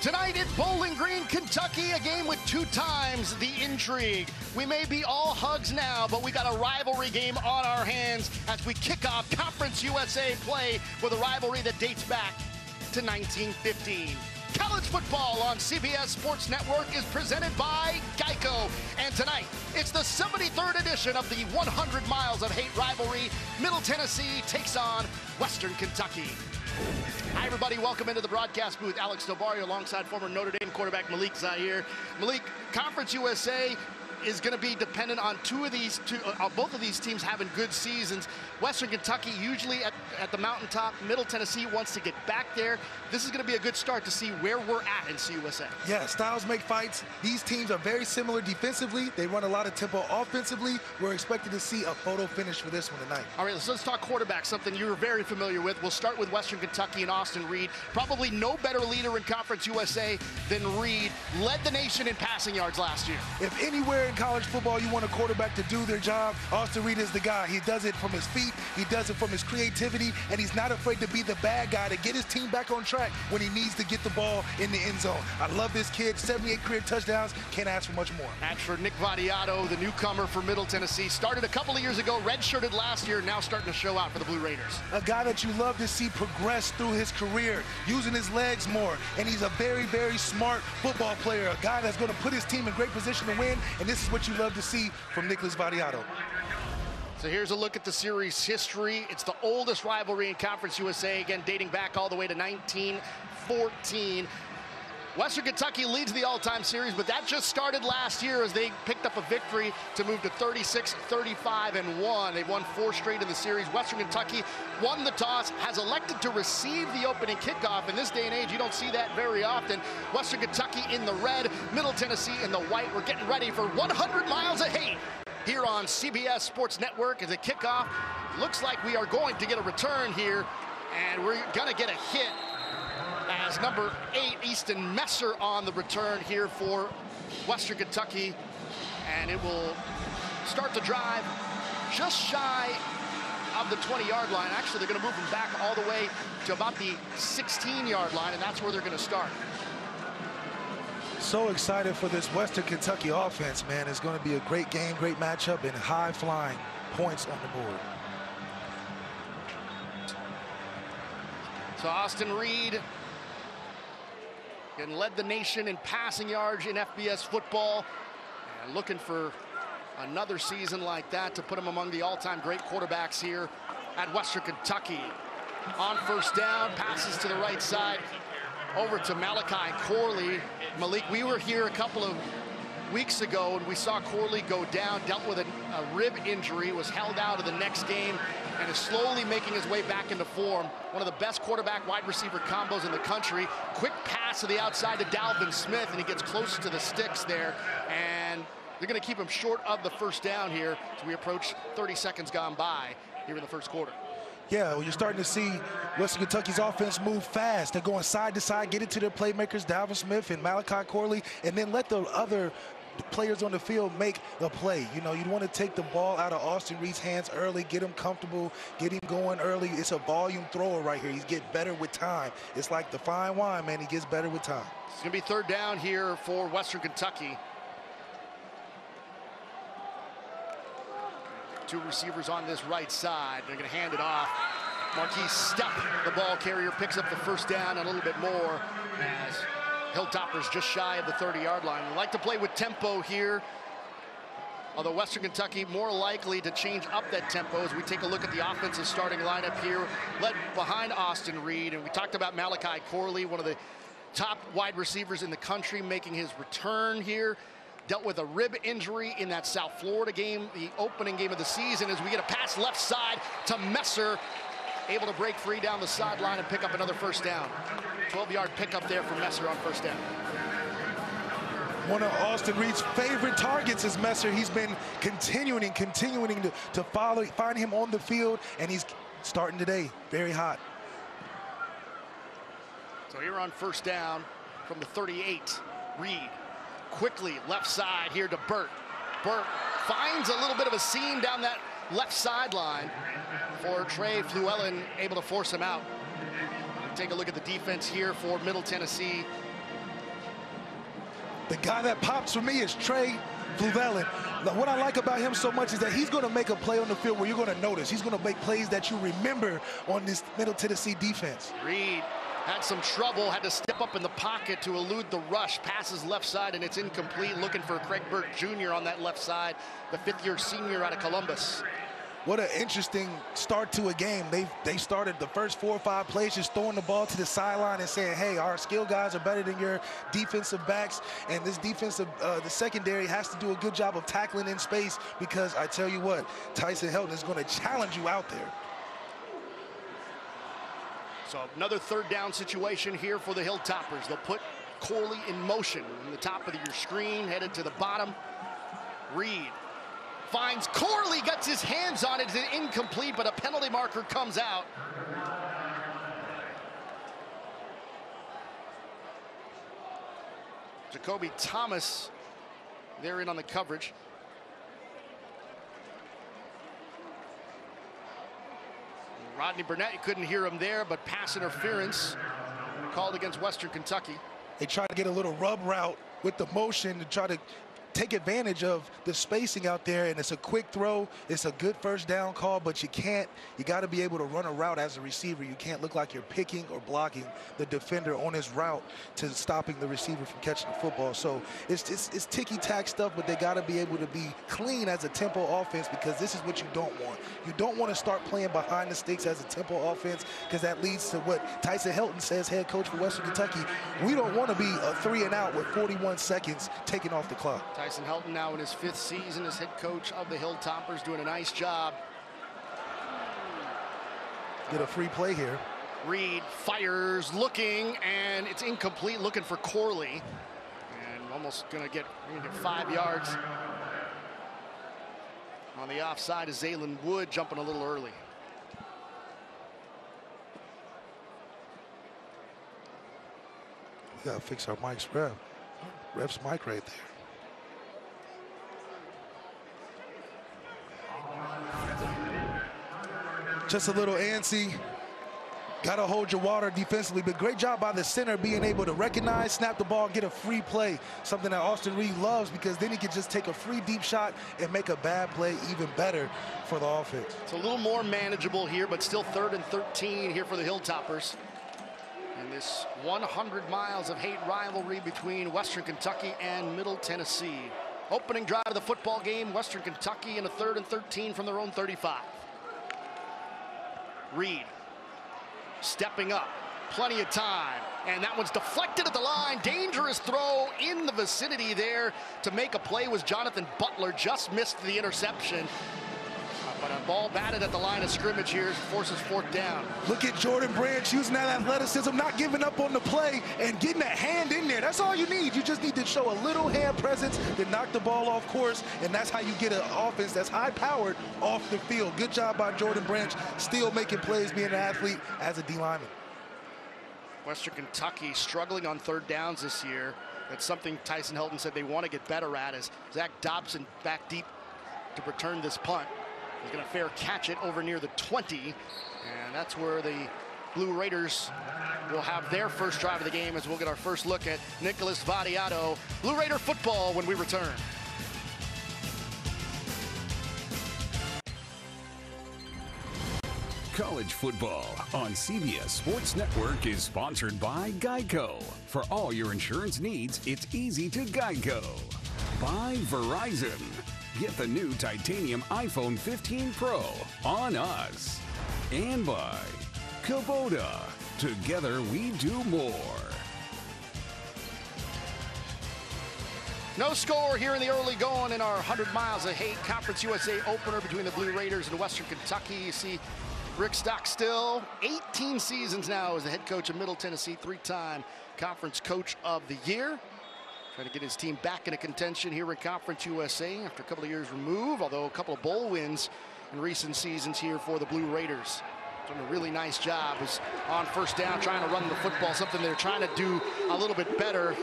Tonight it's Bowling Green, Kentucky, a game with 2 times the intrigue. We may be all hugs now, but we got a rivalry game on our hands as we kick off Conference USA play with a rivalry that dates back to 1915. College football on CBS Sports Network is presented by Geico. And tonight, it's the 73rd edition of the 100 Miles of Hate rivalry. Middle Tennessee takes on Western Kentucky. Hi, everybody. Welcome into the broadcast booth. Alex Novario alongside former Notre Dame quarterback Malik Zaire. Malik, Conference USA is going to be dependent on both of these teams having good seasons. Western Kentucky usually at the mountaintop. Middle Tennessee wants to get back there. This is going to be a good start to see where we're at in CUSA. Yeah, styles make fights. These teams are very similar defensively. They run a lot of tempo offensively. We're expected to see a photo finish for this one tonight. All right, let's talk quarterback, something you're very familiar with. We'll start with Western Kentucky and Austin Reed. Probably no better leader in Conference USA than Reed. Led the nation in passing yards last year. If anywhere in college football you want a quarterback to do their job, Austin Reed is the guy. He does it from his feet, he does it from his creativity, and he's not afraid to be the bad guy to get his team back on track when he needs to get the ball in the end zone. I love this kid. 78 career touchdowns. Can't ask for much more. As for Nick Vadiato, the newcomer for Middle Tennessee, started a couple of years ago, redshirted last year, now starting to show out for the Blue Raiders. A guy that you love to see progress through his career, using his legs more, and he's a very, very smart football player, a guy that's going to put his team in great position to win, and this is what you love to see from Nicholas Vadiato. So here's a look at the series history. It's the oldest rivalry in Conference USA, again dating back all the way to 1914. Western Kentucky leads the all-time series, but that just started last year as they picked up a victory to move to 36-35-1. They've won 4 straight in the series. Western Kentucky won the toss, has elected to receive the opening kickoff. In this day and age, you don't see that very often. Western Kentucky in the red, Middle Tennessee in the white. We're getting ready for 100 Miles of Hate here on CBS Sports Network as a kickoff. Looks like we are going to get a return here, and we're going to get a hit as number 8, Easton Messer, on the return here for Western Kentucky. And it will start the drive just shy of the 20-yard line. Actually, they're going to move them back all the way to about the 16-yard line, and that's where they're going to start. So excited for this Western Kentucky offense, man. It's going to be a great game, great matchup, and high-flying points on the board. So Austin Reed and led the nation in passing yards in FBS football, and looking for another season like that to put him among the all-time great quarterbacks here at Western Kentucky. On first down, passes to the right side over to Malachi Corley. Malik, we were here a couple of weeks ago and we saw Corley go down, dealt with a rib injury, was held out of the next game, and is slowly making his way back into form. One of the best quarterback wide receiver combos in the country. Quick pass to the outside to Dalvin Smith, and he gets close to the sticks there, and they're going to keep him short of the first down here as we approach 30 seconds gone by here in the first quarter. Yeah, well, you're starting to see Western Kentucky's offense move fast. They're going side to side, get it to their playmakers, Dalvin Smith and Malachi Corley, and then let the other players on the field make the play. You know, you want to take the ball out of Austin Reed's hands early, get him comfortable, get him going early. It's a volume thrower right here. He's getting better with time. It's like the fine wine, man. He gets better with time. It's going to be third down here for Western Kentucky. 2 receivers on this right side. They're going to hand it off. Marquise Stepp, the ball carrier, picks up the first down and a little bit more as Hilltopper's just shy of the 30-yard line. We like to play with tempo here, although Western Kentucky more likely to change up that tempo as we take a look at the offensive starting lineup here, led behind Austin Reed. And we talked about Malachi Corley, one of the top wide receivers in the country, making his return here. Dealt with a rib injury in that South Florida game, the opening game of the season, as we get a pass left side to Messer, able to break free down the sideline and pick up another first down. 12-yard pickup there for Messer on first down. One of Austin Reed's favorite targets is Messer. He's been continuing to find him on the field, and he's starting today very hot. So here on first down from the 38, Reed. Quickly left side here to Burt. Burt finds a little bit of a seam down that left sideline for Trey Fluellen, able to force him out. Take a look at the defense here for Middle Tennessee. The guy that pops for me is Trey Fluellen. Now, what I like about him so much is that he's going to make a play on the field where you're going to notice. He's going to make plays that you remember on this Middle Tennessee defense. Reed had some trouble, had to step up in the pocket to elude the rush. Passes left side, and it's incomplete. Looking for Craig Burke Jr. on that left side, the fifth-year senior out of Columbus. What an interesting start to a game. They started the first 4 or 5 plays just throwing the ball to the sideline and saying, hey, our skill guys are better than your defensive backs, and this defensive, the secondary has to do a good job of tackling in space, because I tell you what, Tyson Helton is going to challenge you out there. So another third down situation here for the Hilltoppers. They'll put Corley in motion in the top of your screen, headed to the bottom. Reed finds Corley, gets his hands on it. It's incomplete, but a penalty marker comes out. Jacoby Thomas, they're in on the coverage. Rodney Burnett, you couldn't hear him there, but pass interference called against Western Kentucky. They try to get a little rub route with the motion to try to take advantage of the spacing out there, and it's a quick throw. It's a good first down call, but you got to be able to run a route as a receiver. You can't look like you're picking or blocking the defender on his route to stopping the receiver from catching the football. So it's ticky-tack stuff, but they got to be able to be clean as a tempo offense, because this is what you don't want. You don't want to start playing behind the sticks as a tempo offense, because that leads to what Tyson Helton says, head coach for Western Kentucky. We don't want to be a 3-and-out with 41 seconds taken off the clock. Tyson Helton now in his 5th season as head coach of the Hilltoppers, doing a nice job. Get a free play here. Reed fires, looking, and it's incomplete, looking for Corley. And almost gonna get 5 yards. On the offside is Zaylen Wood, jumping a little early. We gotta fix our mic's ref. Ref's mic right there. Just a little antsy. Got to hold your water defensively, but great job by the center being able to recognize, snap the ball, get a free play, something that Austin Reed loves, because then he can just take a free deep shot and make a bad play even better for the offense. It's a little more manageable here, but still 3rd and 13 here for the Hilltoppers. And this 100 miles of hate rivalry between Western Kentucky and Middle Tennessee. Opening drive of the football game, Western Kentucky in a 3rd and 13 from their own 35. Reed stepping up, plenty of time, and that one's deflected at the line. Dangerous throw in the vicinity there to make a play was Jonathan Butler, just missed the interception. But a ball batted at the line of scrimmage here, forces 4th down. Look at Jordan Branch using that athleticism, not giving up on the play and getting that hand in there. That's all you need. You just need to show a little hand presence to knock the ball off course, and that's how you get an offense that's high-powered off the field. Good job by Jordan Branch, still making plays, being an athlete as a D lineman. Western Kentucky struggling on 3rd downs this year. That's something Tyson Helton said they want to get better at, as Zach Dobson back deep to return this punt. He's going to fair catch it over near the 20, and that's where the Blue Raiders will have their first drive of the game, as we'll get our first look at Nicholas Vadiato. Blue Raider football when we return. College football on CBS Sports Network is sponsored by Geico. For all your insurance needs, it's easy to Geico. By Verizon. Get the new titanium iPhone 15 Pro on us. And by Kubota. Together we do more. No score here in the early going in our 100 Miles of Hate Conference USA opener between the Blue Raiders and Western Kentucky. You see Rick Stockstill, 18 seasons now as the head coach of Middle Tennessee, 3-time Conference Coach of the Year. Trying to get his team back into contention here in Conference USA after a couple of years removed, although a couple of bowl wins in recent seasons here for the Blue Raiders. Doing a really nice job is on 1st down, trying to run the football, something they're trying to do a little bit better,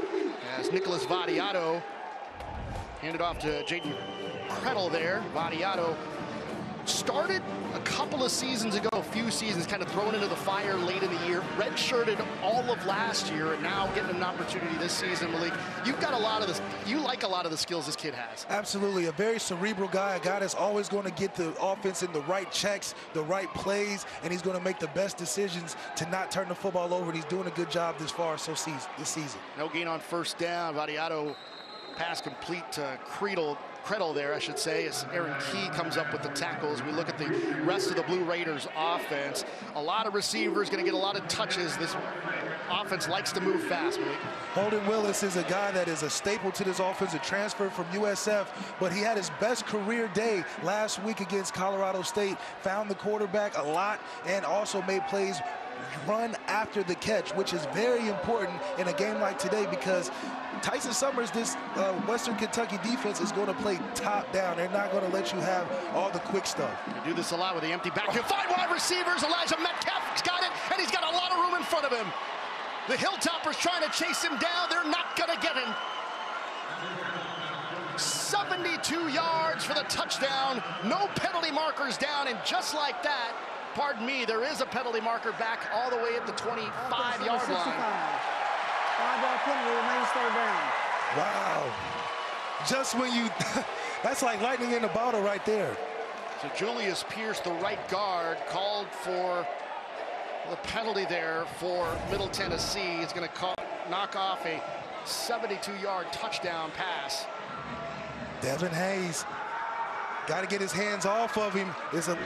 as Nicholas Vadiato handed off to Jaden Krettel there. Vadiato started a couple of seasons ago, a few seasons, kind of thrown into the fire late in the year, redshirted all of last year, and now getting an opportunity this season. Malik, you've got a lot of this. You like a lot of the skills this kid has. Absolutely, a very cerebral guy, a guy that's always going to get the offense in the right checks, the right plays, and he's going to make the best decisions to not turn the football over. And he's doing a good job this far this season. No gain on first down. Vadiato pass complete to Credle there, I should say, as Aaron Key comes up with the tackles. We look at the rest of the Blue Raiders offense. A lot of receivers going to get a lot of touches. This offense likes to move fast, Malik. Holden Willis is a guy that is a staple to this offense, a transfer from USF, but he had his best career day last week against Colorado State, found the quarterback a lot, and also made plays run after the catch, which is very important in a game like today because Tyson Summers, this Western Kentucky defense is going to play top down. They're not going to let you have all the quick stuff. They do this a lot with the empty backfield. 5 wide receivers. Elijah Metcalf's got it, and he's got a lot of room in front of him. The Hilltoppers trying to chase him down. They're not going to get him. 72 yards for the touchdown. No penalty markers down, and just like that, pardon me, there is a penalty marker back all the way at the 25-yard line. 5-yard penalty remains third down. Wow. Just when you, that's like lightning in a bottle right there. So Julius Pierce, the right guard, called for the penalty there for Middle Tennessee. It's going to knock off a 72-yard touchdown pass. Devin Hayes got to get his hands off of him. It's a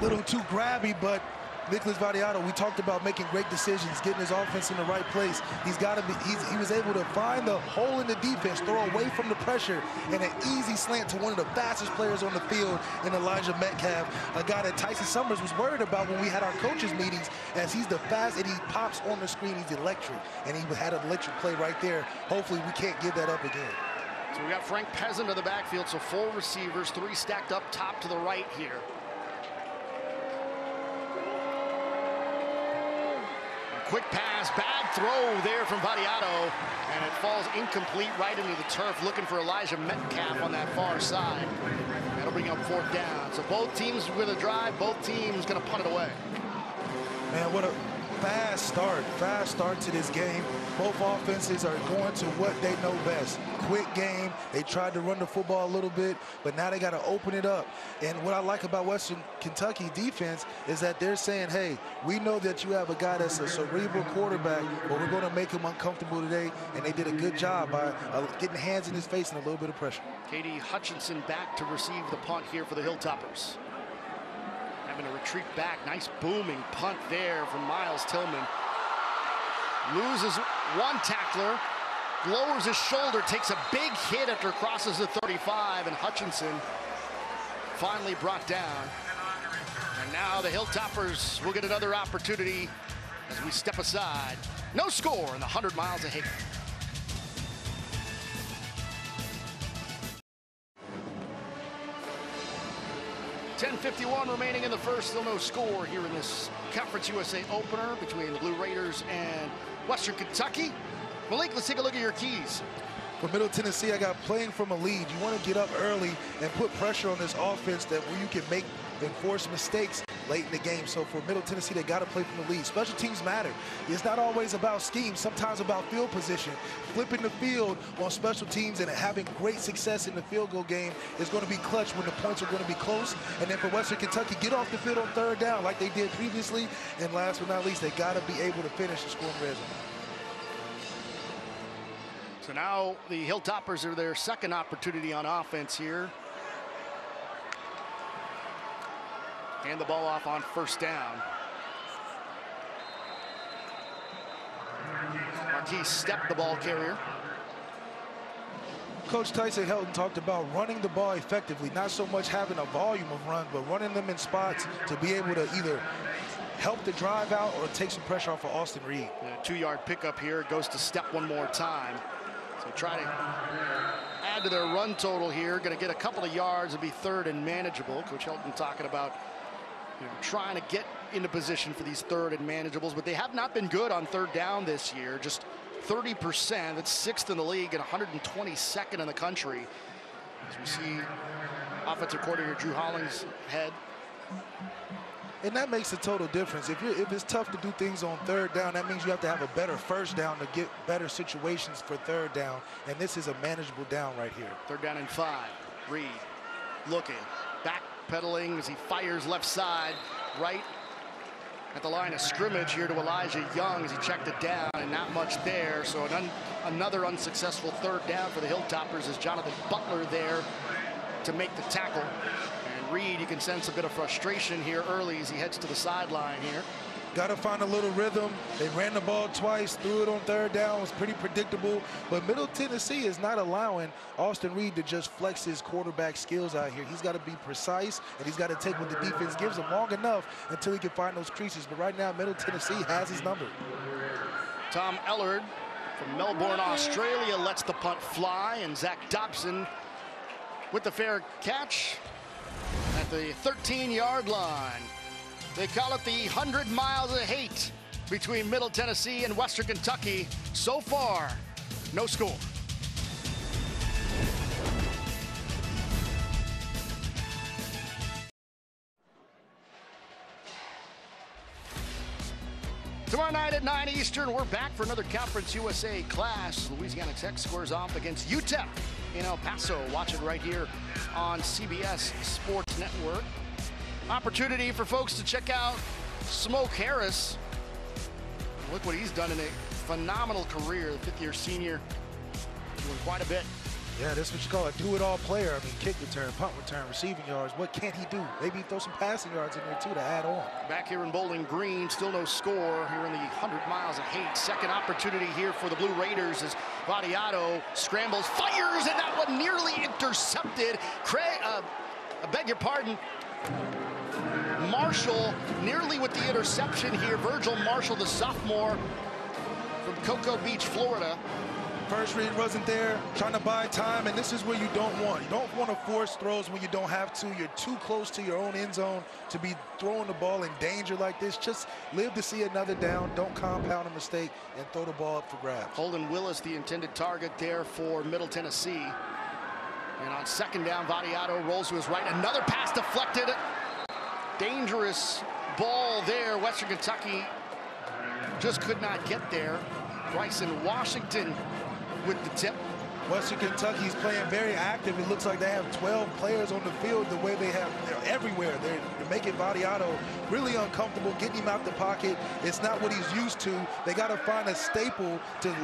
little too grabby, but Nicholas Vadiato, we talked about making great decisions, getting his offense in the right place. He's got to be. He was able to find the hole in the defense, throw away from the pressure, and an easy slant to one of the fastest players on the field in Elijah Metcalf, a guy that Tyson Summers was worried about when we had our coaches meetings, as he's the fast and he pops on the screen. He's electric, and he had an electric play right there. Hopefully, we can't give that up again. So we got Frank Peasant in the backfield, so 4 receivers, 3 stacked up top to the right here. Quick pass, bad throw there from Vadiato, and it falls incomplete right into the turf, looking for Elijah Metcalf on that far side. That'll bring up 4th down. So both teams with a drive, both teams going to punt it away. Man, what a fast start to this game. Both offenses are going to what they know best. Quick game. They tried to run the football a little bit, but now they got to open it up. And what I like about Western Kentucky defense is that they're saying, hey, we know that you have a guy that's a cerebral quarterback, but we're going to make him uncomfortable today. And they did a good job by getting hands in his face and a little bit of pressure. Katie Hutchinson back to receive the punt here for the Hilltoppers. Having to retreat back. Nice booming punt there from Miles Tillman. Loses one tackler, lowers his shoulder, takes a big hit after it crosses the 35, and Hutchinson finally brought down. And now the Hilltoppers will get another opportunity as we step aside. No score in the 100 miles of Hayden. .51 remaining in the first, still no score here in this Conference USA opener between the Blue Raiders and Western Kentucky. Malik, let's take a look at your keys. For Middle Tennessee, I got playing from a lead. You want to get up early and put pressure on this offense that where you can make and force mistakes late in the game. So for Middle Tennessee, they got to play from the lead. Special teams matter. It's not always about scheme, sometimes about field position. Flipping the field on special teams and having great success in the field goal game is going to be clutch when the points are going to be close. And then for Western Kentucky, get off the field on 3rd down like they did previously. And last but not least, they got to be able to finish the scoring red zone. So now the Hilltoppers are their second opportunity on offense here. Hand the ball off on 1st down. Marquis Stepp, the ball carrier. Coach Tyson Helton talked about running the ball effectively, not so much having a volume of run, but running them in spots to be able to either help the drive out or take some pressure off of Austin Reed. A 2-yard pickup here. It goes to Stepp one more time. So try to add to their run total here. Going to get a couple of yards. It'll be 3rd and manageable. Coach Helton talking about trying to get into position for these 3rd and manageables, but they have not been good on 3rd down this year. Just 30%. That's 6th in the league and 122nd in the country. As we see offensive coordinator Drew Hollings' head. And that makes a total difference. If it's tough to do things on third down, that means you have to have a better first down to get better situations for third down. And this is a manageable down right here. 3rd down and 5. Reed looking, backpedaling as he fires left side, right at the line of scrimmage here to Elijah Young as he checked it down, and not much there. So another unsuccessful 3rd down for the Hilltoppers as Jonathan Butler there to make the tackle. Reed, you can sense a bit of frustration here early as he heads to the sideline here. Got to find a little rhythm. They ran the ball twice, threw it on 3rd down. It was pretty predictable. But Middle Tennessee is not allowing Austin Reed to just flex his quarterback skills out here. He's got to be precise, and he's got to take what the defense gives him long enough until he can find those creases. But right now, Middle Tennessee has his number. Tom Ellard from Melbourne, Australia, lets the punt fly, and Zach Dobson with the fair catch at the 13-yard line. They call it the 100 miles of hate between Middle Tennessee and Western Kentucky. So far, no score. Tomorrow night at 9 Eastern, we're back for another Conference USA clash. Louisiana Tech squares off against UTEP in El Paso. Watch it right here on CBS Sports Network. Opportunity for folks to check out Smoke Harris. Look what he's done in a phenomenal career. The 5th-year senior doing quite a bit. Yeah, that's what you call a do-it-all player. I mean, kick return, punt return, receiving yards. What can't he do? Maybe throw some passing yards in there, too, to add on. Back here in Bowling Green, still no score here in the 100 miles of hate. Second opportunity here for the Blue Raiders as Vadiato scrambles, fires, and that one nearly intercepted. Craig, I beg your pardon, Marshall nearly with the interception here. Virgil Marshall, the sophomore from Cocoa Beach, Florida. First read wasn't there, trying to buy time, and this is where you don't want. You don't want to force throws when you don't have to. You're too close to your own end zone to be throwing the ball in danger like this. Just live to see another down. Don't compound a mistake and throw the ball up for grabs. Holden Willis, the intended target there for Middle Tennessee. And on 2nd down, Vadiato rolls to his right. Another pass deflected. Dangerous ball there. Western Kentucky just could not get there. Bryson Washington with the tip. Western Kentucky's playing very active. It looks like they have 12 players on the field the way they have. They're everywhere. They're making Vadiato really uncomfortable, getting him out the pocket. It's not what he's used to. They got to find a staple to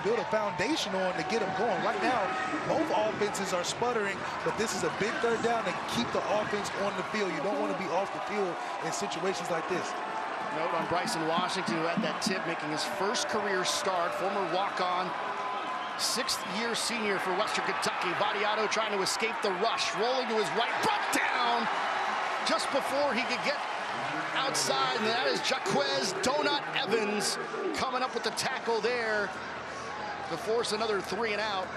build a foundation on to get him going. Right now, both offenses are sputtering, but this is a big 3rd down to keep the offense on the field. You don't want to be off the field in situations like this. Note on Bryson Washington, who had that tip, making his first career start, former walk-on, 6th-year senior for Western Kentucky. Vadiato trying to escape the rush, rolling to his right, brought down just before he could get outside, and that is Jaquez Donut Evans coming up with the tackle there to force another 3 and out.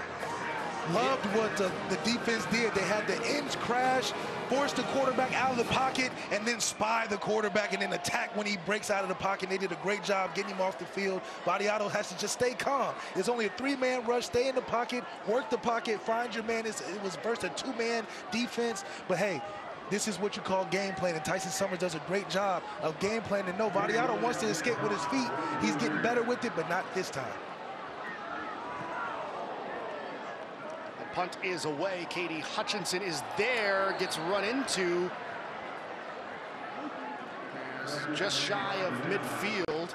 Loved what the defense did. They had the ends crash, force the quarterback out of the pocket, and then spy the quarterback and then attack when he breaks out of the pocket. They did a great job getting him off the field. Vadiato has to just stay calm. It's only a 3-man rush. Stay in the pocket, work the pocket, find your man. It was versus a 2-man defense. But, hey, this is what you call game plan, and Tyson Summers does a great job of game planning. No, Vadiato wants to escape with his feet. He's getting better with it, but not this time. Punt is away. Katie Hutchinson is there, gets run into. Just shy of midfield.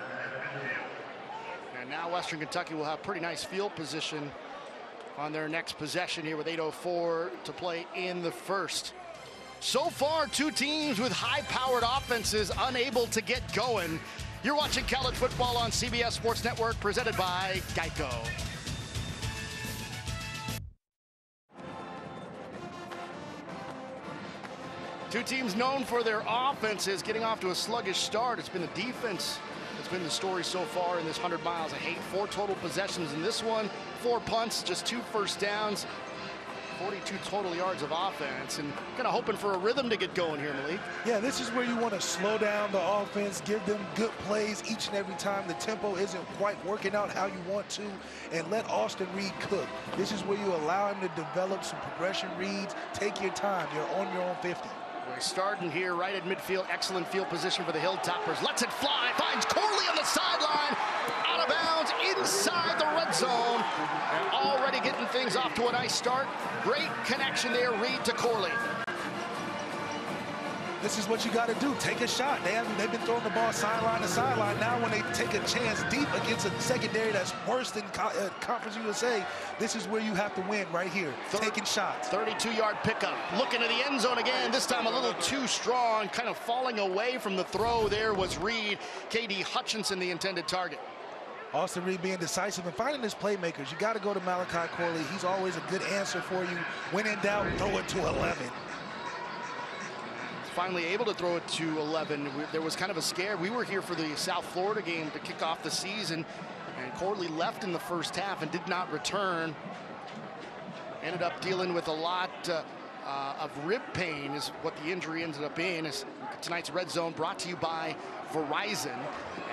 And now Western Kentucky will have pretty nice field position on their next possession here with 8:04 to play in the first. So far, 2 teams with high-powered offenses unable to get going. You're watching college football on CBS Sports Network, presented by Geico. Two teams known for their offenses getting off to a sluggish start. It's been the defense that's been the story so far in this 100 miles of hate. 4 total possessions in this one, 4 punts, just 2 first downs. 42 total yards of offense, and kind of hoping for a rhythm to get going here, Malik. Yeah, this is where you want to slow down the offense, give them good plays each and every time the tempo isn't quite working out how you want to, and let Austin Reed cook. This is where you allow him to develop some progression reads. Take your time. You're on your own 50. We're starting here right at midfield. Excellent field position for the Hilltoppers. Lets it fly. Finds Corley on the sideline. Out of bounds inside the red zone. And already getting things off to a nice start. Great connection there, Reed to Corley. This is what you got to do. Take a shot. They've been throwing the ball sideline to sideline. Now when they take a chance deep against a secondary that's worse than Conference USA, this is where you have to win right here. Taking shots. 32-yard pickup. Looking to the end zone again. This time a little too strong. Kind of falling away from the throw there was Reed. K.D. Hutchinson, the intended target. Austin Reed being decisive and finding his playmakers. You got to go to Malachi Corley. He's always a good answer for you. When in doubt, throw it to 11. Finally able to throw it to 11. There was kind of a scare. We were here for the South Florida game to kick off the season, and Corley left in the first half and did not return. Ended up dealing with a lot of rib pain is what the injury ended up being. Tonight's Red Zone brought to you by Verizon,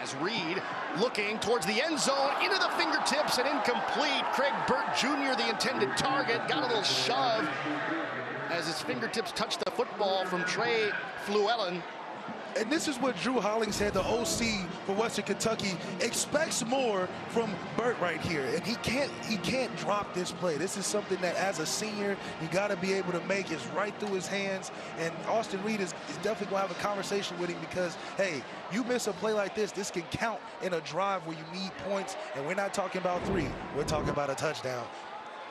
as Reed looking towards the end zone, into the fingertips and incomplete. Craig Burt Jr., the intended target, got a little shove as his fingertips touched the football from Trey Fluellen. And this is what Drew Hollings said, the OC for Western Kentucky expects more from Burt right here. And he can't drop this play. This is something that as a senior, you got to be able to make. It's right through his hands. And Austin Reed is definitely going to have a conversation with him because, hey, you miss a play like this can count in a drive where you need points. And we're not talking about 3. We're talking about a touchdown.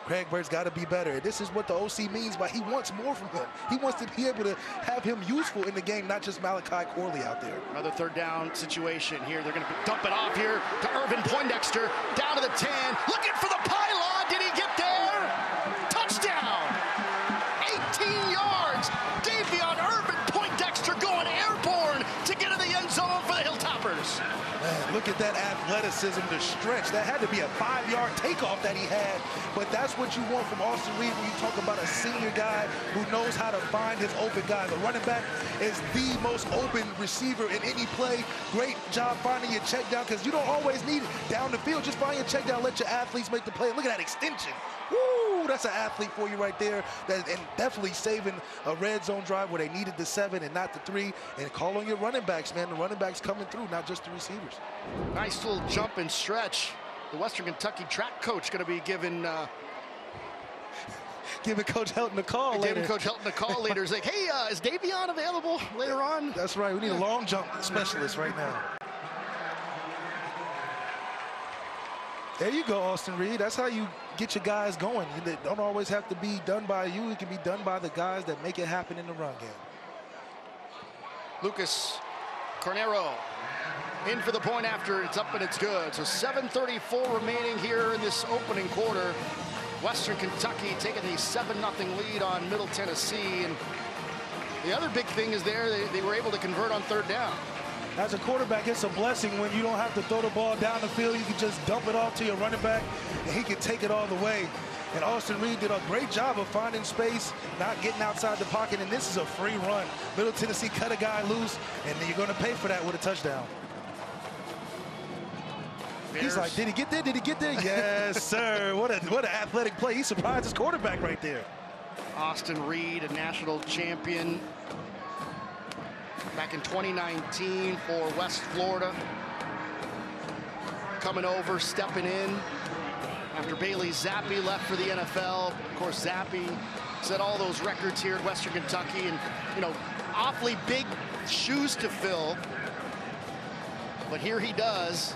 Craig Burt's got to be better. This is what the OC means by he wants more from him. He wants to be able to have him useful in the game, not just Malachi Corley out there. Another third down situation here. They're going to dump it off here to Irvin Poindexter. Down to the 10. Looking for the pylon. Did he get there? Touchdown. 18 yards. Davion Irvin Poindexter going airborne to get in the end zone for the Hilltoppers. Man, look at that athleticism, the stretch. That had to be a 5-yard takeoff that he had. But that's what you want from Austin Reed when you talk about a senior guy who knows how to find his open guy. The running back is the most open receiver in any play. Great job finding your check down because you don't always need it down the field. Just find your check down, let your athletes make the play. Look at that extension. Woo, that's an athlete for you right there. And definitely saving a red zone drive where they needed the 7 and not the 3. And call on your running backs, man. The running backs coming through, not just the receivers. Nice little jump and stretch. The Western Kentucky track coach going to be giving Coach Helton a call later. Giving Coach Helton a call later. He's like, hey, is Davion available later on? That's right. We need a long jump specialist right now. There you go, Austin Reed. That's how you get your guys going. You don't always have to be done by you. It can be done by the guys that make it happen in the run game. Lucas Cornero in for the point after it's up and it's good. So 7:34 remaining here in this opening quarter. Western Kentucky taking a 7-0 lead on Middle Tennessee. And the other big thing is they were able to convert on third down. As a quarterback, it's a blessing when you don't have to throw the ball down the field. You can just dump it off to your running back, and he can take it all the way. And Austin Reed did a great job of finding space, not getting outside the pocket, and this is a free run. Middle Tennessee cut a guy loose, and then you're going to pay for that with a touchdown. He's like, did he get there? Did he get there? Yes, sir. What an athletic play. He surprised his quarterback right there. Austin Reed, a national champion back in 2019 for West Florida. Coming over, stepping in after Bailey Zappi left for the NFL. Of course, Zappi set all those records here at Western Kentucky, and, you know, awfully big shoes to fill. But here he does,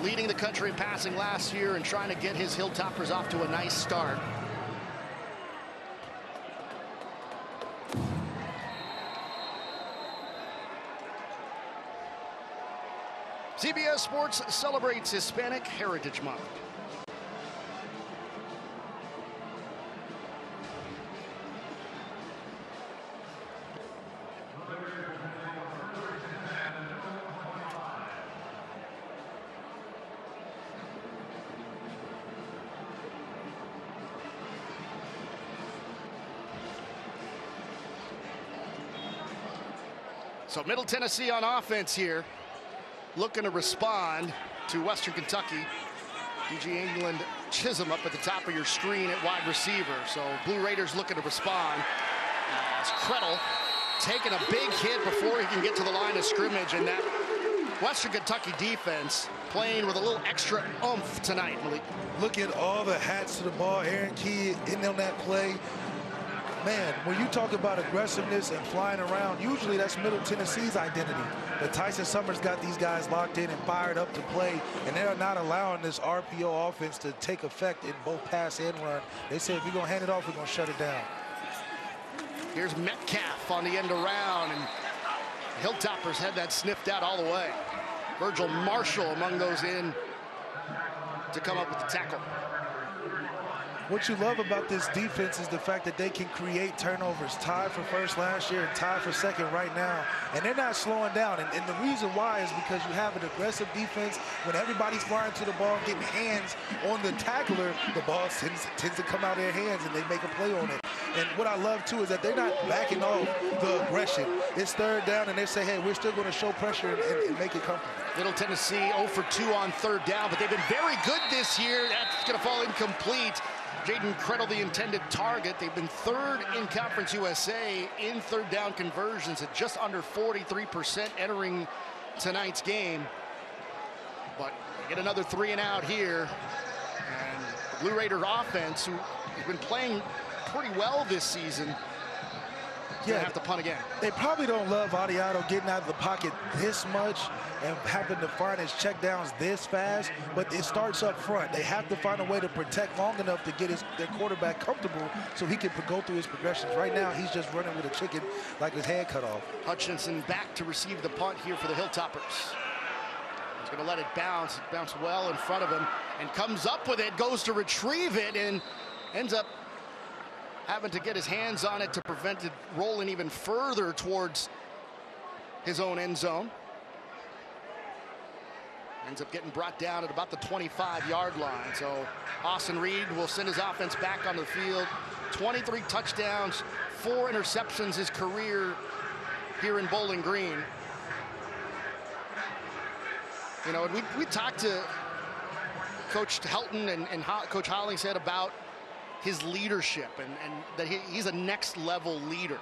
leading the country in passing last year and trying to get his Hilltoppers off to a nice start. CBS Sports celebrates Hispanic Heritage Month. So Middle Tennessee on offense here, looking to respond to Western Kentucky. DG England Chisholm up at the top of your screen at wide receiver. So Blue Raiders looking to respond. As Krettel taking a big hit before he can get to the line of scrimmage, and that Western Kentucky defense playing with a little extra oomph tonight, Malik. Look at all the hats to the ball. Aaron Key in on that play. Man, when you talk about aggressiveness and flying around, usually that's Middle Tennessee's identity. But Tyson Summers got these guys locked in and fired up to play, and they're not allowing this RPO offense to take effect in both pass and run. They said, if we're going to hand it off, we're going to shut it down. Here's Metcalf on the end around, and Hilltoppers had that sniffed out all the way. Virgil Marshall among those in to come up with the tackle. What you love about this defense is the fact that they can create turnovers. Tied for first last year and tied for second right now. And they're not slowing down. And the reason why is because you have an aggressive defense. When everybody's flying to the ball, getting hands on the tackler, the ball tends to come out of their hands and they make a play on it. And what I love, too, is that they're not backing off the aggression. It's third down, and they say, hey, we're still going to show pressure and make it comfortable. Middle Tennessee 0 for 2 on third down, but they've been very good this year. That's going to fall incomplete. Jaden Krettel, the intended target. They've been third in Conference USA in third down conversions at just under 43% entering tonight's game. But get another 3 and out here. And the Blue Raider offense, who has been playing pretty well this season, gonna have to punt again. They probably don't love Adiato getting out of the pocket this much and having to find his checkdowns this fast, but it starts up front. They have to find a way to protect long enough to get their quarterback comfortable so he can go through his progressions. Right now, he's just running with a chicken like his head cut off. Hutchinson back to receive the punt here for the Hilltoppers. He's gonna let it bounce. It bounced well in front of him and comes up with it, goes to retrieve it, and ends up having to get his hands on it to prevent it rolling even further towards his own end zone. Ends up getting brought down at about the 25-yard line. So Austin Reed will send his offense back on the field. 23 touchdowns, 4 interceptions his career here in Bowling Green. You know, we talked to Coach Helton and Coach Hollingshead about his leadership and that he's a next level leader.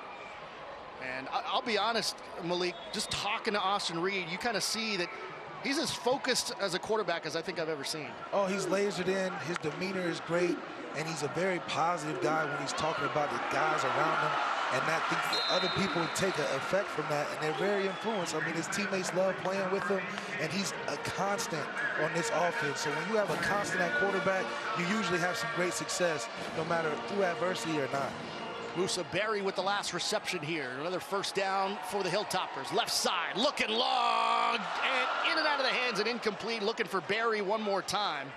And I'll be honest, Malik, just talking to Austin Reed, you kind of see that he's as focused as a quarterback as I think I've ever seen. Oh, he's lasered in. His demeanor is great, and he's a very positive guy when he's talking about the guys around him, and that other people take an effect from that, and they're very influenced. I mean, his teammates love playing with him, and he's a constant on this offense. So when you have a constant at quarterback, you usually have some great success, no matter through adversity or not. Musa Berry with the last reception here. Another first down for the Hilltoppers. Left side, looking long, and in and out of the hands and incomplete. Looking for Berry one more time.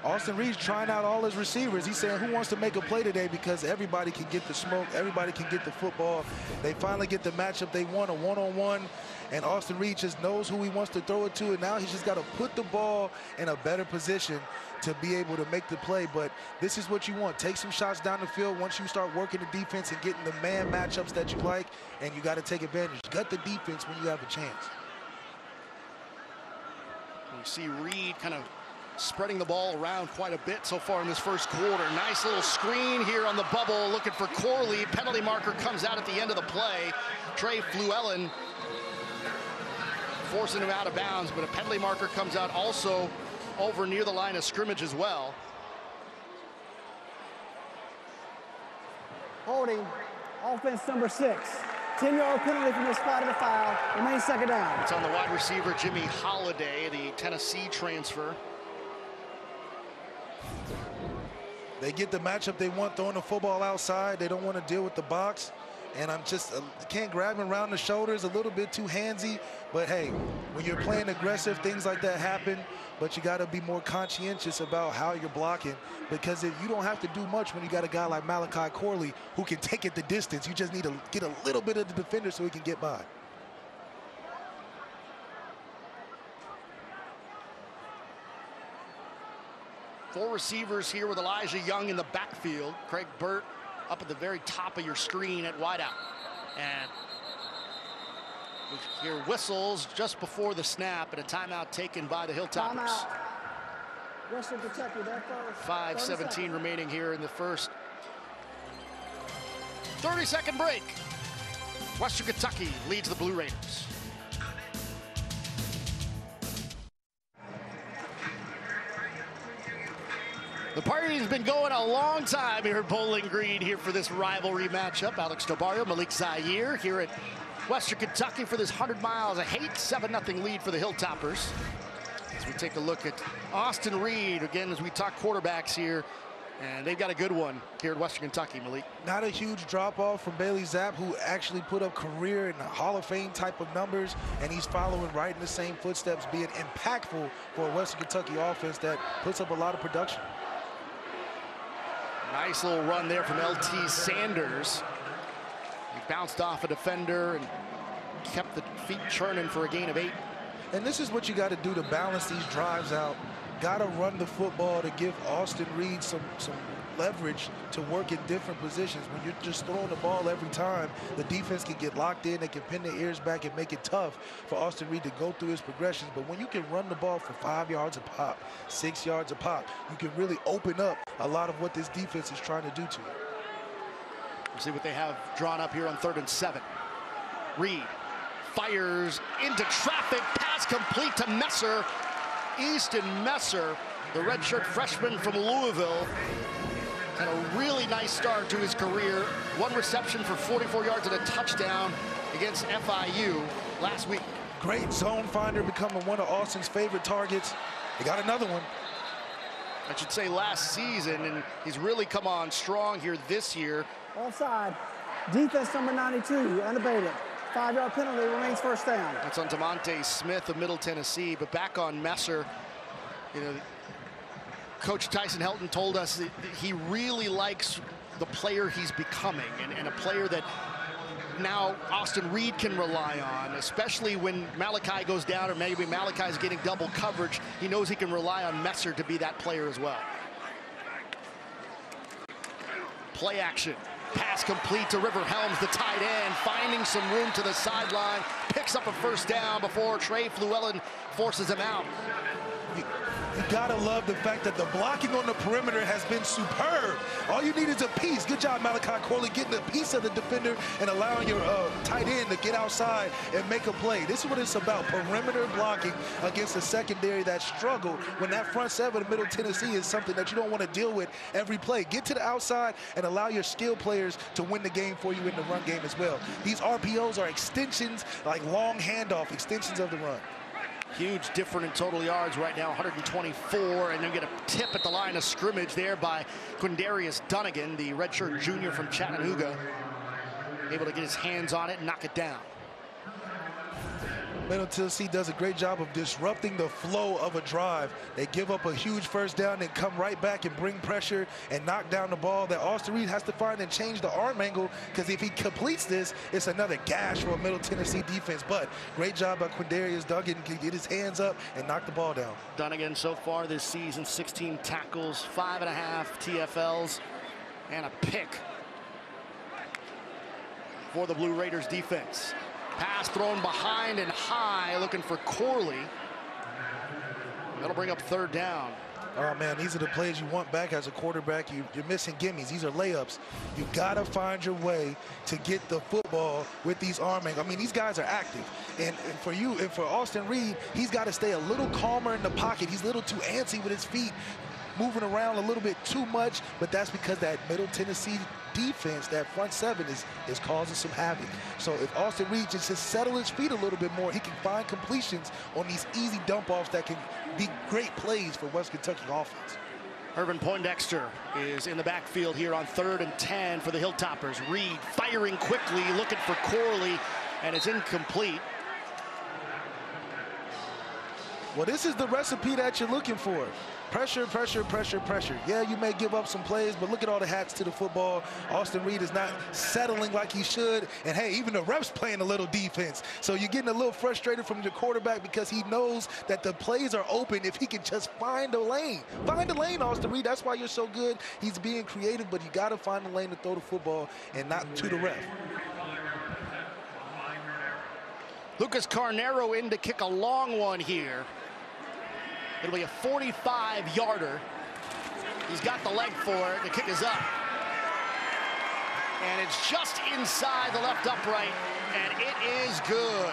Austin Reed's trying out all his receivers. He's saying, who wants to make a play today? Because everybody can get the smoke. Everybody can get the football. They finally get the matchup they want, a one-on-one. And Austin Reed just knows who he wants to throw it to. And now he's just got to put the ball in a better position to be able to make the play. But this is what you want. Take some shots down the field once you start working the defense and getting the man matchups that you like. And you got to take advantage. Gut the defense when you have a chance. You see Reed kind of spreading the ball around quite a bit so far in this first quarter. Nice little screen here on the bubble, looking for Corley. Penalty marker comes out at the end of the play. Trey Fluellen forcing him out of bounds, but a penalty marker comes out also over near the line of scrimmage as well. Holding, offense number 6. 10-yard penalty from the spot of the foul. Remains second down. It's on the wide receiver, Jimmy Holiday, the Tennessee transfer. They get the matchup they want, throwing the football outside. They don't want to deal with the box. And I'm just can't grab him around the shoulders, a little bit too handsy. But hey, when you're playing aggressive, things like that happen. But you got to be more conscientious about how you're blocking, because if you don't have to do much when you got a guy like Malachi Corley who can take it the distance. You just need to get a little bit of the defender so he can get by. Four receivers here with Elijah Young in the backfield. Craig Burt up at the very top of your screen at wideout. And we hear whistles just before the snap and a timeout taken by the Hilltoppers. Timeout. Western Kentucky, their first. 5:17 remaining here in the first. 30-second break. Western Kentucky leads the Blue Raiders. The party's been going a long time here at Bowling Green here for this rivalry matchup. Alex Nobario, Malik Zaire here at Western Kentucky for this 100 miles of hate. 7-0 lead for the Hilltoppers. As we take a look at Austin Reed, again, as we talk quarterbacks here, and they've got a good one here at Western Kentucky, Malik. Not a huge drop-off from Bailey Zapp, who actually put up career and Hall of Fame type of numbers, and he's following right in the same footsteps, being impactful for a Western Kentucky offense that puts up a lot of production. Nice little run there from LT Sanders. He bounced off a defender and kept the feet churning for a gain of 8. And this is what you got to do to balance these drives out. Got to run the football to give Austin Reed some leverage to work in different positions. When you're just throwing the ball every time, the defense can get locked in, they can pin their ears back and make it tough for Austin Reed to go through his progressions. But when you can run the ball for 5 yards a pop, 6 yards a pop, you can really open up a lot of what this defense is trying to do to you. We'll see what they have drawn up here on 3rd and 7. Reed fires into traffic, pass complete to Messer. Easton Messer, the redshirt freshman from Louisville, had a really nice start to his career. 1 reception for 44 yards and a touchdown against FIU last week. Great zone finder, becoming one of Austin's favorite targets. They got another one. I should say last season, and he's really come on strong here this year. Offside. Defense number 92, unabated. 5-yard penalty, remains first down. That's on DeMonte Smith of Middle Tennessee, but back on Messer, you know, Coach Tyson Helton told us that he really likes the player he's becoming, and a player that now Austin Reed can rely on, especially when Malachi goes down or maybe Malachi's getting double coverage. He knows he can rely on Messer to be that player as well. Play action. Pass complete to River Helms, the tight end, finding some room to the sideline, picks up a first down before Trey Fluellen forces him out. You gotta love the fact that the blocking on the perimeter has been superb. All you need is a piece. Good job, Malachi Corley, getting a piece of the defender and allowing your tight end to get outside and make a play. This is what it's about, perimeter blocking against a secondary that struggled when that front seven of Middle Tennessee is something that you don't want to deal with every play. Get to the outside and allow your skill players to win the game for you in the run game as well. These RPOs are extensions, like long handoff, extensions of the run. Huge difference in total yards right now, 124, and then get a tip at the line of scrimmage there by Quindarius Dunnigan, the redshirt junior from Chattanooga, able to get his hands on it and knock it down. Middle Tennessee does a great job of disrupting the flow of a drive. They give up a huge first down and come right back and bring pressure and knock down the ball that Austin Reed has to find and change the arm angle, because if he completes this, it's another gash for a Middle Tennessee defense. But great job by Quindarius Dunnigan to get his hands up and knock the ball down. Dunnigan so far this season, 16 tackles, 5.5 TFLs, and a pick for the Blue Raiders defense. Pass thrown behind and high, looking for Corley. That'll bring up 3rd down. Oh, man, these are the plays you want back as a quarterback. You're missing gimmies. These are layups. You got to find your way to get the football with these arm angles. I mean, these guys are active. And for you, and for Austin Reed, he's got to stay a little calmer in the pocket. He's a little too antsy with his feet, moving around a little bit too much, but that's because that Middle Tennessee defense, that front seven is causing some havoc. So if Austin Reed just settle his feet a little bit more, he can find completions on these easy dump-offs that can be great plays for West Kentucky offense. Irvin Poindexter is in the backfield here on 3rd and 10 for the Hilltoppers. Reed firing quickly, looking for Corley, and it's incomplete. Well, this is the recipe that you're looking for. Pressure, pressure, pressure, pressure. Yeah, you may give up some plays, but look at all the hats to the football. Austin Reed is not settling like he should. And, hey, even the ref's playing a little defense. So you're getting a little frustrated from your quarterback because he knows that the plays are open if he can just find a lane. Find a lane, Austin Reed. That's why you're so good. He's being creative, but you got to find a lane to throw the football and not to the ref. Lucas Carnero in to kick a long one here. It'll be a 45-yarder. He's got the leg for it. The kick is up. And it's just inside the left upright, and it is good.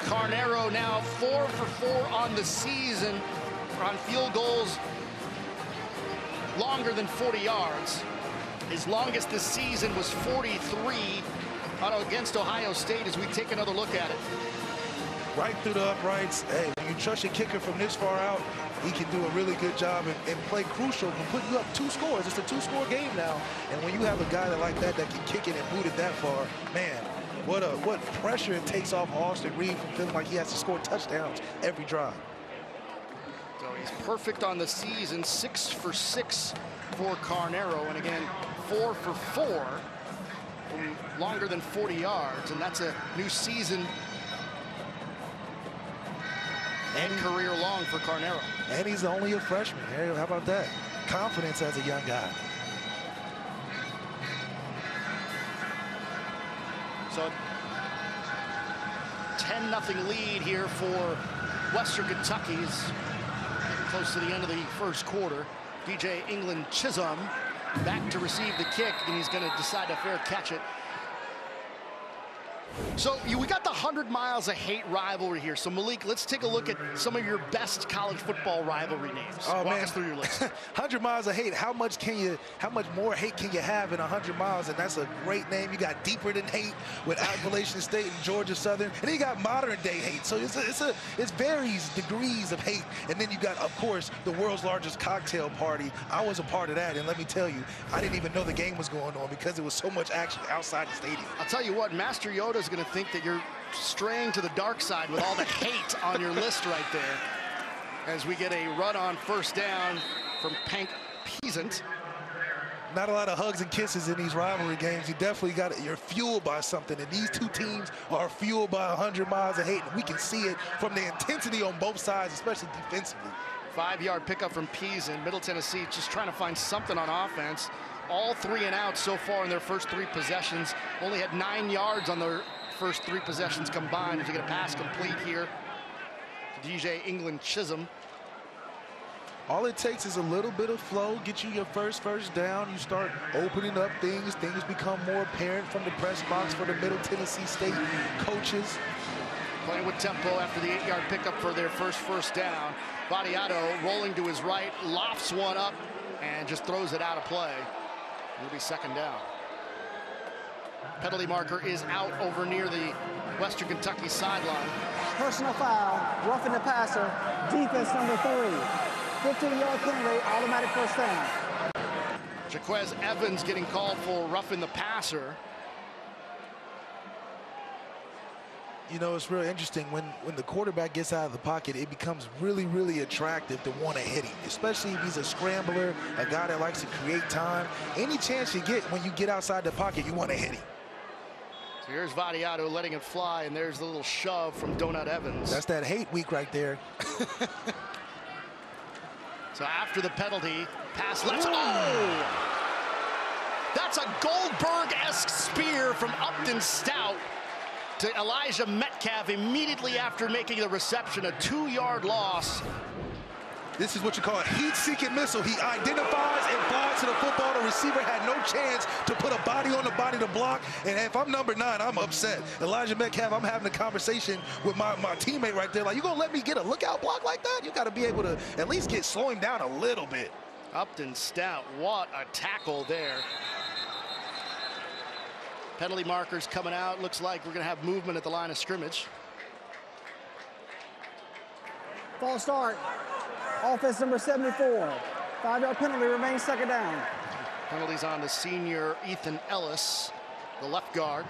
Carnero now 4 for 4 on the season on field goals longer than 40 yards. His longest this season was 43 against Ohio State as we take another look at it. Right through the uprights. Hey, when you trust your kicker from this far out, he can do a really good job and play crucial and put you up 2 scores. It's a 2-score game now. And when you have a guy that can kick it and boot it that far, man, what pressure it takes off Austin Reed from feeling like he has to score touchdowns every drive. So he's perfect on the season, 6 for 6 for Carnero. And again, 4 for 4 from longer than 40 yards. And that's a new season and career long for Carnero. And he's only a freshman. Hey, how about that? Confidence as a young guy. So 10-0 lead here for Western Kentucky's close to the end of the first quarter. DJ England Chisholm back to receive the kick, and he's going to decide to fair catch it. So we got the 100 Miles of Hate rivalry here. So Malik, let's take a look at some of your best college football rivalry names. Oh, Walk us through your list. 100 Miles of Hate. How much more hate can you have in 100 miles? And that's a great name. You got Deeper Than Hate with Appalachian State and Georgia Southern, and then you got modern day hate. So it varies degrees of hate. And then you got, of course, the world's largest cocktail party. I was a part of that, and let me tell you, I didn't even know the game was going on because there was so much action outside the stadium. I'll tell you what, Master Yoda is going to think that you're straying to the dark side with all the hate on your list right there. As we get a run on first down from Pank Peasant. Not a lot of hugs and kisses in these rivalry games. You definitely got it. You're fueled by something, and these two teams are fueled by 100 miles of hate. And we can see it from the intensity on both sides, especially defensively. 5-yard pickup from Peasant. Middle Tennessee just trying to find something on offense. All 3 and outs so far in their first 3 possessions. Only had 9 yards on their first 3 possessions combined. As you get a pass complete here to DJ England Chisholm. All it takes is a little bit of flow, get you your first down. You start opening up things. Things become more apparent from the press box for the Middle Tennessee State coaches. Playing with tempo after the 8-yard pickup for their first down. Vadiato rolling to his right, lofts one up, and just throws it out of play. It'll be second down. Penalty marker is out over near the Western Kentucky sideline. Personal foul, roughing the passer, defense number 3. 15-yard penalty, automatic first down. Jaquez Evans getting called for roughing the passer. You know, it's real interesting when the quarterback gets out of the pocket, it becomes really, really attractive to want to hit him, especially if he's a scrambler, a guy that likes to create time. Any chance you get when you get outside the pocket, you want to hit him. So here's Vadiato letting it fly, and there's the little shove from Donut Evans. That's that hate week right there. So after the penalty, pass left. Oh! That's a Goldberg-esque spear from Upton Stout to Elijah Metcalf immediately after making the reception, a 2-yard loss. This is what you call a heat-seeking missile. He identifies and flies to the football. The receiver had no chance to put a body on the body to block. And if I'm number 9, I'm upset. Elijah Metcalf, I'm having a conversation with my teammate right there. Like, you gonna let me get a lookout block like that? You gotta be able to at least slow him down a little bit. Upton Stout, what a tackle there. Penalty markers coming out. Looks like we're gonna have movement at the line of scrimmage. False start. Offense number 74. 5-yard penalty, remains second down. Penalties on the senior Ethan Ellis, the left guard.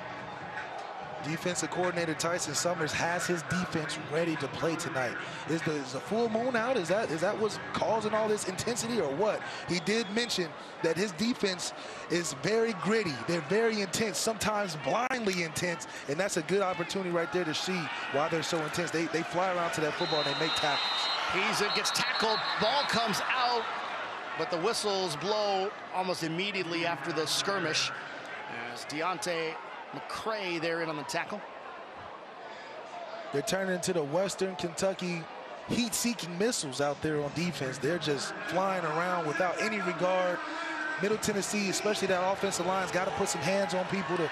Defensive coordinator Tyson Summers has his defense ready to play tonight. Is the full moon out? Is that what's causing all this intensity or what? He did mention that his defense is very gritty. They're very intense, sometimes blindly intense, and that's a good opportunity right there to see why they're so intense. They fly around to that football and they make tackles. Peasant gets tackled, ball comes out, but the whistles blow almost immediately after the skirmish as Deontay McCray there in on the tackle. They're turning into the Western Kentucky heat-seeking missiles out there on defense. They're just flying around without any regard. Middle Tennessee, especially that offensive line's got to put some hands on people. The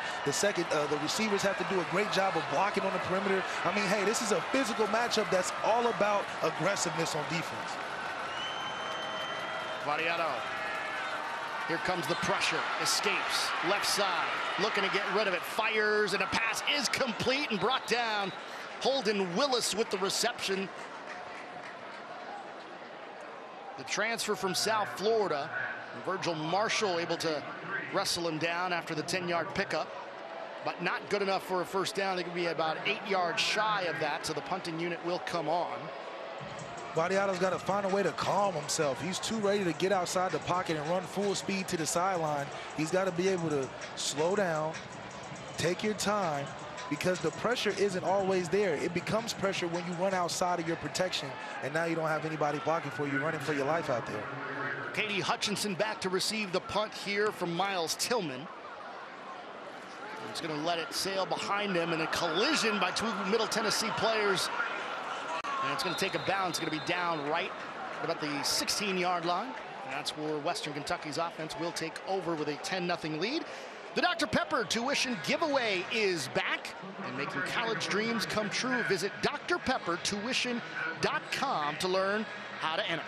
receivers have to do a great job of blocking on the perimeter. I mean, hey, this is a physical matchup that's all about aggressiveness on defense. Variado. Here comes the pressure. Escapes. Left side. Looking to get rid of it. Fires, and a pass is complete and brought down. Holden Willis with the reception. The transfer from South Florida. Virgil Marshall able to wrestle him down after the 10-yard pickup, but not good enough for a first down. They could be about 8 yards shy of that, so the punting unit will come on. Variado's got to find a way to calm himself. He's too ready to get outside the pocket and run full speed to the sideline. He's got to be able to slow down, take your time, because the pressure isn't always there. It becomes pressure when you run outside of your protection, and now you don't have anybody blocking for you. You're running for your life out there. Katie Hutchinson back to receive the punt here from Miles Tillman. He's going to let it sail behind him in a collision by two Middle Tennessee players. And it's going to take a bounce. It's going to be down right at about the 16-yard line. And that's where Western Kentucky's offense will take over with a 10-0 lead. The Dr. Pepper tuition giveaway is back and making college dreams come true. Visit drpeppertuition.com to learn how to enter.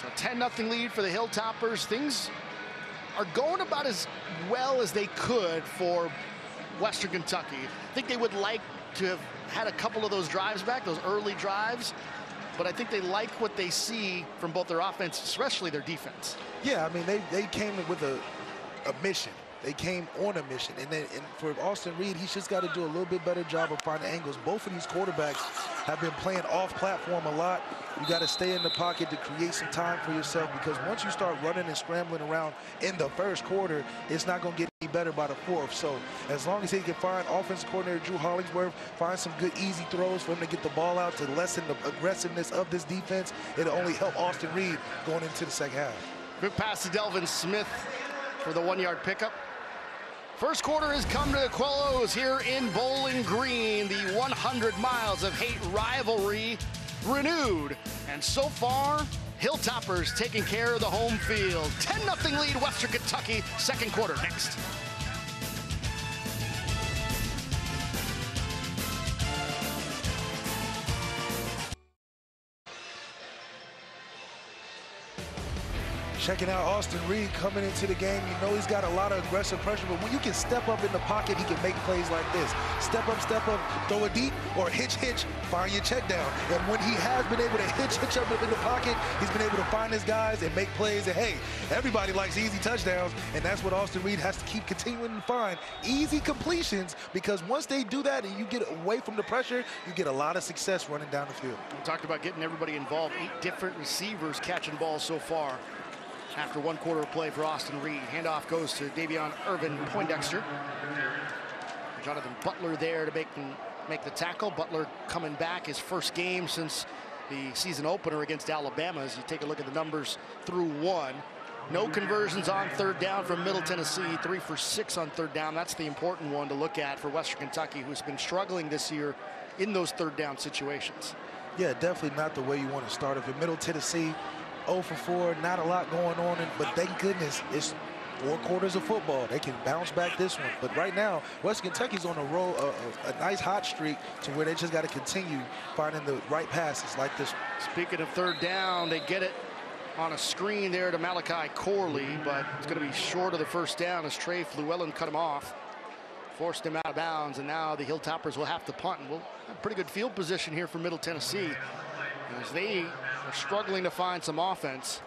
So 10-0 lead for the Hilltoppers. Things are going about as well as they could for Western Kentucky. I think they would like to have had a couple of those drives back, those early drives, but I think they like what they see from both their offense, especially their defense. Yeah, I mean, they came with a mission. They came on a mission. And for Austin Reed, he's just got to do a little bit better job of finding angles. Both of these quarterbacks have been playing off platform a lot. You got to stay in the pocket to create some time for yourself, because once you start running and scrambling around in the first quarter, it's not going to get any better by the fourth. So as long as he can find offensive coordinator Drew Hollingsworth, find some good easy throws for him to get the ball out to lessen the aggressiveness of this defense, it'll only help Austin Reed going into the second half. Quick pass to Delvin Smith for the 1-yard pickup. First quarter has come to a close here in Bowling Green. The 100 miles of hate rivalry renewed. And so far, Hilltoppers taking care of the home field. 10-0 lead Western Kentucky. Second quarter next. Checking out Austin Reed coming into the game. You know he's got a lot of aggressive pressure, but when you can step up in the pocket, he can make plays like this. Step up, throw it deep, or hitch, find your check down. And when he has been able to hitch up in the pocket, he's been able to find his guys and make plays. And hey, everybody likes easy touchdowns, and that's what Austin Reed has to keep continuing to find. Easy completions, because once they do that and you get away from the pressure, you get a lot of success running down the field. We talked about getting everybody involved. 8 different receivers catching balls so far. After 1 quarter of play for Austin Reed. Handoff goes to Davion Irvin Poindexter. Jonathan Butler there to make the tackle. Butler coming back, his first game since the season opener against Alabama. As you take a look at the numbers through 1. No conversions on third down from Middle Tennessee. 3 for 6 on third down. That's the important one to look at for Western Kentucky, who's been struggling this year in those third down situations. Yeah, definitely not the way you want to start. If you're Middle Tennessee, 0 for 4, not a lot going on, but thank goodness it's 4 quarters of football. They can bounce back this one. But right now, Western Kentucky's on a roll, a nice hot streak to where they just got to continue finding the right passes like this one. Speaking of third down, they get it on a screen there to Malachi Corley, but it's going to be short of the first down as Trey Fluellen cut him off. Forced him out of bounds, and now the Hilltoppers will have to punt. And we'll have pretty good field position here for Middle Tennessee, as they are struggling to find some offense.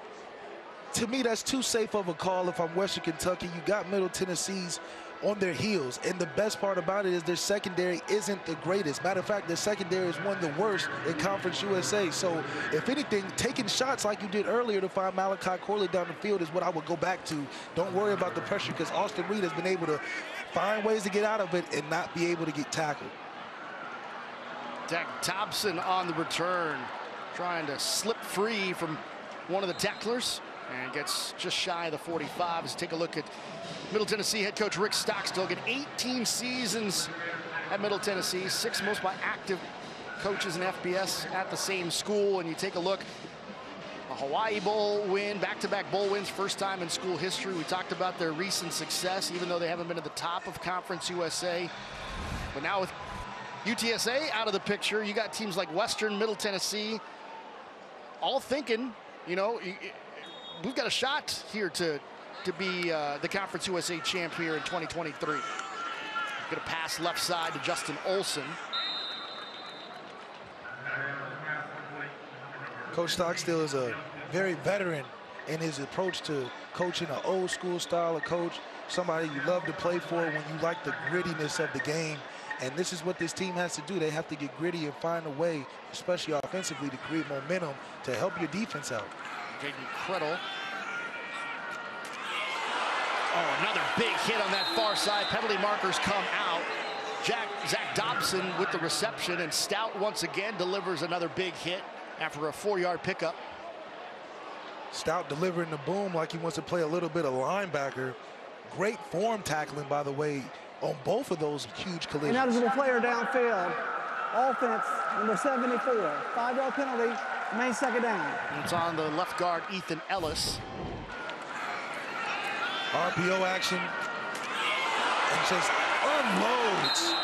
To me, that's too safe of a call if I'm Western Kentucky. You got Middle Tennessee's on their heels, and the best part about it is their secondary isn't the greatest. Matter of fact, their secondary is one of the worst in Conference USA. So if anything, taking shots like you did earlier to find Malachi Corley down the field is what I would go back to. Don't worry about the pressure, because Austin Reed has been able to find ways to get out of it and not be able to get tackled. Jack Thompson on the return, trying to slip free from one of the tacklers. and gets just shy of the 45. Let's take a look at Middle Tennessee head coach Rick Stockstill. Get 18 seasons at Middle Tennessee, 6th most by active coaches in FBS at the same school. And you take a look, a Hawaii Bowl win, back-to-back bowl wins, first time in school history. We talked about their recent success, even though they haven't been at the top of Conference USA. But now with UTSA out of the picture, you got teams like Western, Middle Tennessee, all thinking, you know, we've got a shot here to be the Conference USA champ here in 2023. Going to pass left side to Justin Olson. Coach Stockstill is a very veteran in his approach to coaching, an old school style of coach, somebody you love to play for when you like the grittiness of the game. And this is what this team has to do. They have to get gritty and find a way, especially offensively, to create momentum to help your defense out. Jaden Criddle. Oh, another big hit on that far side. Penalty markers come out. Zach Dobson with the reception, and Stout once again delivers another big hit after a 4-yard pickup. Stout delivering the boom like he wants to play a little bit of linebacker. Great form tackling, by the way, on both of those huge collisions. Ineligible player downfield. Offense, number 74. 5-yard penalty, remains second down. It's on the left guard, Ethan Ellis. RPO action. And just unloads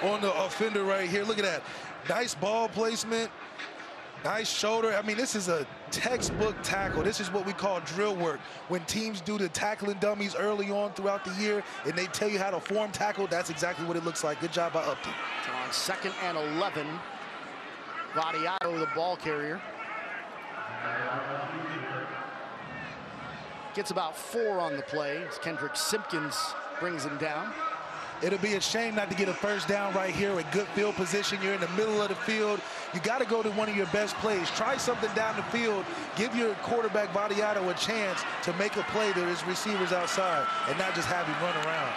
on the offender right here. Look at that. Nice ball placement. Nice shoulder. I mean, this is a textbook tackle. This is what we call drill work. When teams do the tackling dummies early on throughout the year and they tell you how to form tackle, that's exactly what it looks like. Good job by Upton. On 2nd and 11, Vadiato, the ball carrier. Gets about 4 on the play as Kendrick Simpkins brings him down. It'll be a shame not to get a first down right here with good field position. You're in the middle of the field. You got to go to one of your best plays. Try something down the field. Give your quarterback Vadiato a chance to make a play to his receivers outside and not just have him run around.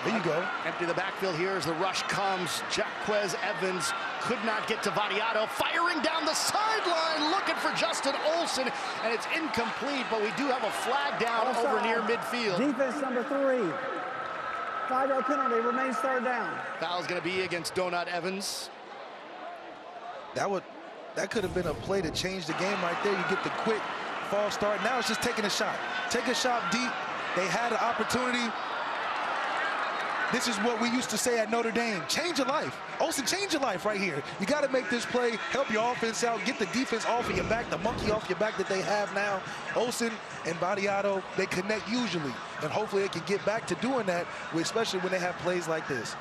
There you go. Empty the backfield here as the rush comes. Jaquez Evans could not get to Vadiato. Firing down the sideline, looking for Justin Olson, and it's incomplete, but we do have a flag down over near midfield. Defense number 3. 5-yard penalty, remains third down. Foul's going to be against Donut Evans. That could have been a play to change the game right there. You get the quick false start. Now it's just taking a shot. Take a shot deep. They had an opportunity. This is what we used to say at Notre Dame. Change your life. Olsen, change your life right here. You got to make this play, help your offense out, get the defense off of your back, the monkey off your back that they have now. Olsen and Vadiato, they connect usually, and hopefully they can get back to doing that, especially when they have plays like this.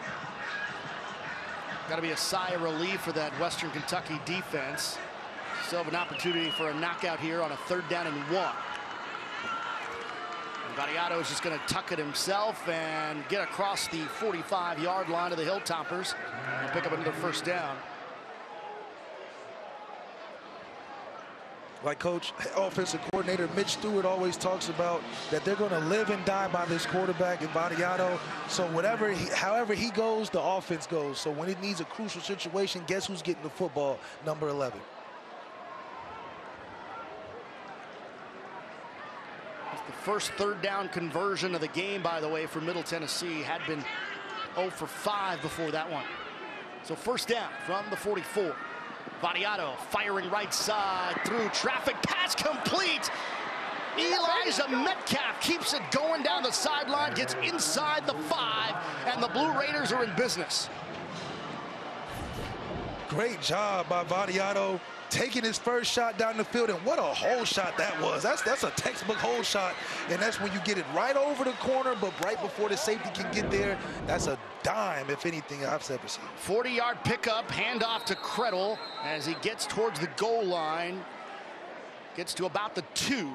Got to be a sigh of relief for that Western Kentucky defense. Still have an opportunity for a knockout here on a 3rd down and 1. Vadiato is just going to tuck it himself and get across the 45-yard line of the Hilltoppers and pick up another first down. Like Coach, offensive coordinator Mitch Stewart always talks about, that they're going to live and die by this quarterback in Vadiato. So however he goes, the offense goes. So when it needs a crucial situation, guess who's getting the football? Number 11. The first 3rd down conversion of the game, by the way, for Middle Tennessee. Had been 0 for 5 before that one. So first down from the 44. Vadiato firing right side through traffic. Pass complete. Elijah Metcalf keeps it going down the sideline, gets inside the 5, and the Blue Raiders are in business. Great job by Vadiato, taking his first shot down the field, and what a hole shot that was. That's a textbook hole shot, and that's when you get it right over the corner, but right before the safety can get there. That's a dime, if anything, I've ever seen. 40-yard pickup, handoff to Criddle as he gets towards the goal line. Gets to about the 2.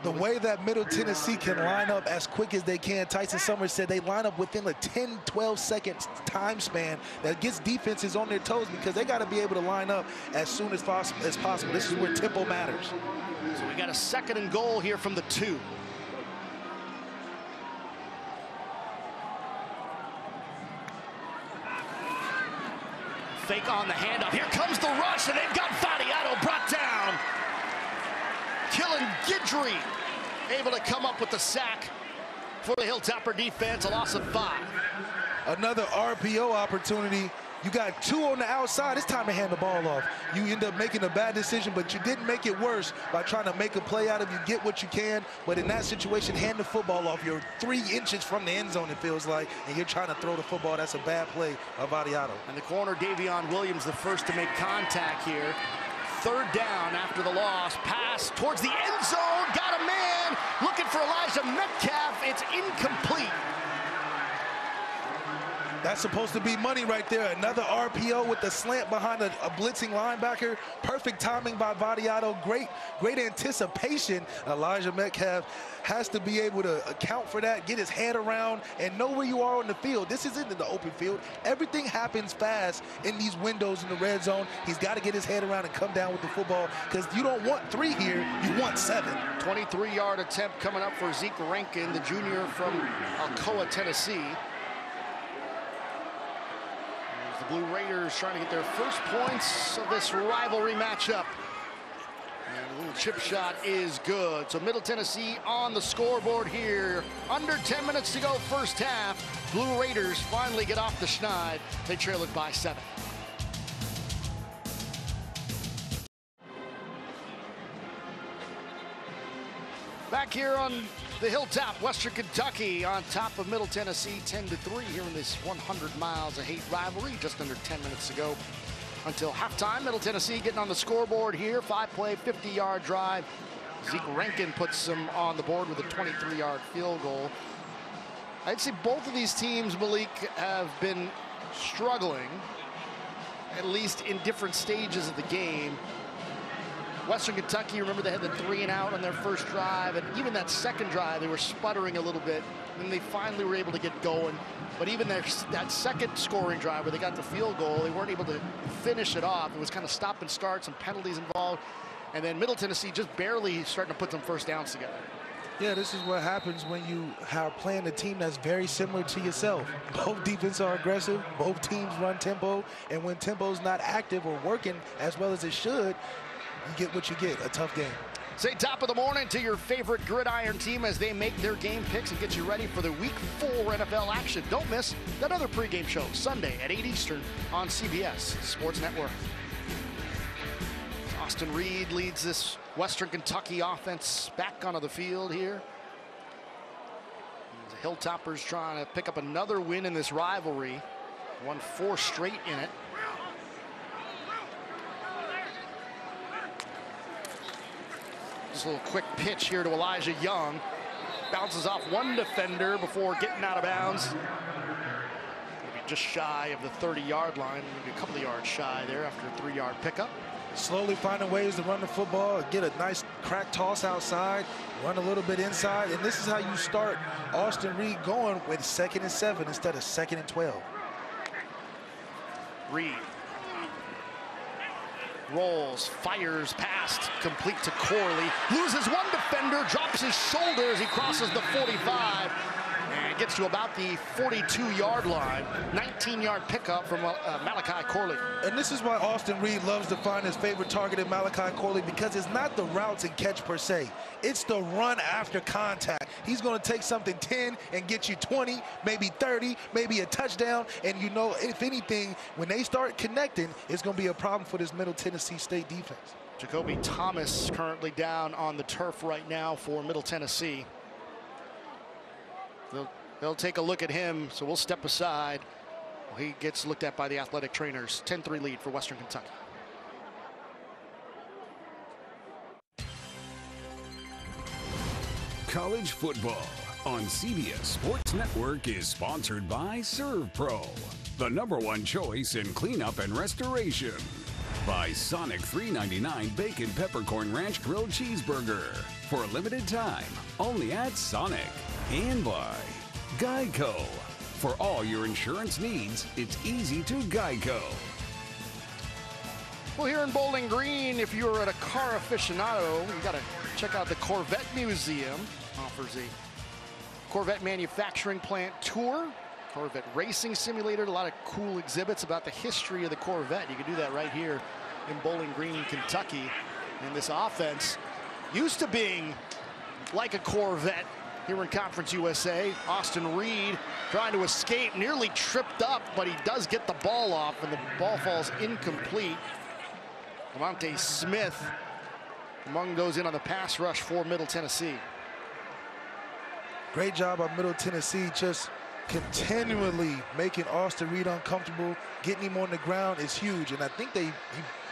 The way that Middle Tennessee can line up as quick as they can, Tyson Summers said they line up within a 10, 12 seconds time span that gets defenses on their toes, because they got to be able to line up as soon as possible. This is where tempo matters. So we got a 2nd and goal here from the 2. fake on the handoff. Here comes the rush, and they've got Vadiato brought down. Killen Guidry able to come up with the sack for the Hilltopper defense, a loss of 5. Another RPO opportunity. You got 2 on the outside. It's time to hand the ball off. You end up making a bad decision, but you didn't make it worse by trying to make a play out of you. Get what you can, but in that situation, hand the football off. You're 3 inches from the end zone, it feels like, and you're trying to throw the football. That's a bad play of Vadiato. And the corner, Davion Williams, the first to make contact here. 3rd down after the loss. Pass towards the end zone. Got a man looking for Elijah Metcalf. It's incomplete. That's supposed to be money right there. Another RPO with the slant behind a blitzing linebacker. Perfect timing by Vadiato. Great anticipation. Elijah Metcalf has to be able to account for that, get his head around, and know where you are on the field. This isn't in the open field. Everything happens fast in these windows in the red zone. He's got to get his head around and come down with the football, because you don't want 3 here, you want 7. 23-yard attempt coming up for Zeke Rankin, the junior from Alcoa, Tennessee. The Blue Raiders trying to get their first points of this rivalry matchup. And a little chip shot is good. So Middle Tennessee on the scoreboard here. Under 10 minutes to go first half. Blue Raiders finally get off the schneid. They trail it by 7. Back here on the Hilltop, Western Kentucky on top of Middle Tennessee 10-3 here in this 100 miles of hate rivalry. Just under 10 minutes to go until halftime. Middle Tennessee getting on the scoreboard here. 5-play, 50-yard drive. Zeke Rankin puts them on the board with a 23-yard field goal. I'd say both of these teams, Malik, have been struggling, at least in different stages of the game. Western Kentucky, remember they had the 3-and-out on their first drive, and even that second drive they were sputtering a little bit, and they finally were able to get going. But even that second scoring drive where they got the field goal, they weren't able to finish it off. It was kind of stop and start, some penalties involved, and then Middle Tennessee just barely starting to put some first downs together. Yeah, this is what happens when you are playing a team that's very similar to yourself. Both defenses are aggressive, both teams run tempo, and when tempo's not active or working as well as it should, you get what you get, a tough game. Say top of the morning to your favorite gridiron team as they make their game picks and get you ready for the Week 4 NFL action. Don't miss that other pregame show Sunday at 8 Eastern on CBS Sports Network. Austin Reed leads this Western Kentucky offense back onto the field here. The Hilltoppers trying to pick up another win in this rivalry. Won 4 straight in it. Just a little quick pitch here to Elijah Young. Bounces off one defender before getting out of bounds. Maybe just shy of the 30-yard line. Maybe a couple of yards shy there after a 3-yard pickup. Slowly finding ways to run the football, get a nice crack toss outside, run a little bit inside, and this is how you start Austin Reed going with 2nd and 7 instead of 2nd and 12. Reed rolls, fires past, complete to Corley. Loses one defender, drops his shoulder as he crosses the 45 and gets to about the 42-yard line. 19-yard pickup from Malachi Corley. And this is why Austin Reed loves to find his favorite target in Malachi Corley, because it's not the routes and catch per se. It's the run after contact. He's going to take something 10 and get you 20, maybe 30, maybe a touchdown. And you know, if anything, when they start connecting, it's going to be a problem for this Middle Tennessee State defense. Jacoby Thomas currently down on the turf right now for Middle Tennessee. They'll take a look at him, so we'll step aside. Well, he gets looked at by the athletic trainers. 10-3 lead for Western Kentucky. College football on CBS Sports Network is sponsored by ServPro, the #1 choice in cleanup and restoration. By Sonic $3.99 Bacon Peppercorn Ranch Grilled Cheeseburger for a limited time only at Sonic. And by Geico. For all your insurance needs, it's easy to Geico. Well, here in Bowling Green, if you're at a car aficionado, you got to check out the Corvette Museum. Offers a Corvette manufacturing plant tour. Corvette racing simulator, a lot of cool exhibits about the history of the Corvette. You can do that right here in Bowling Green, Kentucky. And this offense used to being like a Corvette here in Conference USA. Austin Reed trying to escape, nearly tripped up, but he does get the ball off, and the ball falls incomplete. Lamonte Smith goes in on the pass rush for Middle Tennessee. Great job by Middle Tennessee, just continually making Austin Reed uncomfortable. Getting him on the ground is huge, and I think they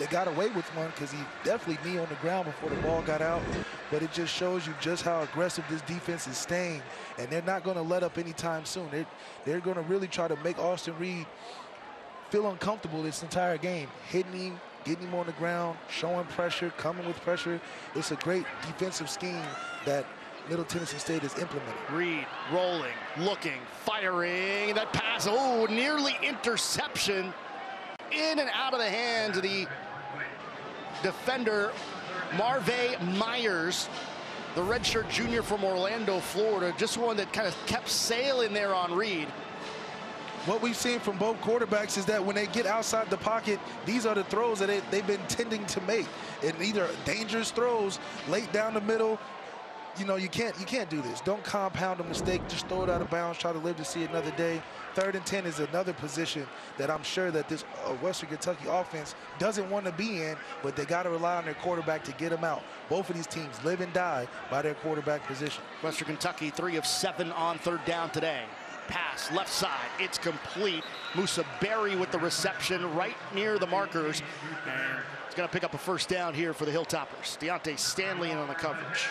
got away with one because he definitely knee on the ground before the ball got out. But it just shows you just how aggressive this defense is staying, and they're not going to let up anytime soon. They're going to really try to make Austin Reed feel uncomfortable this entire game, hitting him, getting him on the ground, showing pressure, coming with pressure. It's a great defensive scheme that Middle Tennessee State is implementing. Reed rolling, looking, firing. That pass, oh, nearly interception. In and out of the hands of the defender, Marvay Myers, the redshirt junior from Orlando, Florida. Just one that kind of kept sailing there on Reed. What we've seen from both quarterbacks is that when they get outside the pocket, these are the throws that they've been tending to make. And either dangerous throws late down the middle. You know, you can't do this. Don't compound a mistake. Just throw it out of bounds. Try to live to see another day. 3rd and 10 is another position that I'm sure that this Western Kentucky offense doesn't want to be in, but they got to rely on their quarterback to get them out. Both of these teams live and die by their quarterback position. Western Kentucky 3 of 7 on 3rd down today. Pass left side, it's complete. Musa Berry with the reception right near the markers, and it's going to pick up a 1st down here for the Hilltoppers. Deontay Stanley in on the coverage.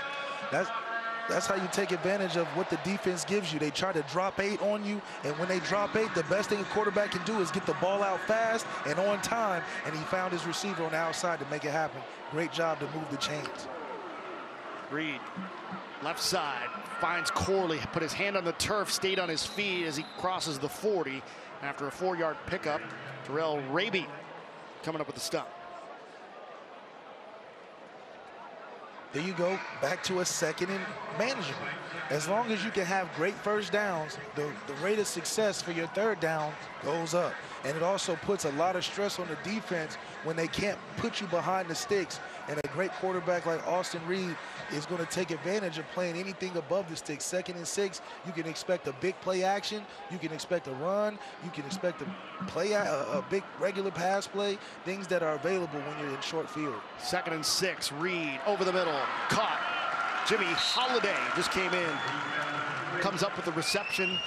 That's how you take advantage of what the defense gives you. They try to drop 8 on you, and when they drop 8, the best thing a quarterback can do is get the ball out fast and on time, and he found his receiver on the outside to make it happen. Great job to move the chains. Reed, left side, finds Corley, put his hand on the turf, stayed on his feet as he crosses the 40. After a 4-yard pickup, Terrell Raby coming up with the stop. There you go, back to a 2nd and manageable. As long as you can have great 1st downs, the rate of success for your 3rd down goes up. And it also puts a lot of stress on the defense when they can't put you behind the sticks. And a great quarterback like Austin Reed is going to take advantage of playing anything above the sticks. 2nd and 6, you can expect a big play action. You can expect a run. You can expect a big regular pass play, things that are available when you're in short field. 2nd and 6, Reed over the middle, caught. Jimmy Holiday just came in, comes up with the reception.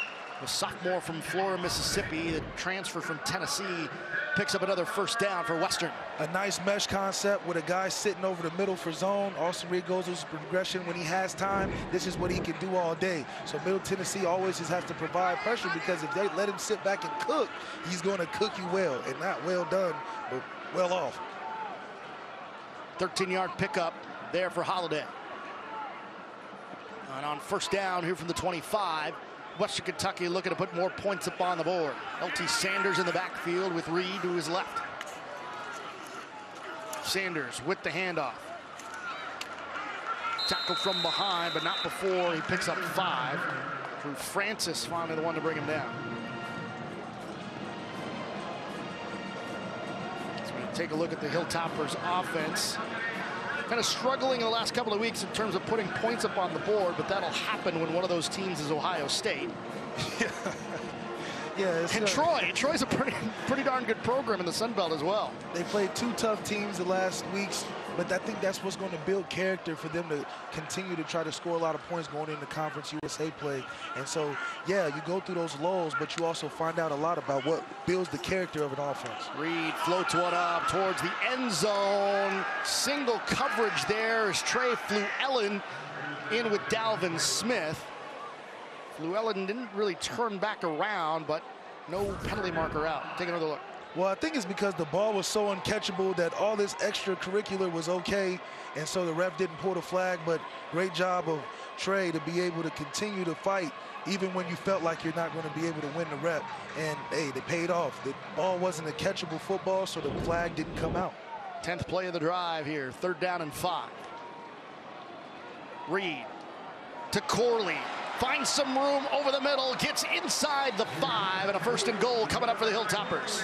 The sophomore from Florida, Mississippi, the transfer from Tennessee, picks up another 1st down for Western. A nice mesh concept with a guy sitting over the middle for zone. Austin Reed goes with his progression when he has time. This is what he can do all day. So Middle Tennessee always just has to provide pressure, because if they let him sit back and cook, he's going to cook you well, and not well done, but well off. 13-yard pickup there for Holiday. And on 1st down here from the 25, Western Kentucky looking to put more points up on the board. LT Sanders in the backfield with Reed to his left. Sanders with the handoff. Tackle from behind, but not before he picks up 5. Drew Francis finally the one to bring him down. So we're going to take a look at the Hilltoppers offense. Kind of struggling in the last couple of weeks in terms of putting points up on the board, but that'll happen when one of those teams is Ohio State. Yeah, and Troy's a pretty darn good program in the Sun Belt as well. They played 2 tough teams the last weeks, but I think that's what's going to build character for them to continue to try to score a lot of points going into Conference USA play. And so, yeah, you go through those lulls, but you also find out a lot about what builds the character of an offense. Reed floats one up towards the end zone. Single coverage there as Trey Fluellen in with Dalvin Smith. Fluellen didn't really turn back around, but no penalty marker out. Take another look. Well, I think it's because the ball was so uncatchable that all this extracurricular was okay, and so the ref didn't pull the flag. But great job of Trey to be able to continue to fight even when you felt like you're not going to be able to win the rep. And, hey, they paid off. The ball wasn't a catchable football, so the flag didn't come out. 10th play of the drive here, 3rd down and 5. Reed to Corley, finds some room over the middle, gets inside the 5, and a 1st and goal coming up for the Hilltoppers.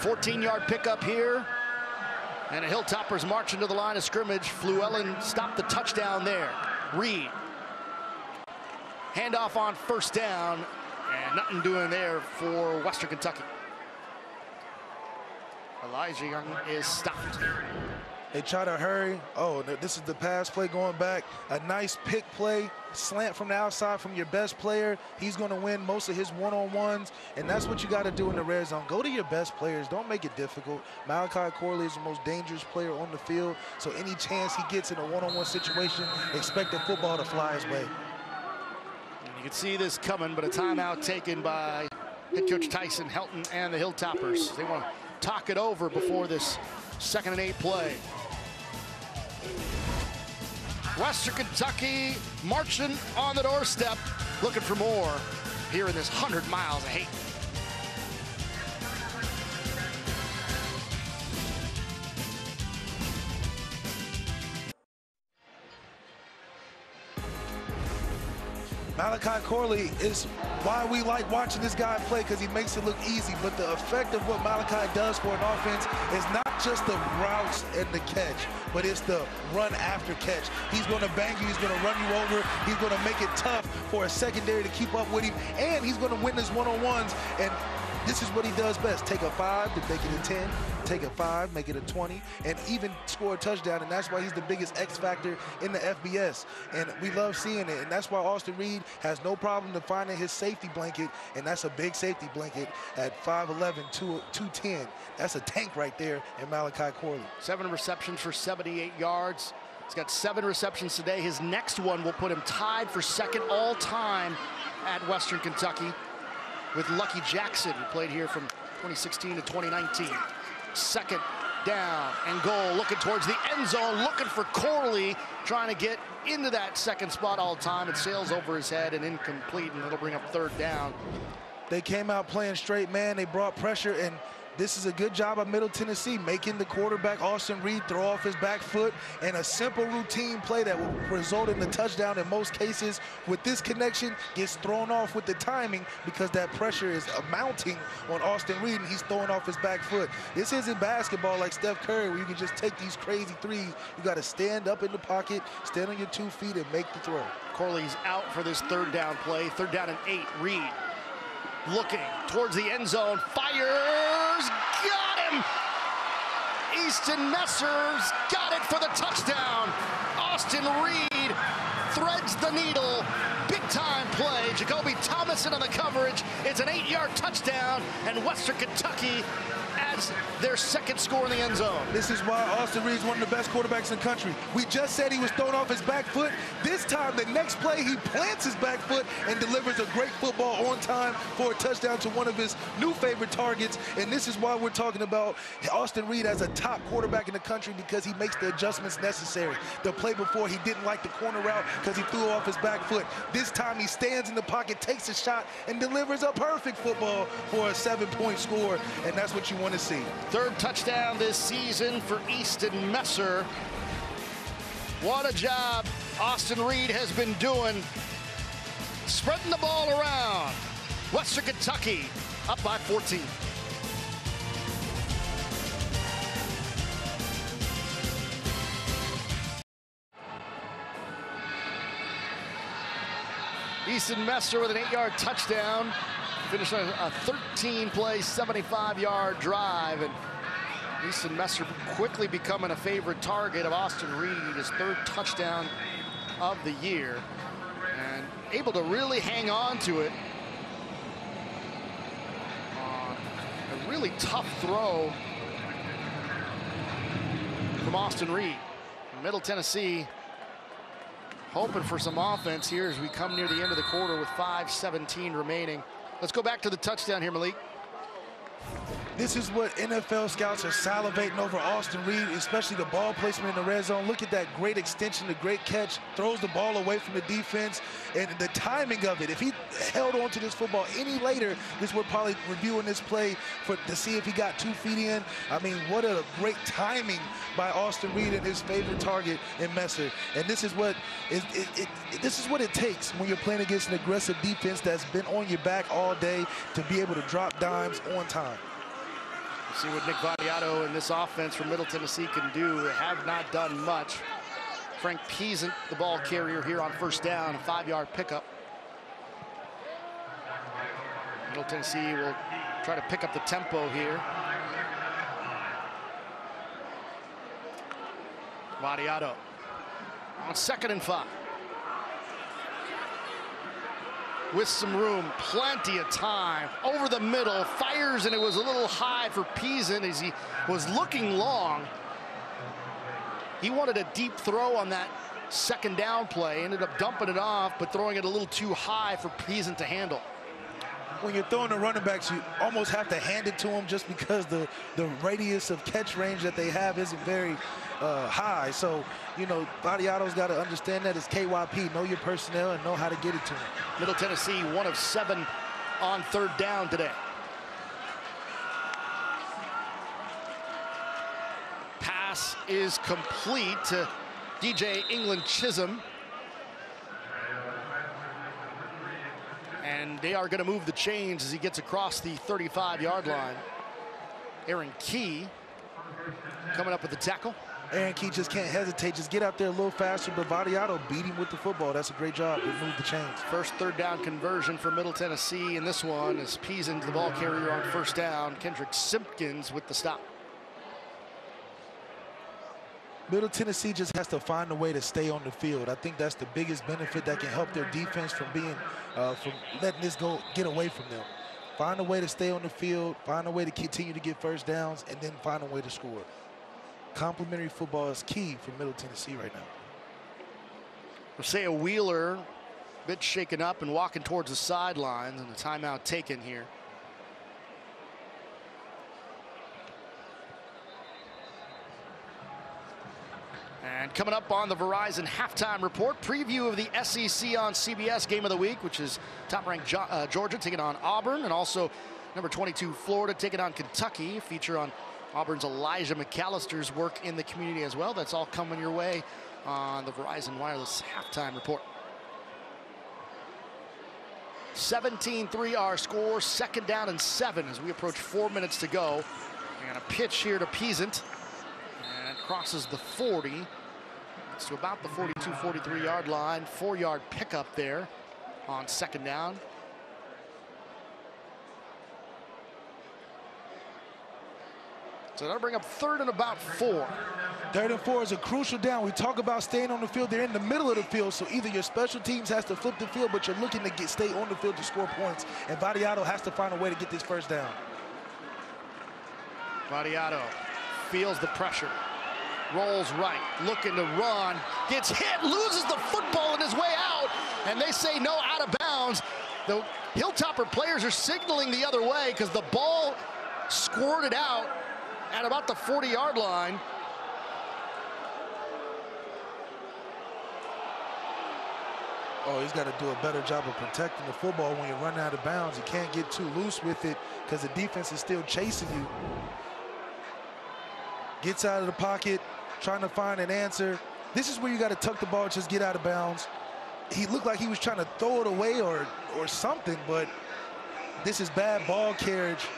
14-yard pickup here, and the Hilltoppers march into the line of scrimmage. Fluellen stopped the touchdown there. Reed. Handoff on 1st down, and nothing doing there for Western Kentucky. Elijah Young is stopped. They try to hurry. Oh, this is the pass play going back. A nice pick play, slant from the outside from your best player. He's going to win most of his one-on-ones, and that's what you got to do in the red zone. Go to your best players. Don't make it difficult. Malachi Corley is the most dangerous player on the field, so any chance he gets in a one-on-one situation, expect the football to fly his way. And you can see this coming, but a timeout taken by head coach Tyson Helton and the Hilltoppers. They want to talk it over before this 2nd and 8 play. Western Kentucky marching on the doorstep, looking for more here in this 100 miles of hate. Malachi Corley is why we like watching this guy play, because he makes it look easy. But the effect of what Malachi does for an offense is not just the routes and the catch, but it's the run after catch. He's going to bang you. He's going to run you over. He's going to make it tough for a secondary to keep up with him. And he's going to win his one-on-ones. And this is what he does best. Take a 5 to make it a 10. Take a 5, make it a 20, and even score a touchdown. And that's why he's the biggest X factor in the FBS. And we love seeing it. And that's why Austin Reed has no problem defining his safety blanket. And that's a big safety blanket at 5'11", 210. That's a tank right there in Malachi Corley. 7 receptions for 78 yards. He's got 7 receptions today. His next one will put him tied for 2nd all-time at Western Kentucky with Lucky Jackson, who played here from 2016 to 2019. 2nd down and goal, looking towards the end zone, looking for Corley, trying to get into that 2nd spot all time. It sails over his head and incomplete, and it'll bring up 3rd down. They came out playing straight man. They brought pressure, and this is a good job by Middle Tennessee, making the quarterback, Austin Reed, throw off his back foot, and a simple routine play that will result in the touchdown in most cases. With this connection, gets thrown off with the timing because that pressure is mounting on Austin Reed, and he's throwing off his back foot. This isn't basketball like Steph Curry, where you can just take these crazy threes. You got to stand up in the pocket, stand on your 2 feet, and make the throw. Corley's out for this 3rd down play. 3rd down and 8. Reed looking towards the end zone, fires, got him! Easton Messer's got it for the touchdown. Austin Reed threads the needle. Big time play. Jacoby Thomason on the coverage. It's an 8-yard touchdown, and Western Kentucky adds their 2nd score in the end zone. This is why Austin Reed is one of the best quarterbacks in the country. We just said he was thrown off his back foot. This time, the next play, he plants his back foot and delivers a great football on time for a touchdown to one of his new favorite targets. And this is why we're talking about Austin Reed as a top quarterback in the country, because he makes the adjustments necessary. The play before, he didn't like the corner route because he threw off his back foot. This time, he stands in the pocket, takes a shot, and delivers a perfect football for a 7-point score. And that's what you want to see. 3rd touchdown this season for Easton Messer. What a job Austin Reed has been doing, spreading the ball around. Western Kentucky up by 14. Easton Messer with an 8-yard touchdown. Finished on a 13-play, 75-yard drive, and Easton Messer quickly becoming a favorite target of Austin Reed, his 3rd touchdown of the year, and able to really hang on to it on a really tough throw from Austin Reed. Middle Tennessee hoping for some offense here as we come near the end of the quarter with 5:17 remaining. Let's go back to the touchdown here, Malik. This is what NFL scouts are salivating over Austin Reed, especially the ball placement in the red zone. Look at that great extension, the great catch, throws the ball away from the defense, and the timing of it. If he held on to this football any later, this we're probably reviewing this play to see if he got 2 feet in. I mean, what a great timing by Austin Reed and his favorite target in Messer. And this is what it takes when you're playing against an aggressive defense that's been on your back all day to be able to drop dimes on time. See what Nick Vadiato and this offense from Middle Tennessee can do. They have not done much. Frank Peasant, the ball carrier here on first down, a 5-yard pickup. Middle Tennessee will try to pick up the tempo here. Vadiato on 2nd and 5. With some room, plenty of time, over the middle, fires, and it was a little high for Peasant as he was looking long. He wanted a deep throw on that 2nd down play, ended up dumping it off, but throwing it a little too high for Peasant to handle. When you're throwing the running backs, you almost have to hand it to them just because the radius of catch range that they have isn't very high. So, you know, Vadiato's got to understand that it's KYP, know your personnel and know how to get it to them. Middle Tennessee, 1 of 7 on 3rd down today. Pass is complete to DJ England Chisholm. And they are going to move the chains as he gets across the 35-yard line. Aaron Key coming up with the tackle. Aaron Key just can't hesitate. Just get out there a little faster, but Vadiato beat him with the football. That's a great job. They moved the chains. First 3rd down conversion for Middle Tennessee, and this one is Peasant, the ball carrier on 1st down. Kendrick Simpkins with the stop. Middle Tennessee just has to find a way to stay on the field. I think that's the biggest benefit that can help their defense from being, from letting this get away from them. Find a way to stay on the field, find a way to continue to get first downs, and then find a way to score. Complementary football is key for Middle Tennessee right now. Hosea Wheeler, a bit shaken up and walking towards the sidelines, and a timeout taken here. And coming up on the Verizon halftime report, preview of the SEC on CBS game of the week, which is top-ranked Georgia taking on Auburn, and also number 22 Florida taking on Kentucky. Feature on Auburn's Elijah McAllister's work in the community as well. That's all coming your way on the Verizon Wireless halftime report. 17-3 our score, 2nd down and 7 as we approach 4 minutes to go. And a pitch here to Peasant. And crosses the 40. It's to about the 42, 43-yard line. 4-yard pickup there on 2nd down. So that'll bring up 3rd and about 4. 3rd and 4 is a crucial down. We talk about staying on the field. They're in the middle of the field, so either your special teams has to flip the field, but you're looking to stay on the field to score points, and Vadiato has to find a way to get this 1st down. Vadiato feels the pressure, rolls right, looking to run, gets hit, loses the football on his way out, and they say no, out of bounds. The Hilltopper players are signaling the other way because the ball squirted out at about the 40-yard line. Oh, he's got to do a better job of protecting the football when you're running out of bounds. You can't get too loose with it because the defense is still chasing you. Gets out of the pocket, trying to find an answer. This is where you got to tuck the ball, just get out of bounds. He looked like he was trying to throw it away or something, but this is bad ball carriage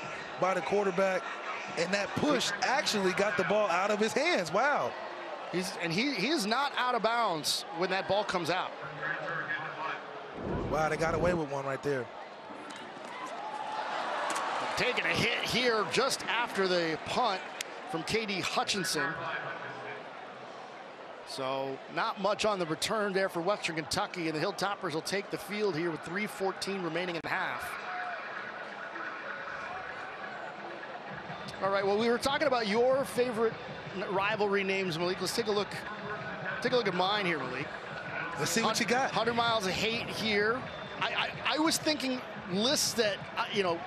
by the quarterback. And that push actually got the ball out of his hands. Wow. He is not out of bounds when that ball comes out. Wow, they got away with one right there. Taking a hit here just after the punt from K.D. Hutchinson. So not much on the return there for Western Kentucky, and the Hilltoppers will take the field here with 3:14 remaining in the half. All right, well, we were talking about your favorite rivalry names, Malik. Let's take a look. Take a look at mine here, Malik. Let's see what you got. 100 miles of hate here. I was thinking lists that, you know,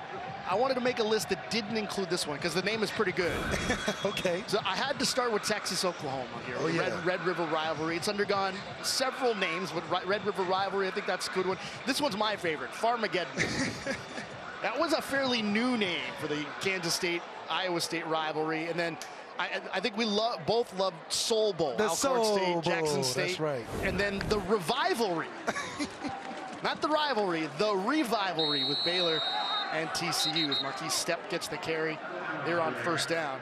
I wanted to make a list that didn't include this one because the name is pretty good. Okay. So I had to start with Texas, Oklahoma here. Oh, yeah. Red River rivalry. It's undergone several names, but Red River rivalry, I think that's a good one. This one's my favorite, Farmageddon. That was a fairly new name for the Kansas State-Iowa State rivalry. And then I think we both love Soul Bowl. The Alcorn Soul State, Bowl, Jackson State. that's right. And then the Revivalry. Not the rivalry, the Revivalry with Baylor and TCU as Marquise Stepp gets the carry. They're on first down.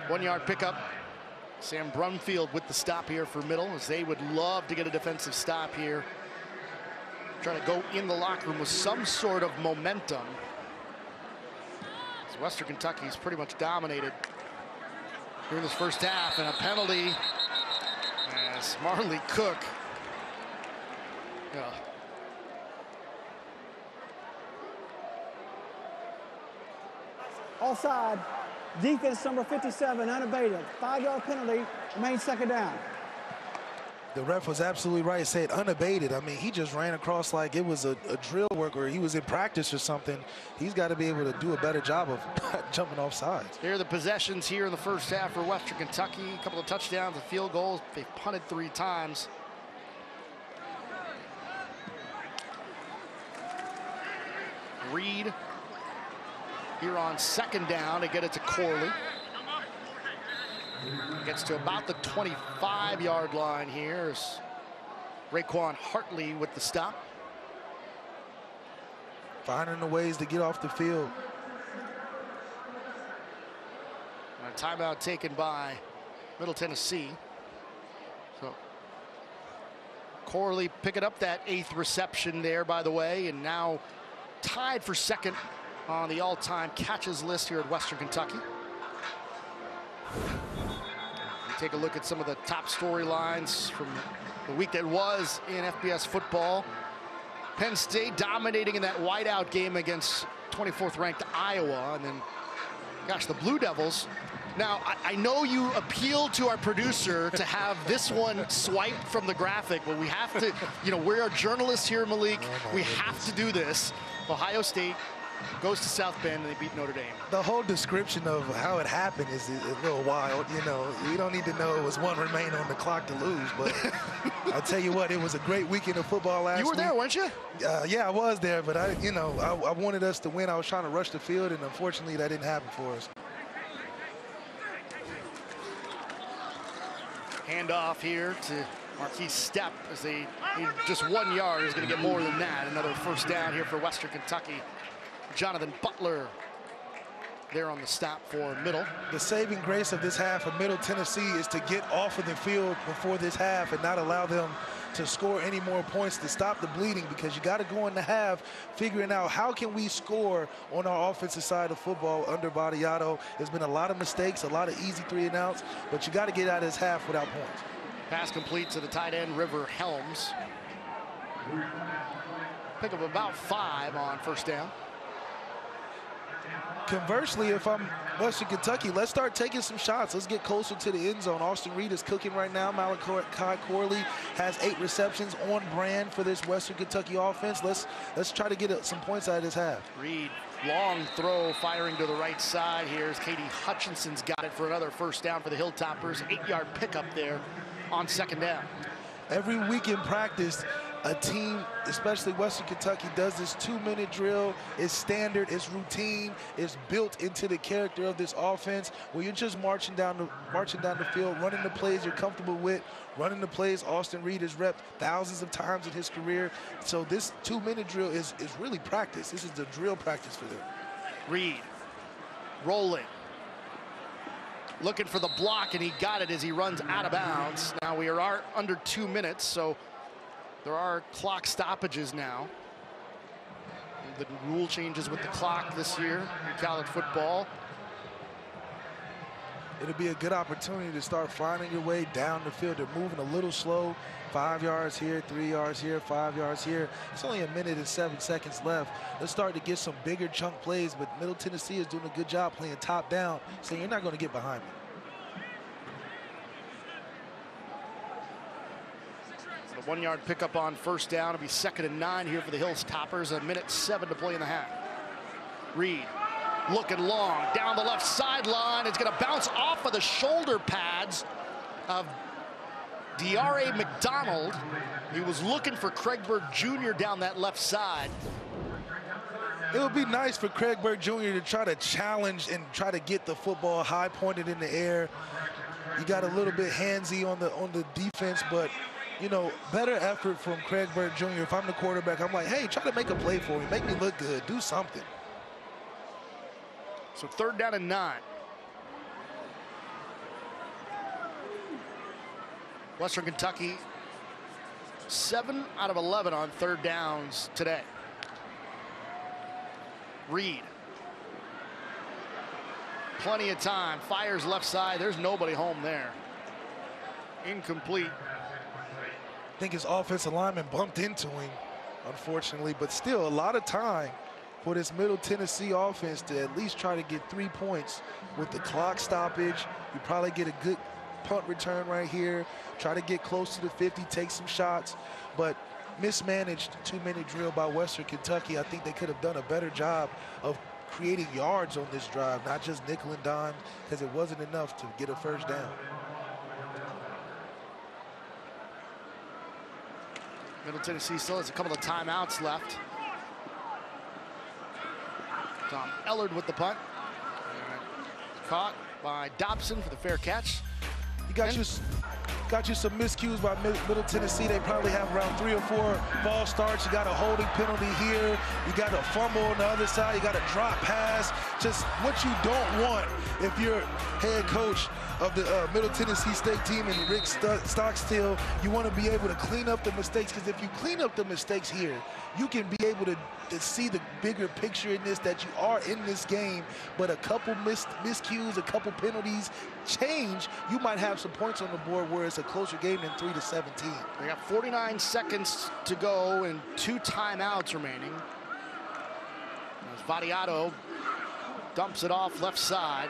One-yard pickup. Sam Brumfield with the stop here for middle, as they would love to get a defensive stop here. Trying to go in the locker room with some sort of momentum. As Western Kentucky's pretty much dominated here in this first half, and a penalty as Marley Cook. Offside. Defense number 57, unabated. 5-yard penalty, remains second down. The ref was absolutely right. Said unabated. I mean, he just ran across like it was a drill work or he was in practice or something. He's got to be able to do a better job of jumping off sides. Here are the possessions here in the first half for Western Kentucky. A couple of touchdowns and field goals. They've punted 3 times. Reed here on second down to get it to Corley. Gets to about the 25-yard line here. Raekwon Hartley with the stop. Finding the ways to get off the field. And a timeout taken by Middle Tennessee. So Corley picking up that 8th reception there, by the way, and now tied for second on the all-time catches list here at Western Kentucky. Take a look at some of the top storylines from the week that was in FBS football. Penn State dominating in that whiteout game against 24th ranked Iowa. And then, gosh, the Blue Devils. Now, I know you appealed to our producer to have this one swiped from the graphic, but we have to, we're a journalist here, Malik. We have to do this. Ohio State goes to South Bend and they beat Notre Dame. The whole description of how it happened is a little wild. We don't need to know it was 1 remaining on the clock to lose, but I tell you what, it was a great weekend of football last week. You were there, weren't you? Yeah, I was there, but I wanted us to win. I was trying to rush the field, and unfortunately that didn't happen for us. Handoff here to Marquise Stepp as they need just 1 yard. He's going to get more than that. Another first down here for Western Kentucky. Jonathan Butler there on the stop for middle. The saving grace of this half of Middle Tennessee is to get off of the field before this half and not allow them to score any more points to stop the bleeding, because you got to go in the half figuring out how can we score on our offensive side of football under Badiato. There's been a lot of mistakes, a lot of easy 3 and outs, but you got to get out of this half without points. Pass complete to the tight end, River Helms. Pick up about 5 on first down. Conversely, if I'm Western Kentucky, let's start taking some shots. Let's get closer to the end zone. Austin Reed is cooking right now. Malachi Corley has 8 receptions on brand for this Western Kentucky offense. Let's try to get some points out of this half. Reed, long throw firing to the right side. Here's Katie Hutchinson's got it for another first down for the Hilltoppers. 8-yard pickup there on second down. Every week in practice, a team, especially Western Kentucky, does this 2-minute drill. It's standard, it's routine, it's built into the character of this offense, where you're just marching down the field, running the plays you're comfortable with, running the plays Austin Reed has repped thousands of times in his career. So this 2-minute drill is really practice. This is the drill practice for them. Reed rolling, looking for the block, and he got it as he runs out of bounds. Now we are under 2 minutes, so there are clock stoppages now. The rule changes with the clock this year in college football. It'll be a good opportunity to start finding your way down the field. They're moving a little slow. 5 yards here, 3 yards here, 5 yards here. It's only 1 minute and 7 seconds left. Let's start to get some bigger chunk plays, but Middle Tennessee is doing a good job playing top down, saying you're not going to get behind me. 1 yard pickup on first down. It'll be 2nd and 9 here for the Hills Toppers. 1:07 to play in the half. Reed looking long down the left sideline. It's going to bounce off of the shoulder pads of D.R.A. McDonald. He was looking for Craig Bird Jr. down that left side. It would be nice for Craig Bird Jr. to try to challenge and try to get the football high pointed in the air. You got a little bit handsy on the defense, but you know, better effort from Craig Bird Jr. If I'm the quarterback, I'm like, hey, try to make a play for me, make me look good, do something. So 3rd down and 9. Western Kentucky 7 out of 11 on 3rd downs today. Reed. Plenty of time, fires left side. There's nobody home there. Incomplete. I think his offensive lineman bumped into him, unfortunately, but still a lot of time for this Middle Tennessee offense to at least try to get 3 points with the clock stoppage. You probably get a good punt return right here, try to get close to the 50, take some shots, but mismanaged 2-minute drill by Western Kentucky. I think they could have done a better job of creating yards on this drive, not just nickel and dime, because it wasn't enough to get a first down. Middle Tennessee still has a couple of timeouts left. Tom Ellard with the punt. Caught by Dobson for the fair catch. You got you some miscues by Middle Tennessee. They probably have around 3 or 4 false starts. You got a holding penalty here. You got a fumble on the other side. You got a drop pass. Just what you don't want if you're head coach of the Middle Tennessee State team and Rick Stockstill. You want to be able to clean up the mistakes, because if you clean up the mistakes here, you can be able to see the bigger picture in this, that you are in this game, but a couple miscues, a couple penalties change, you might have some points on the board where it's a closer game than 3-17. They got 49 seconds to go and 2 timeouts remaining. As Vadiato dumps it off left side,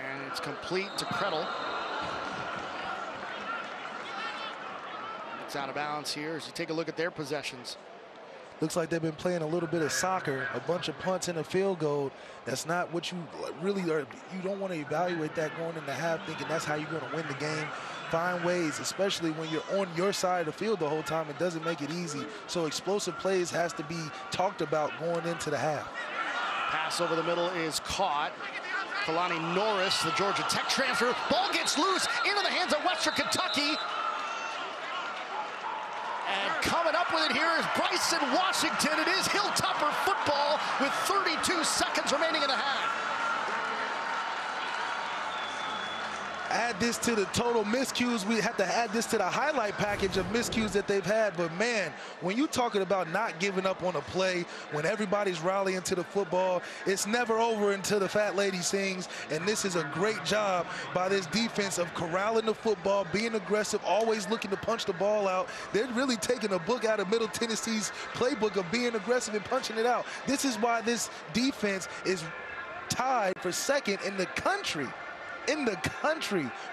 and it's complete to Krettel. It's out of bounds here as you take a look at their possessions. Looks like they've been playing a little bit of soccer, a bunch of punts and a field goal. That's not what you really are. You don't want to evaluate that going into half thinking that's how you're going to win the game. Find ways, especially when you're on your side of the field the whole time. It doesn't make it easy. So explosive plays has to be talked about going into the half. Pass over the middle is caught. Kalani Norris, the Georgia Tech transfer. Ball gets loose into the hands of Western Kentucky. And coming up with it here is Bryson Washington. It is Hilltopper football with 32 seconds remaining in the half. Add this to the total miscues. We have to add this to the highlight package of miscues that they've had. But man, when you're talking about not giving up on a play, when everybody's rallying to the football, it's never over until the fat lady sings. And this is a great job by this defense of corralling the football, being aggressive, always looking to punch the ball out. They're really taking a book out of Middle Tennessee's playbook of being aggressive and punching it out. This is why this defense is tied for 2nd in the country.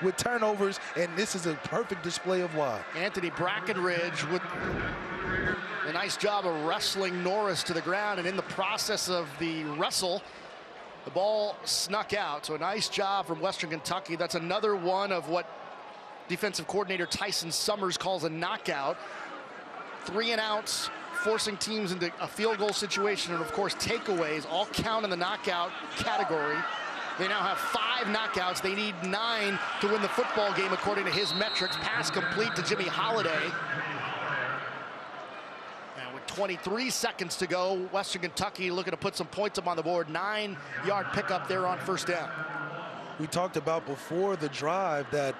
With turnovers, and this is a perfect display of why. Anthony Brackenridge with a nice job of wrestling Norris to the ground, and in the process of the wrestle, the ball snuck out. So a nice job from Western Kentucky. That's another one of what defensive coordinator Tyson Summers calls a knockout. 3 and outs, forcing teams into a field goal situation, and of course takeaways all count in the knockout category. They now have 5 knockouts. They need 9 to win the football game, according to his metrics. Pass complete to Jimmy Holiday. And with 23 seconds to go, Western Kentucky looking to put some points up on the board. 9-yard pickup there on first down. We talked about before the drive that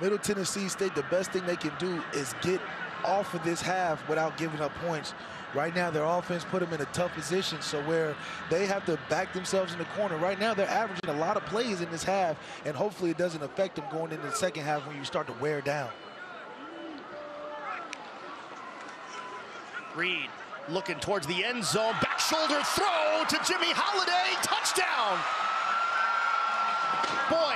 Middle Tennessee State, the best thing they can do is get off of this half without giving up points. Right now, their offense put them in a tough position, so where they have to back themselves in the corner. Right now, they're averaging a lot of plays in this half, and hopefully it doesn't affect them going into the second half when you start to wear down. Reed looking towards the end zone. Back shoulder throw to Jimmy Holiday. Touchdown. Boy,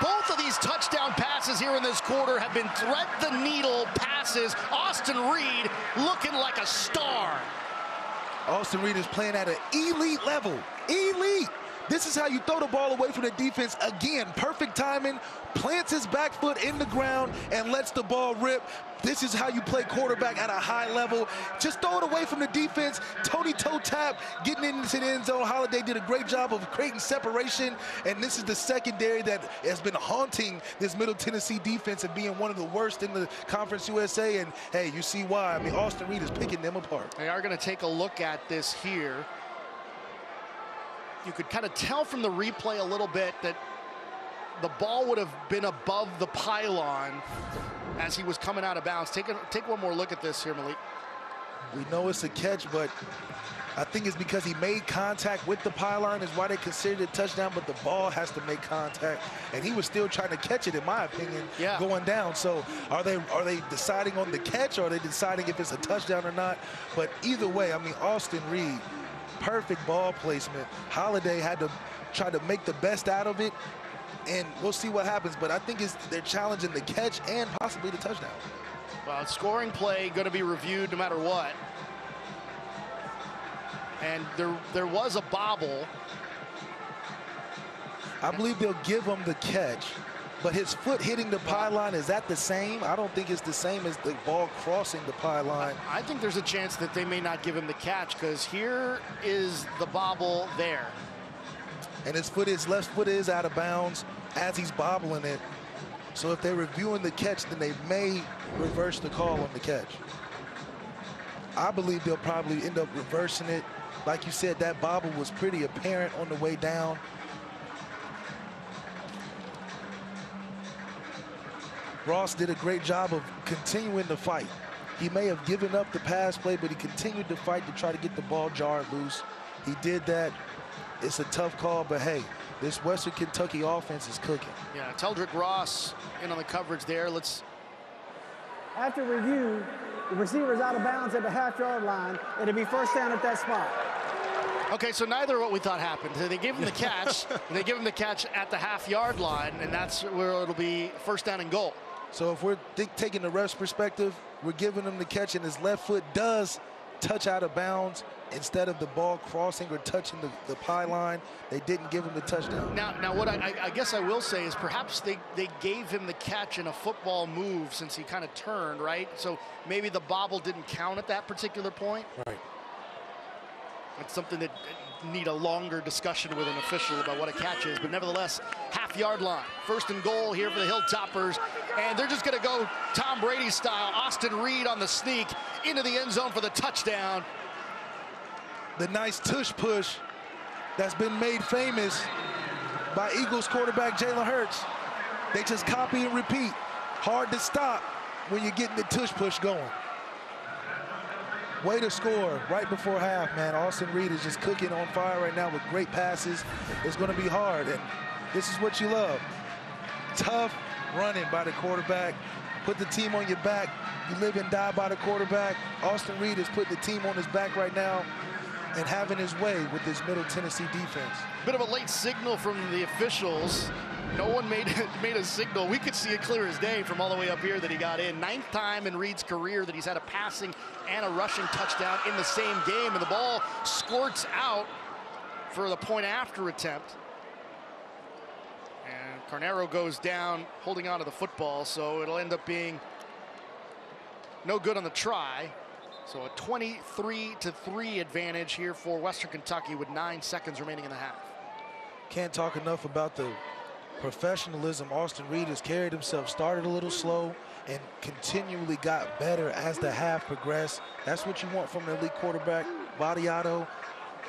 Both of these touchdown passes here in this quarter have been thread-the-needle passes. Austin Reed looking like a star. Austin Reed is playing at an elite level. Elite. This is how you throw the ball away from the defense. Again, perfect timing, plants his back foot in the ground and lets the ball rip. This is how you play quarterback at a high level. Just throw it away from the defense. Tony toe tap, getting into the end zone. Holiday did a great job of creating separation, and this is the secondary that has been haunting this Middle Tennessee defense and being one of the worst in the Conference USA, and hey, you see why. I mean, Austin Reed is picking them apart. They are going to take a look at this here. You could kind of tell from the replay a little bit that the ball would have been above the pylon as he was coming out of bounds. Take one more look at this here, Malik. We know it's a catch, but I think it's because he made contact with the pylon is why they considered it a touchdown, but the ball has to make contact, and he was still trying to catch it, in my opinion, going down. So are they deciding on the catch, or are they deciding if it's a touchdown or not? But either way, I mean, Austin Reed, perfect ball placement. Holiday had to try to make the best out of it, and we'll see what happens. But I think they're challenging the catch and possibly the touchdown. Well, scoring play going to be reviewed no matter what. And there was a bobble. I believe they'll give him the catch, but his foot hitting the pylon, is that the same? I don't think it's the same as the ball crossing the pylon. I think there's a chance that they may not give him the catch, because here is the bobble there. And his left foot is out of bounds as he's bobbling it. So if they're reviewing the catch, then they may reverse the call on the catch. I believe they'll probably end up reversing it. Like you said, that bobble was pretty apparent on the way down. Ross did a great job of continuing the fight. He may have given up the pass play, but he continued to fight to try to get the ball jarred loose. He did that. It's a tough call, but hey, this Western Kentucky offense is cooking. Yeah, Teldrick Ross in on the coverage there. After review, the receiver's out of bounds at the half-yard line. It'll be first down at that spot. Okay, so neither of what we thought happened. They gave him the catch. They give him the catch at the half-yard line, and that's where it'll be first down and goal. So if we're taking the ref's perspective, we're giving him the catch, and his left foot does touch out of bounds. Instead of the ball crossing or touching the pylon, they didn't give him the touchdown. Now what I guess I will say is perhaps they gave him the catch in a football move since he kind of turned, right? So maybe the bobble didn't count at that particular point. Right. It's something that need a longer discussion with an official about what a catch is, but nevertheless, half-yard line. First and goal here for the Hilltoppers, and they're just going to go Tom Brady style. Austin Reed on the sneak into the end zone for the touchdown. The nice tush push that's been made famous by Eagles quarterback Jalen Hurts. They just copy and repeat. Hard to stop when you're getting the tush push going. Way to score right before half, man. Austin Reed is just cooking on fire right now with great passes. It's going to be hard, and this is what you love. Tough running by the quarterback. Put the team on your back. You live and die by the quarterback. Austin Reed is putting the team on his back right now and having his way with this Middle Tennessee defense. Bit of a late signal from the officials. No one made a signal. We could see it clear as day from all the way up here that he got in. 9th time in Reed's career that he's had a passing and a rushing touchdown in the same game, and the ball squirts out for the point after attempt. And Carnero goes down holding on to the football, so it'll end up being no good on the try. So a 23-3 advantage here for Western Kentucky with 9 seconds remaining in the half. Can't talk enough about the professionalism. Austin Reed has carried himself, started a little slow, and continually got better as the half progressed. That's what you want from an elite quarterback. Vadiato,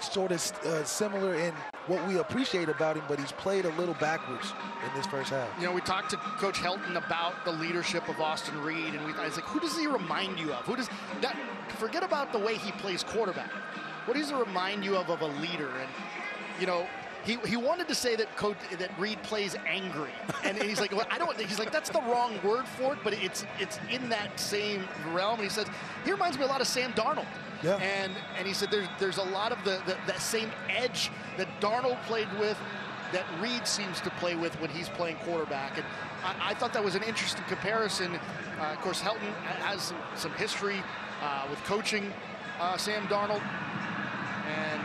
sort of similar in what we appreciate about him, but he's played a little backwards in this first half. You know, we talked to Coach Helton about the leadership of Austin Reed, and I was like, who does he remind you of? Who does that? Forget about the way he plays quarterback. What does he remind you of a leader? And, you know, he wanted to say that Reed plays angry, and he's like, well, he's like, that's the wrong word for it, but it's in that same realm. And he says he reminds me a lot of Sam Darnold. Yeah. And he said there's a lot of that same edge that Darnold played with that Reed seems to play with when he's playing quarterback. And I thought that was an interesting comparison. Of course, Helton has some history with coaching Sam Darnold. And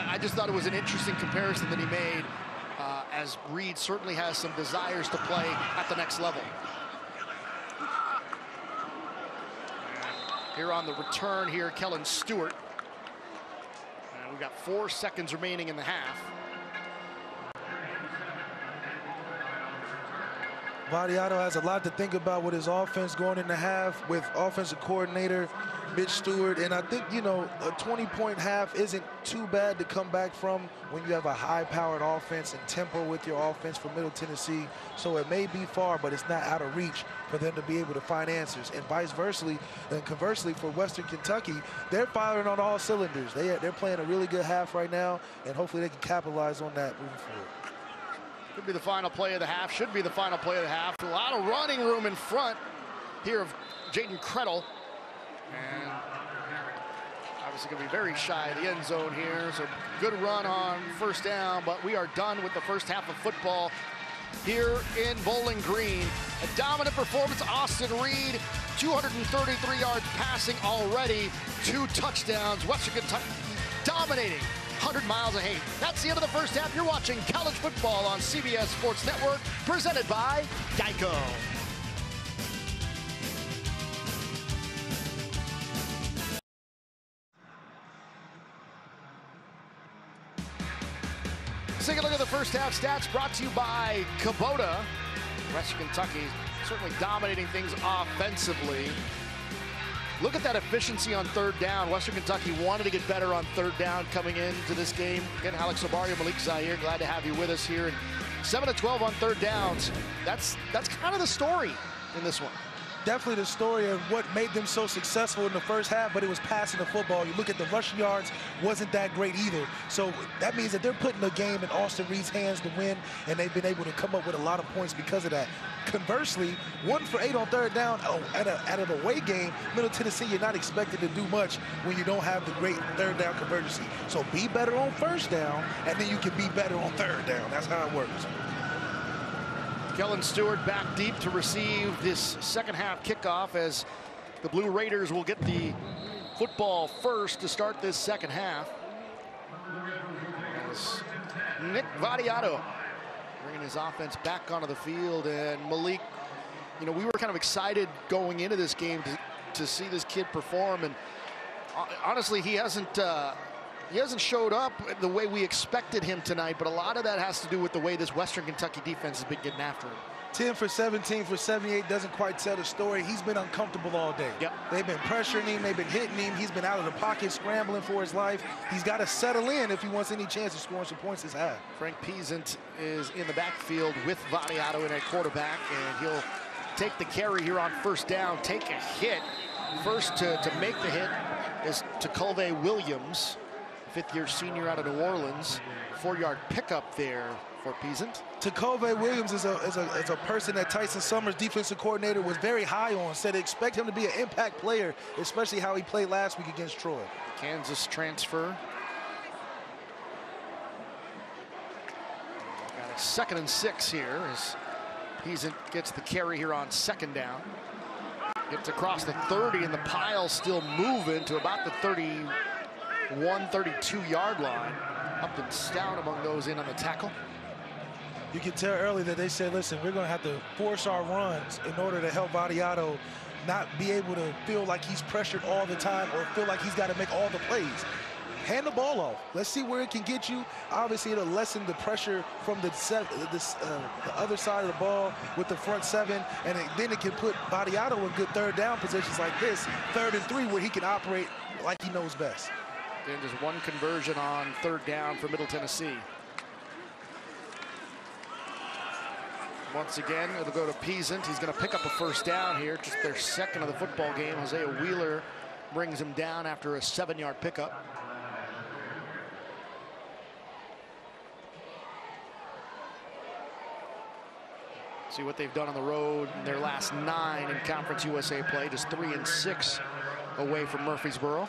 I just thought it was an interesting comparison that he made, as Reed certainly has some desires to play at the next level. Here on the return here, Kellen Stewart. And we've got 4 seconds remaining in the half. Vadiato has a lot to think about with his offense going in the half with offensive coordinator Mitch Stewart. And I think, you know, a 20-point half isn't too bad to come back from when you have a high-powered offense and tempo with your offense from Middle Tennessee. So it may be far, but it's not out of reach for them to be able to find answers. And vice versa, and conversely for Western Kentucky, they're firing on all cylinders. They're playing a really good half right now, and hopefully they can capitalize on that moving forward. Could be the final play of the half, should be the final play of the half. A lot of running room in front here of Jaden Krettel. And obviously going to be very shy of the end zone here. So good run on first down, but we are done with the first half of football here in Bowling Green. A dominant performance, Austin Reed, 233 yards passing already, 2 touchdowns. Western Kentucky dominating 100 miles of hate. That's the end of the first half. You're watching college football on CBS Sports Network, presented by Geico. Let's take a look at the first half stats brought to you by Kubota. Western Kentucky certainly dominating things offensively. Look at that efficiency on third down. Western Kentucky wanted to get better on third down coming into this game. Again, Alex Obario, Malik Zaire, glad to have you with us here. And 7 of 12 on third downs. That's kind of the story in this one. Definitely the story of what made them so successful in the first half, but it was passing the football. You look at the rushing yards, wasn't that great either. So that means that they're putting the game in Austin Reed's hands to win, and they've been able to come up with a lot of points because of that. Conversely, 1 for 8 on third down at an away game, Middle Tennessee, you're not expected to do much when you don't have the great third down convergency. So be better on first down, and then you can be better on third down. That's how it works. Kellen Stewart back deep to receive this second half kickoff, as the Blue Raiders will get the football first to start this second half. As Nick Vadiato bringing his offense back onto the field, and Malik, you know, we were kind of excited going into this game to see this kid perform, and honestly, he hasn't showed up the way we expected him tonight, but a lot of that has to do with the way this Western Kentucky defense has been getting after him. 10 for 17 for 78 doesn't quite tell the story. He's been uncomfortable all day. Yep. They've been pressuring him. They've been hitting him. He's been out of the pocket, scrambling for his life. He's got to settle in if he wants any chance of scoring some points this half. Frank Peasant is in the backfield with Vadiato in at quarterback, and he'll take the carry here on first down, take a hit. First to make the hit is Tacolve Williams, fifth-year senior out of New Orleans. 4-yard pickup there for Peasant. Tacolve Williams is a person that Tyson Summers, defensive coordinator, was very high on. Said expect him to be an impact player, especially how he played last week against Troy. Kansas transfer. Got a 2nd and 6 here as Peasant gets the carry here on second down. Gets across the 30, and the pile still moving to about the 31, 32-yard line. Up and down among those in on the tackle. You can tell early that they said, listen, we're going to have to force our runs in order to help Vadiato not be able to feel like he's pressured all the time or feel like he's got to make all the plays. Hand the ball off. Let's see where it can get you. Obviously, it'll lessen the pressure from the other side of the ball with the front 7, and then it can put Vadiato in good third down positions like this, 3rd and 3, where he can operate like he knows best. And just one conversion on third down for Middle Tennessee. Once again, it'll go to Peasant. He's going to pick up a first down here, just their 2nd of the football game. Hosea Wheeler brings him down after a 7-yard pickup. See what they've done on the road in their last 9 in Conference USA play, just 3 and 6 away from Murfreesboro.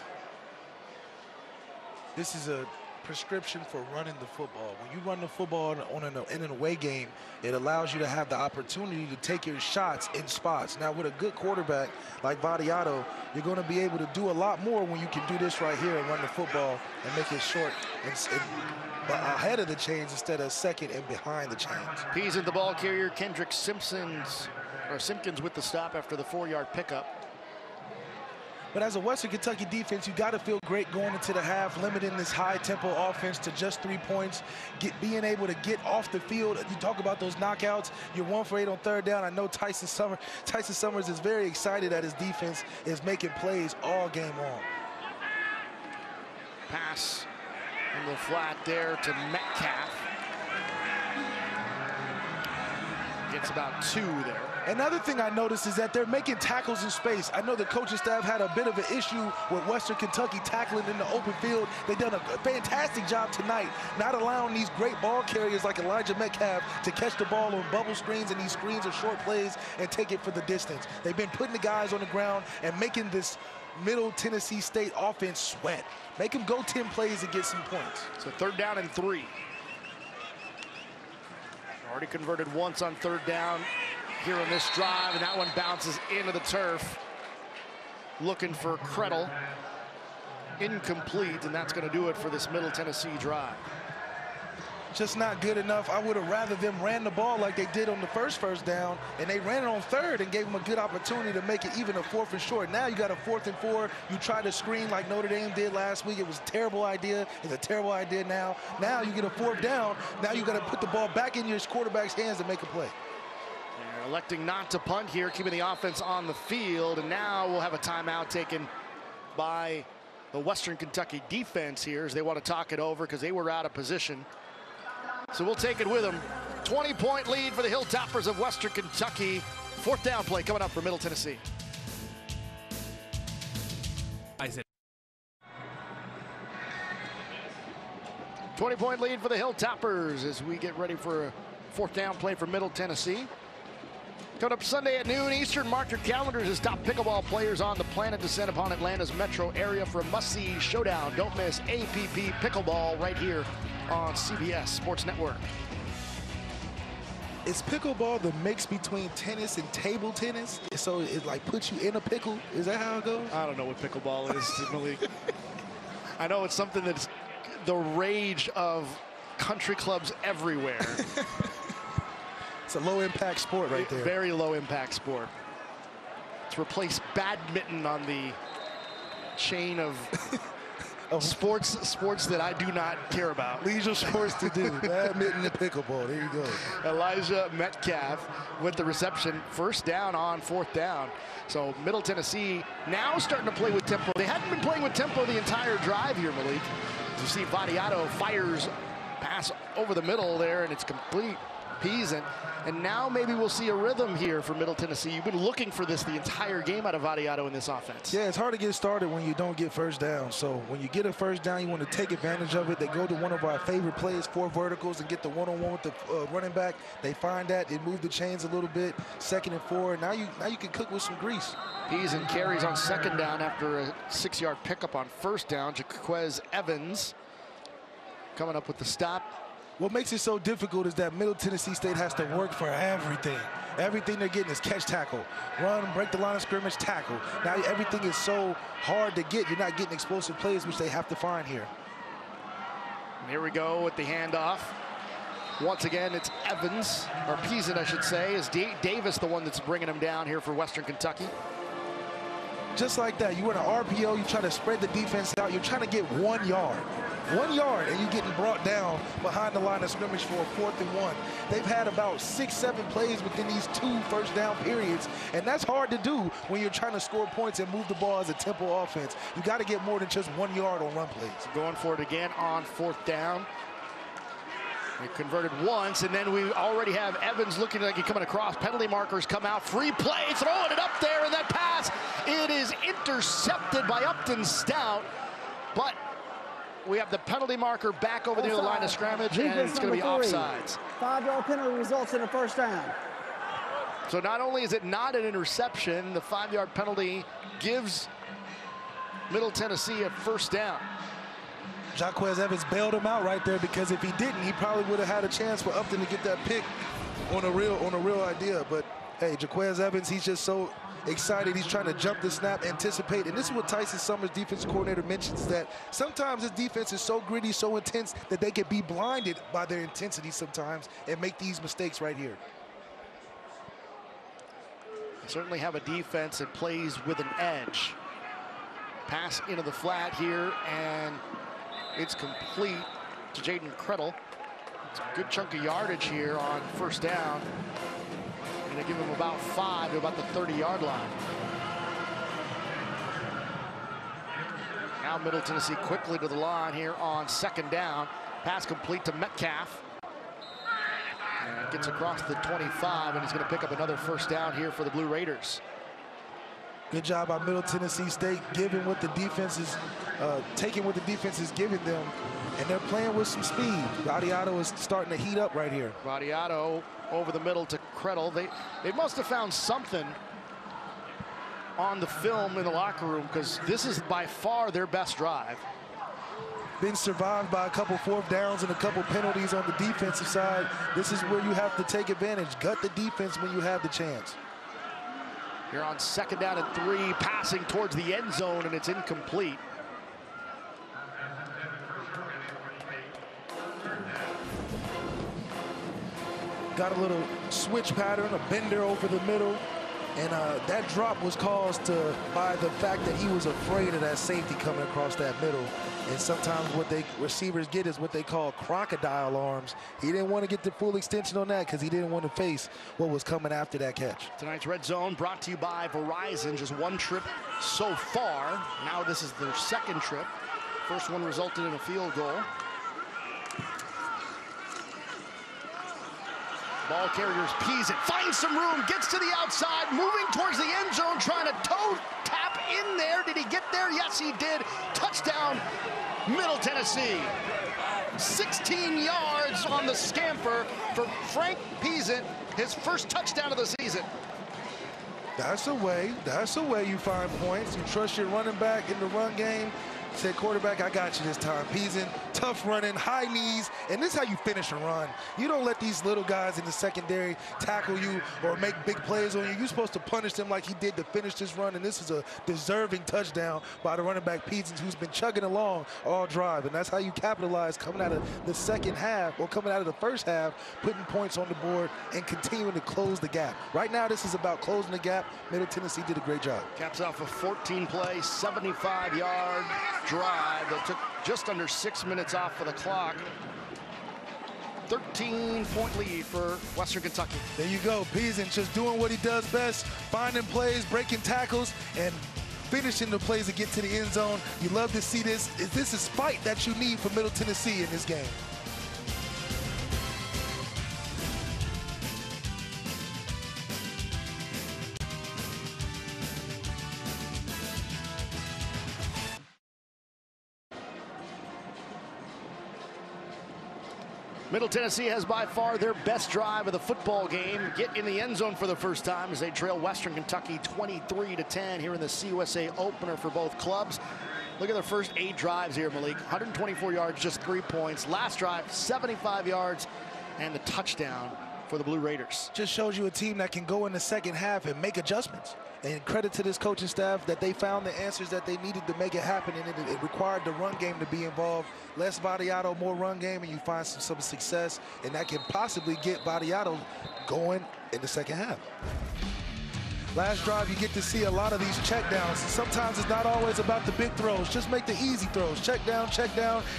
This is a prescription for running the football. When you run the football in an away game, it allows you to have the opportunity to take your shots in spots. Now, with a good quarterback like Vadiato, you're going to be able to do a lot more when you can do this right here and run the football and make it short and ahead of the chains instead of second and behind the chains. Pease in the ball carrier, Kendrick Simpkins with the stop after the 4-yard pickup. But as a Western Kentucky defense, you got to feel great going into the half, limiting this high-tempo offense to just 3 points, being able to get off the field. You talk about those knockouts. You're 1 for 8 on 3rd down. I know Tyson Summers is very excited that his defense is making plays all game long. Pass in the flat there to Metcalf. Gets about 2 there. Another thing I noticed is that they're making tackles in space. I know the coaching staff had a bit of an issue with Western Kentucky tackling in the open field. They've done a fantastic job tonight, not allowing these great ball carriers like Elijah Metcalf to catch the ball on bubble screens and these screens or short plays and take it for the distance. They've been putting the guys on the ground and making this Middle Tennessee State offense sweat. Make them go 10 plays and get some points. So 3rd down and 3. Already converted once on 3rd down here on this drive, and that one bounces into the turf. Looking for Credle. Incomplete, and that's going to do it for this Middle Tennessee drive. Just not good enough. I would have rather them ran the ball like they did on the first down, and they ran it on 3rd and gave them a good opportunity to make it even a 4th and short. Now you got a 4th and 4. You try to screen like Notre Dame did last week. It was a terrible idea. It's a terrible idea now. Now you get a 4th down. Now you got to put the ball back in your quarterback's hands to make a play. They're electing not to punt here, keeping the offense on the field, and now we'll have a timeout taken by the Western Kentucky defense here as they want to talk it over because they were out of position. So we'll take it with them. 20-point lead for the Hilltoppers of Western Kentucky. 4th down play coming up for Middle Tennessee. 20-point lead for the Hilltoppers as we get ready for a 4th down play for Middle Tennessee. Coming up Sunday at noon Eastern, mark your calendars as top pickleball players on the planet descend upon Atlanta's metro area for a must-see showdown. Don't miss APP Pickleball right here on CBS Sports Network. Is pickleball the mix between tennis and table tennis? So it like puts you in a pickle? Is that how it goes? I don't know what pickleball is, Malik. I know it's something that's the rage of country clubs everywhere. It's a low-impact sport right there. Very low-impact sport. It's replaced badminton on the chain of sports that I do not care about. Leisure sports to do. Badminton and pickleball. There you go. Elijah Metcalf with the reception. 1st down on 4th down. So Middle Tennessee now starting to play with tempo. They hadn't been playing with tempo the entire drive here, Malik. You see Vadiato fires pass over the middle there, and it's complete. Pease and now maybe we'll see a rhythm here for Middle Tennessee. You've been looking for this the entire game out of Vadiato in this offense. Yeah, it's hard to get started when you don't get 1st down. So when you get a 1st down, you want to take advantage of it. They go to one of our favorite plays, 4 verticals, and get the one-on-one with the running back. They find that. They move the chains a little bit. 2nd and 4. Now you can cook with some grease. Pease and carries on 2nd down after a 6-yard pickup on 1st down. Jaquez Evans coming up with the stop. What makes it so difficult is that Middle Tennessee State has to work for everything. Everything they're getting is catch, tackle, run, break the line of scrimmage, tackle. Now everything is so hard to get. You're not getting explosive plays, which they have to find here. And here we go with the handoff. Once again, it's Evans, or Peason, I should say. Is Davis the one that's bringing him down here for Western Kentucky? Just like that, you run an RPO, you try to spread the defense out. You're trying to get 1 yard. 1 yard, and you're getting brought down behind the line of scrimmage for a 4th and 1. They've had about 6-7 plays within these 2 1st down periods, and that's hard to do when you're trying to score points and move the ball as a tempo offense. You got to get more than just 1 yard on run plays. Going for it again on 4th down. They converted once, and then we already have Evans looking like he's coming across. Penalty markers come out. Free play, throwing it up there, and that pass, it is intercepted by Upton Stout, but we have the penalty marker back over near the line of scrimmage, and it's going to be offsides. 5-yard penalty results in a 1st down. So not only is it not an interception, the 5-yard penalty gives Middle Tennessee a 1st down. Jaquez Evans bailed him out right there, because if he didn't, he probably would have had a chance for Upton to get that pick on a real idea. But hey, Jaquez Evans, he's just so excited. He's trying to jump the snap, anticipate. And this is what Tyson Summers, defensive coordinator, mentions, that sometimes this defense is so gritty, so intense, that they can be blinded by their intensity sometimes and make these mistakes right here. They certainly have a defense that plays with an edge. Pass into the flat here, and it's complete to Jaden Krettel. It's a good chunk of yardage here on first down. Going to give him about 5 to about the 30-yard line. Now Middle Tennessee quickly to the line here on second down. Pass complete to Metcalf. And gets across the 25, and he's going to pick up another first down here for the Blue Raiders. Good job by Middle Tennessee State, giving what the defense is, taking what the defense is giving them, and they're playing with some speed. Vadiato is starting to heat up right here. Vadiato over the middle to Krettel. They must have found something on the film in the locker room, because this is by far their best drive. Been survived by a couple fourth downs and a couple penalties on the defensive side. This is where you have to take advantage. Gut the defense when you have the chance. Here on second down and 3, passing towards the end zone, and it's incomplete. Got a little switch pattern, a bender over the middle, and that drop was caused by the fact that he was afraid of that safety coming across that middle. And sometimes what receivers get is what they call crocodile arms. He didn't want to get the full extension on that because he didn't want to face what was coming after that catch. Tonight's Red Zone brought to you by Verizon. Just one trip so far. Now this is their second trip. First one resulted in a field goal. Ball carriers Pease it, finds some room, gets to the outside, moving towards the end zone, trying to toe tap in there. Did he get there? Yes, he did. Touchdown, Middle Tennessee. 16 yards on the scamper for Frank Peasant, his first touchdown of the season. That's a way you find points. You trust your running back in the run game. Said, quarterback, I got you this time. Peasant, tough running, high knees, and this is how you finish a run. You don't let these little guys in the secondary tackle you or make big plays on you. You're supposed to punish them like he did to finish this run, and this is a deserving touchdown by the running back Peasant, who's been chugging along all drive, and that's how you capitalize coming out of the second half or coming out of the first half, putting points on the board and continuing to close the gap. Right now, this is about closing the gap. Middle Tennessee did a great job. Caps off a 14-play, 75-yard drive that took just under 6 minutes off of the clock. 13-point lead for Western Kentucky. There you go. Peasant just doing what he does best, finding plays, breaking tackles, and finishing the plays to get to the end zone. You love to see this. This is fight that you need for Middle Tennessee in this game. Middle Tennessee has by far their best drive of the football game. Get in the end zone for the first time as they trail Western Kentucky 23-10 here in the CUSA opener for both clubs. Look at their first 8 drives here, Malik. 124 yards, just 3 points. Last drive, 75 yards, and the touchdown for the Blue Raiders. Just shows you a team that can go in the second half and make adjustments. And credit to this coaching staff that they found the answers that they needed to make it happen, and it required the run game to be involved. Less Vadiato, more run game, and you find some success, and that can possibly get Vadiato going in the second half. Last drive, you get to see a lot of these checkdowns. Sometimes it's not always about the big throws. Just make the easy throws. Check down,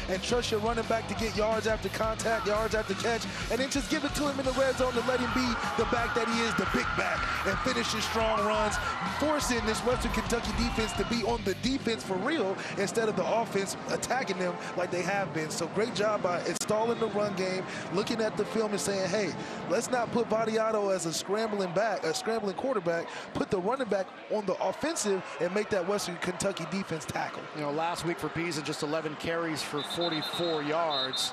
and trust your running back to get yards after contact, yards after catch, and then just give it to him in the red zone to let him be the back that he is, the big back, and finish his strong runs, forcing this Western Kentucky defense to be on the defense for real instead of the offense attacking them like they have been. So great job by installing the run game, looking at the film and saying, hey, let's not put Vadiato as a scrambling quarterback. Put the running back on the offensive and make that Western Kentucky defense tackle. You know, last week for Pease, just 11 carries for 44 yards.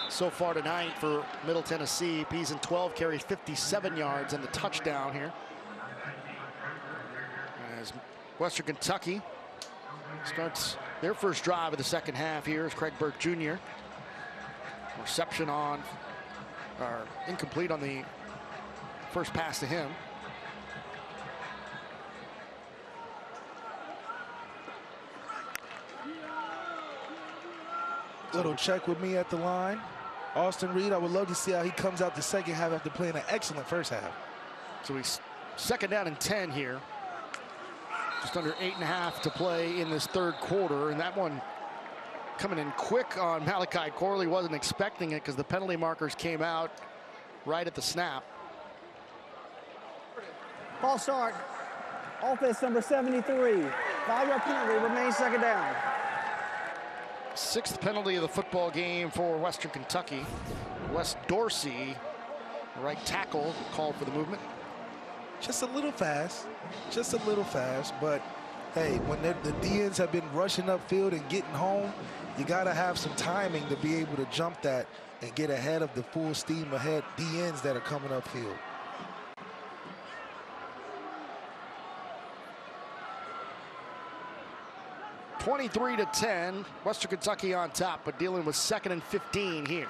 So far tonight for Middle Tennessee, Pease 12 carries, 57 yards, and the touchdown here. As Western Kentucky starts Their first drive of the second half here is Craig Burke Jr. Reception on, or incomplete on the first pass to him. Little check with me at the line. Austin Reed, I would love to see how he comes out the second half after playing an excellent first half. So he's second down and 10 here. Just under 8.5 to play in this third quarter, and that one coming in quick on Malachi Corley. Wasn't expecting it because the penalty markers came out right at the snap. False start. Offense number 73. 5-yard penalty, remains second down. Sixth penalty of the football game for Western Kentucky. Wes Dorsey, right tackle, called for the movement. Just a little fast, but hey, when the DNs have been rushing upfield and getting home, you got to have some timing to be able to jump that and get ahead of the full steam ahead DNs that are coming upfield. (23-10), Western Kentucky on top, but dealing with 2nd and 15 here.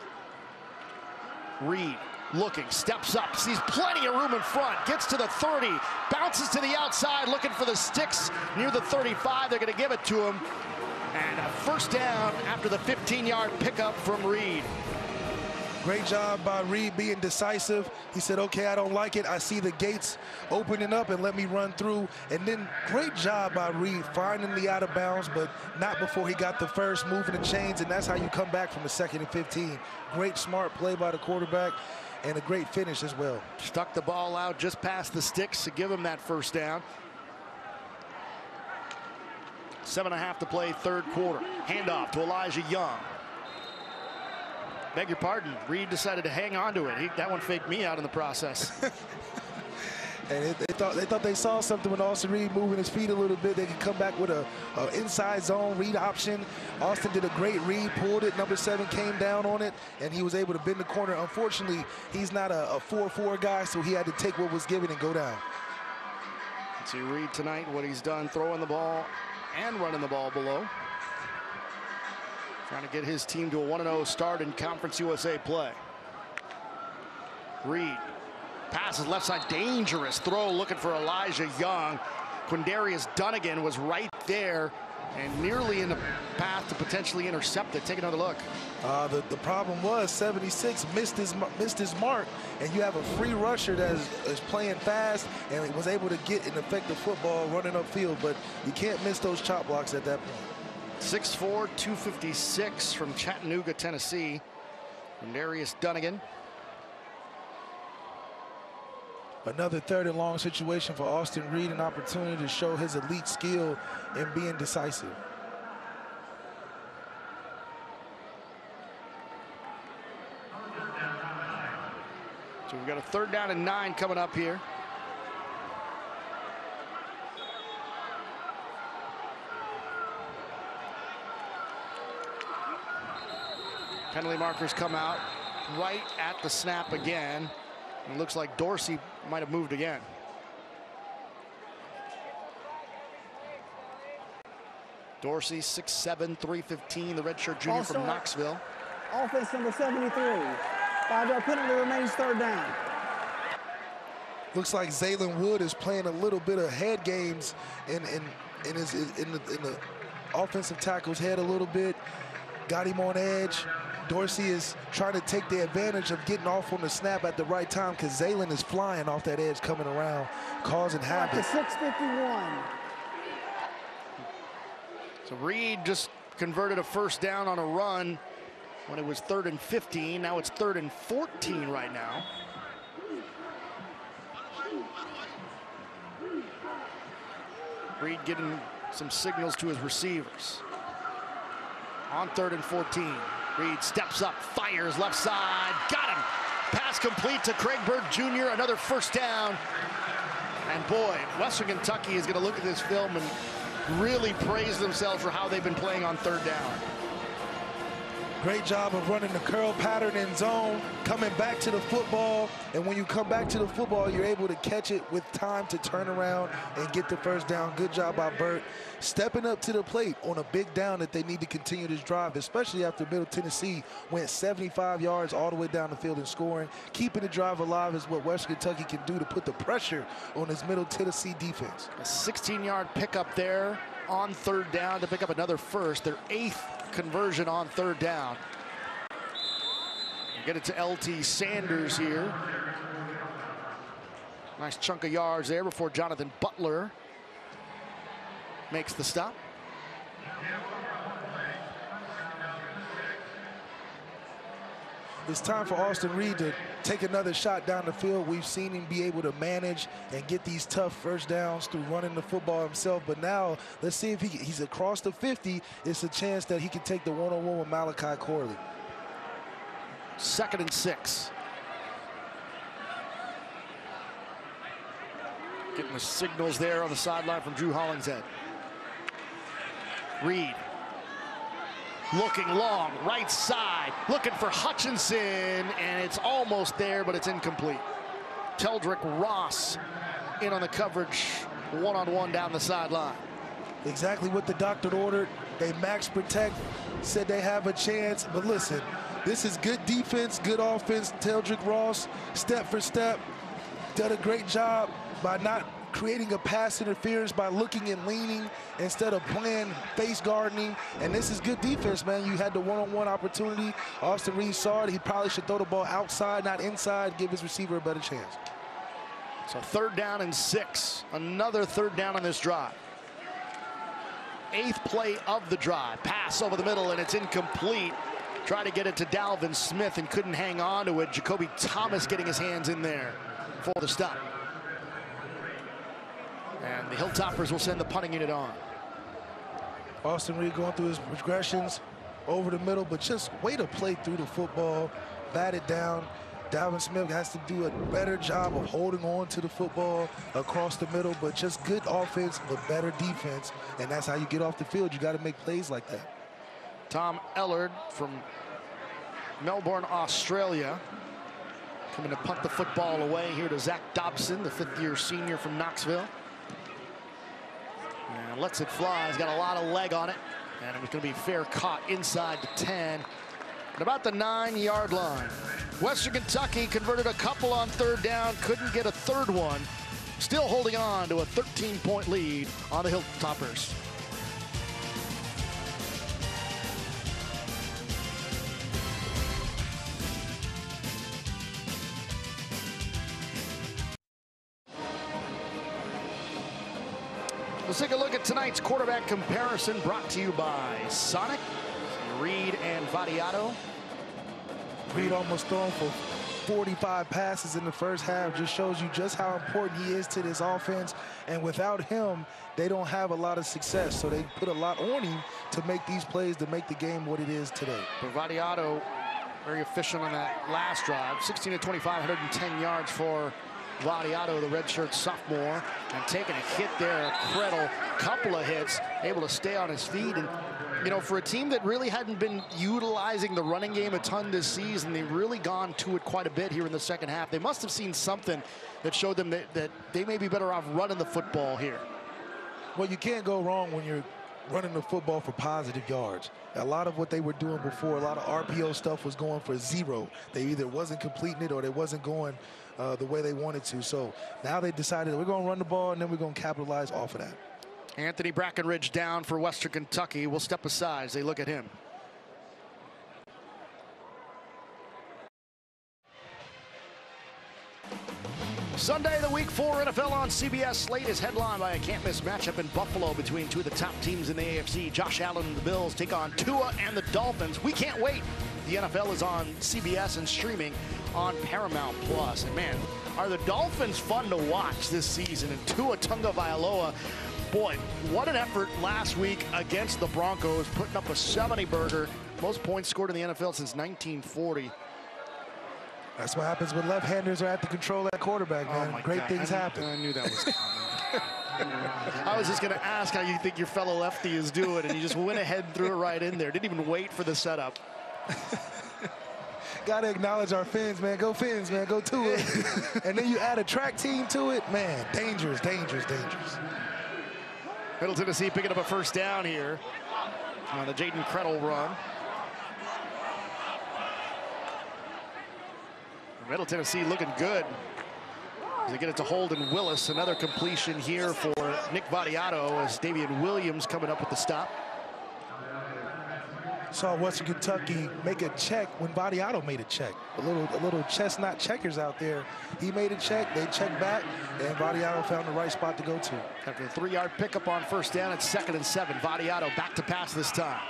Reed looking, steps up, sees plenty of room in front, gets to the 30, bounces to the outside, looking for the sticks near the 35. They're going to give it to him. And a first down after the 15-yard pickup from Reed. Great job by Reed being decisive. He said, okay, I don't like it. I see the gates opening up and let me run through. And then great job by Reed finding the out of bounds, but not before he got the first, moving the chains, and that's how you come back from a 2nd and 15. Great smart play by the quarterback and a great finish as well. Stuck the ball out just past the sticks to give him that first down. 7.5 to play, third quarter. Handoff to Elijah Young. Beg your pardon, Reed decided to hang on to it. That one faked me out in the process. And they thought they saw something when Austin Reed moving his feet a little bit. They could come back with a inside zone read option. Austin did a great read, pulled it. Number 7 came down on it, and he was able to bend the corner. Unfortunately, he's not a 4-4 guy, so he had to take what was given and go down. Let's see Reed tonight, what he's done, throwing the ball and running the ball below. Trying to get his team to a 1-0 start in Conference USA play. Reed passes left side, dangerous throw, looking for Elijah Young. Quindarius Dunnigan was right there and nearly in the path to potentially intercept it. Take another look. The problem was 76 missed his mark, and you have a free rusher that is playing fast and was able to get an effective football running upfield, but you can't miss those chop blocks at that point. 6'4", 256 from Chattanooga, Tennessee. Quindarius Dunnigan. Another 3rd and long situation for Austin Reed, an opportunity to show his elite skill in being decisive. So we've got a 3rd down and 9 coming up here. Penalty markers come out right at the snap again. It looks like Dorsey might have moved again. Dorsey, 6'7", 315, the redshirt junior from Knoxville. Offense number 73. 5-yard penalty, remains 3rd down. Looks like Zaylen Wood is playing a little bit of head games in the offensive tackle's head a little bit. Got him on edge. Dorsey is trying to take the advantage of getting off on the snap at the right time because Zaylen is flying off that edge coming around, causing havoc. 6:51. So Reed just converted a first down on a run when it was 3rd and 15. Now it's 3rd and 14 right now. Reed getting some signals to his receivers. On 3rd and 14. Reed steps up, fires left side, got him. Pass complete to Craig Burke Jr., another first down. And boy, Western Kentucky is going to look at this film and really praise themselves for how they've been playing on 3rd down. Great job of running the curl pattern in zone, coming back to the football, and when you come back to the football, you're able to catch it with time to turn around and get the first down. Good job by Burt, stepping up to the plate on a big down that they need to continue this drive, especially after Middle Tennessee went 75 yards all the way down the field and scoring. Keeping the drive alive is what Western Kentucky can do to put the pressure on this Middle Tennessee defense. A 16-yard pickup there on third down to pick up another first, their 8th conversion on third down. We'll get it to LT Sanders here. Nice chunk of yards there before Jonathan Butler makes the stop. It's time for Austin Reed to take another shot down the field. We've seen him be able to manage and get these tough first downs through running the football himself. But now, let's see if he's across the 50. It's a chance that he can take the one-on-one with Malachi Corley. 2nd and 6. Getting the signals there on the sideline from Drew Hollingshead. Reed. Looking long, right side, looking for Hutchinson, and it's almost there, but it's incomplete. Teldrick Ross in on the coverage, one-on-one down the sideline. Exactly what the doctor ordered. They max protect, said they have a chance, but listen, this is good defense, good offense. Teldrick Ross, step for step, did a great job by not creating a pass interference by looking and leaning instead of playing face guarding. And this is good defense, man. You had the one-on-one opportunity. Austin Reed saw it. He probably should throw the ball outside, not inside, give his receiver a better chance. So 3rd down and 6. Another 3rd down on this drive. 8th play of the drive. Pass over the middle, and it's incomplete. Try to get it to Dalvin Smith and couldn't hang on to it. Jacoby Thomas getting his hands in there for the stop. And the Hilltoppers will send the punting unit on. Austin Reed going through his progressions over the middle, but just way to play through the football, bat it down. Dalvin Smith has to do a better job of holding on to the football across the middle, but just good offense, but better defense. And that's how you get off the field. You got to make plays like that. Tom Ellard from Melbourne, Australia, coming to punt the football away here to Zach Dobson, the 5th-year senior from Knoxville. And lets it fly. He's got a lot of leg on it. And it was going to be fair caught inside the 10. At about the 9-yard line. Western Kentucky converted a couple on 3rd down. Couldn't get a 3rd one. Still holding on to a 13-point lead on the Hilltoppers. Let's take a look at tonight's quarterback comparison brought to you by Sonic, Reed, and Vadiato. Reed almost thrown for 45 passes in the first half. Just shows you just how important he is to this offense. And without him, they don't have a lot of success. So they put a lot on him to make these plays, to make the game what it is today. But Vadiato, very efficient on that last drive. 16 to 25, 110 yards for Vadiato, the redshirt sophomore, and taking a hit there, a Credle, couple of hits, able to stay on his feet. And, you know, for a team that really hadn't been utilizing the running game a ton this season, they've really gone to it quite a bit here in the second half. They must have seen something that showed them that they may be better off running the football here. Well, you can't go wrong when you're running the football for positive yards. A lot of what they were doing before, a lot of RPO stuff was going for 0. They either wasn't completing it or they wasn't going the way they wanted to. So now they decided we're going to run the ball and then we're going to capitalize off of that. Anthony Brackenridge down for Western Kentucky. We'll step aside as they look at him. Sunday, the Week 4 NFL on CBS slate is headlined by a can't-miss matchup in Buffalo between 2 of the top teams in the AFC. Josh Allen and the Bills take on Tua and the Dolphins. We can't wait. The NFL is on CBS and streaming on Paramount+. And man, are the Dolphins fun to watch this season? And Tua Tagovailoa, boy, what an effort last week against the Broncos, putting up a 70-burger. Most points scored in the NFL since 1940. That's what happens when left-handers are at the control of that quarterback, man. Oh Great things happen. I knew that was coming. I was just going to ask how you think your fellow lefty is doing, and you just went ahead and threw it right in there. Didn't even wait for the setup. Got to acknowledge our Finns, man. Go Finns, man. Go to it. And then you add a track team to it. Man, dangerous, dangerous, dangerous. Middle Tennessee picking up a first down here on the Jaden Krettel run. Middle Tennessee looking good. As they get it to Holden Willis. Another completion here for Nick Vadiato as Davian Williams coming up with the stop. Saw Western Kentucky make a check when Vadiato made a check. A little chestnut checkers out there. He made a check, they checked back, and Vadiato found the right spot to go to. After a 3-yard pickup on first down, it's 2nd and 7. Vadiato back to pass this time.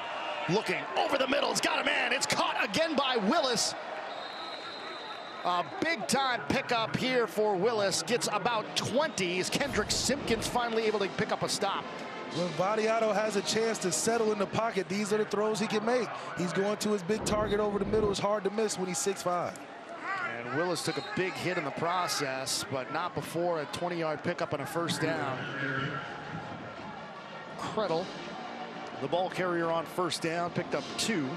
Looking over the middle, it's got a man. It's caught again by Willis. A big-time pickup here for Willis. Gets about 20 as Kendrick Simpkins finally able to pick up a stop. When Vadiato has a chance to settle in the pocket, these are the throws he can make. He's going to his big target over the middle. It's hard to miss when he's 6'5". And Willis took a big hit in the process, but not before a 20-yard pickup and a first down. Krettel, the ball carrier on first down, picked up 2.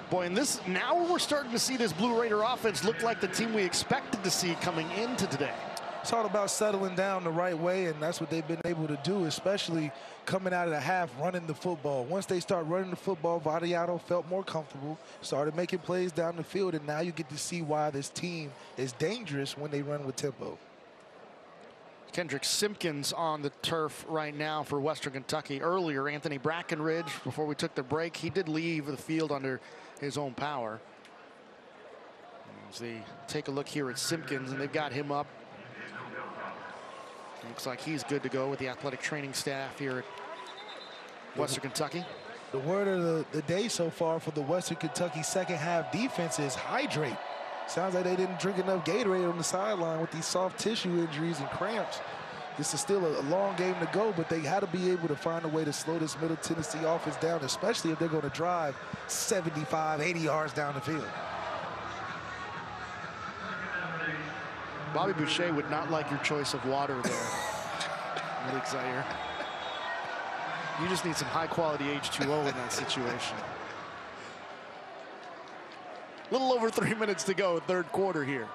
Boy, and this, now we're starting to see this Blue Raider offense look like the team we expected to see coming into today. It's all about settling down the right way, and that's what they've been able to do, especially coming out of the half running the football. Once they start running the football, Vadiato felt more comfortable, started making plays down the field, and now you get to see why this team is dangerous when they run with tempo. Kendrick Simpkins on the turf right now for Western Kentucky. Earlier, Anthony Brackenridge, before we took the break, he did leave the field under his own power. As they take a look here at Simpkins, and they've got him up. Looks like he's good to go with the athletic training staff here at Western Kentucky. The word of the day so far for the Western Kentucky second half defense is hydrate. Sounds like they didn't drink enough Gatorade on the sideline with these soft tissue injuries and cramps. This is still a long game to go, but they had to be able to find a way to slow this Middle Tennessee offense down, especially if they're going to drive 75, 80 yards down the field. Bobby Boucher would not like your choice of water there, Malik Zaire. You just need some high-quality H2O in that situation. A little over 3 minutes to go, third quarter here.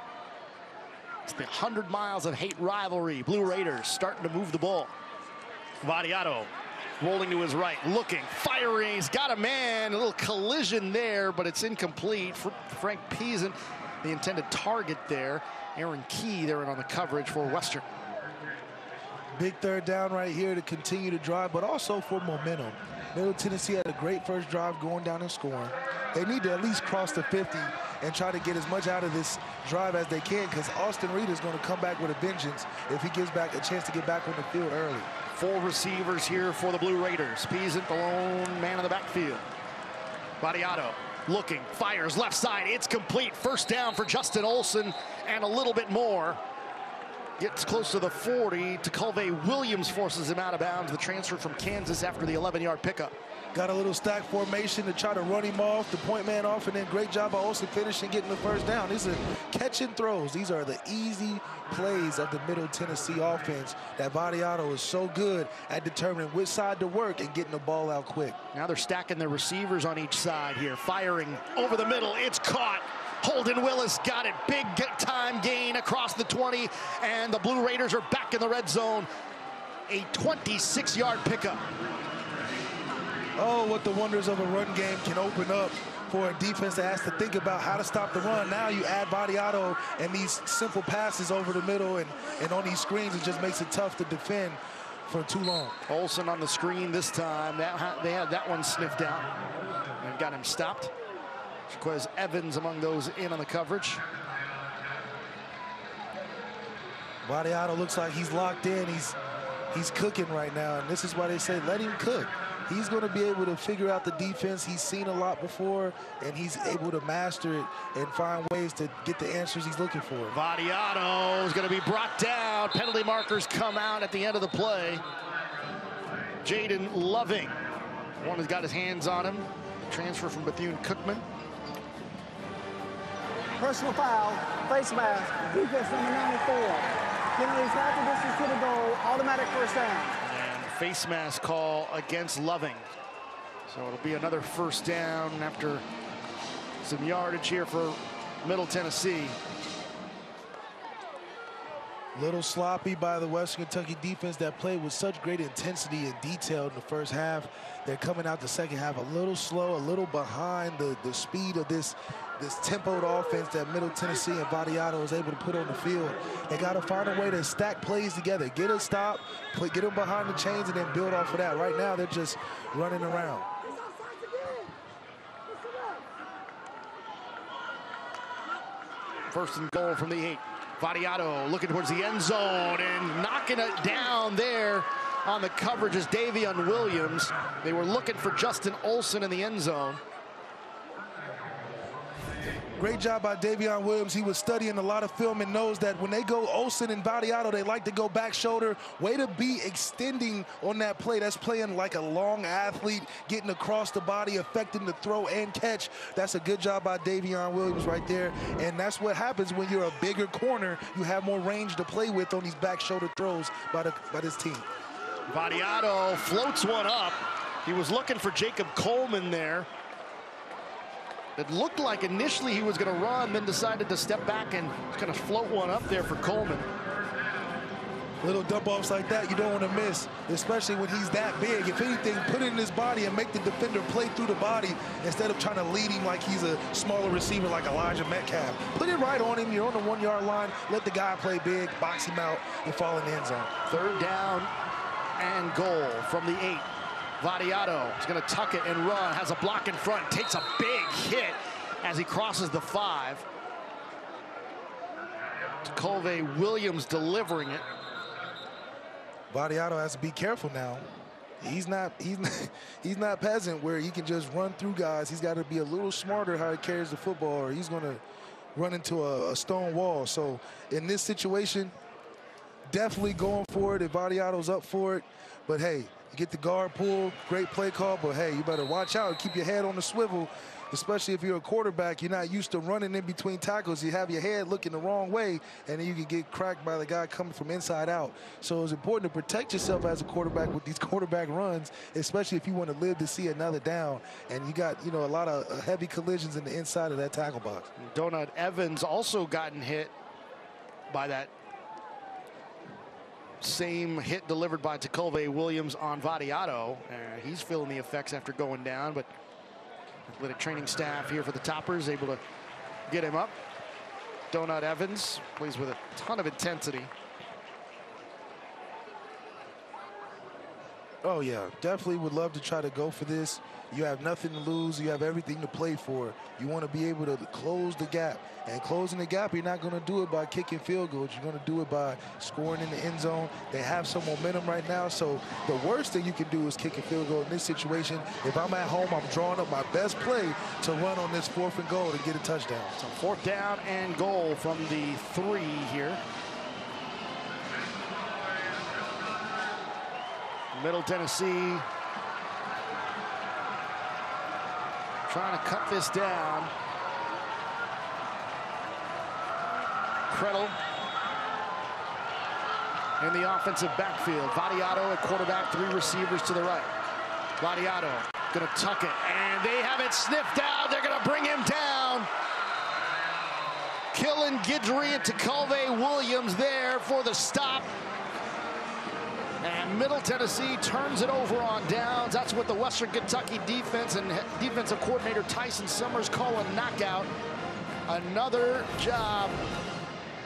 It's the 100 miles of hate rivalry. Blue Raiders starting to move the ball. Vadiato rolling to his right, looking, firing. He's got a man. A little collision there, but it's incomplete. Frank Peasant, the intended target there. Aaron Key there on the coverage for Western. Big third down right here to continue to drive, but also for momentum. Middle Tennessee had a great first drive going down and scoring. They need to at least cross the 50 and try to get as much out of this drive as they can, because Austin Reed is going to come back with a vengeance if he gives back a chance to get back on the field early. 4 receivers here for the Blue Raiders. Peasant, the lone man in the backfield. Vadiato looking, fires left side. It's complete. First down for Justin Olson and a little bit more. Gets close to the 40. Taculve Williams forces him out of bounds. The transfer from Kansas after the 11-yard pickup. Got a little stack formation to try to run him off, the point man off, and then great job by Olsen finishing, getting the first down. These are catch and throws. These are the easy plays of the Middle Tennessee offense that Vadiato is so good at determining which side to work and getting the ball out quick. Now they're stacking their receivers on each side here, firing over the middle. It's caught. Holden Willis got it. Big time gain across the 20, and the Blue Raiders are back in the red zone. A 26-yard pickup. Oh, what the wonders of a run game can open up for a defense that has to think about how to stop the run. Now you add Vadiato and these simple passes over the middle, and on these screens, it just makes it tough to defend for too long. Olsen on the screen this time. They had that one sniffed out and got him stopped. Jaquez Evans among those in on the coverage. Vadiato looks like he's locked in. He's cooking right now, and this is why they say let him cook. He's going to be able to figure out the defense. He's seen a lot before, and he's able to master it and find ways to get the answers he's looking for. Vadiato is going to be brought down. Penalty markers come out at the end of the play. Jaden Loving, one has got his hands on him. Transfer from Bethune-Cookman. Personal foul, face mask, defense number 94. Penalties half the distance to the goal, automatic first down. And face mask call against Loving. So it'll be another first down after some yardage here for Middle Tennessee. Little sloppy by the Western Kentucky defense that played with such great intensity and detail in the first half. They're coming out the second half a little slow, a little behind the speed of this tempoed offense that Middle Tennessee and Vadiato is able to put on the field. They got to find a way to stack plays together, get a stop, get them behind the chains, and then build off of that. Right now, they're just running around. First and goal from the 8. Vadiato looking towards the end zone and knocking it down there on the coverage is Davion Williams. They were looking for Justin Olson in the end zone. Great job by Davion Williams. He was studying a lot of film and knows that when they go Olsen and Vadiato, they like to go back shoulder. Way to be extending on that play. That's playing like a long athlete, getting across the body, affecting the throw and catch. That's a good job by Davion Williams right there. And that's what happens when you're a bigger corner. You have more range to play with on these back shoulder throws by this team. Vadiato floats one up. He was looking for Jacob Coleman there. It looked like initially he was going to run, then decided to step back and kind of float one up there for Coleman. Little dump offs like that you don't want to miss, especially when he's that big. If anything, put it in his body and make the defender play through the body instead of trying to lead him like he's a smaller receiver like Elijah Metcalf. Put it right on him. You're on the 1 yard line. Let the guy play big, box him out, and fall in the end zone. Third down and goal from the 8. Vadiato is going to tuck it and run, has a block in front, takes a big hit as he crosses the 5. Colvey Williams delivering it. Vadiato has to be careful now. He's not peasant where he can just run through guys. He's got to be a little smarter how he carries the football, or he's going to run into a stone wall. So in this situation, definitely going for it if Vadiato's up for it. But hey, you get the guard pull, great play call, but hey, you better watch out and keep your head on the swivel, especially if you're a quarterback. You're not used to running in between tackles. You have your head looking the wrong way, and then you can get cracked by the guy coming from inside out. So it's important to protect yourself as a quarterback with these quarterback runs, especially if you want to live to see another down. And you got, a lot of heavy collisions in the inside of that tackle box. Donut Evans also gotten hit by that same hit delivered by Colvey Williams on Vadiato. He's feeling the effects after going down, but athletic training staff here for the Toppers able to get him up. Donut Evans plays with a ton of intensity. Oh yeah, definitely would love to try to go for this. You have nothing to lose. You have everything to play for. You want to be able to close the gap. And closing the gap, you're not going to do it by kicking field goals. You're going to do it by scoring in the end zone. They have some momentum right now, so the worst thing you can do is kick a field goal in this situation. If I'm at home, I'm drawing up my best play to run on this 4th and goal to get a touchdown. So 4th down and goal from the 3 here. Middle Tennessee trying to cut this down. Krettel in the offensive backfield. Vadiato at quarterback, 3 receivers to the right. Vadiato going to tuck it, and they have it sniffed out. They're going to bring him down. Killen Guidry and Colvey Williams there for the stop. And Middle Tennessee turns it over on downs. That's what the Western Kentucky defense and defensive coordinator Tyson Summers call a knockout. Another job.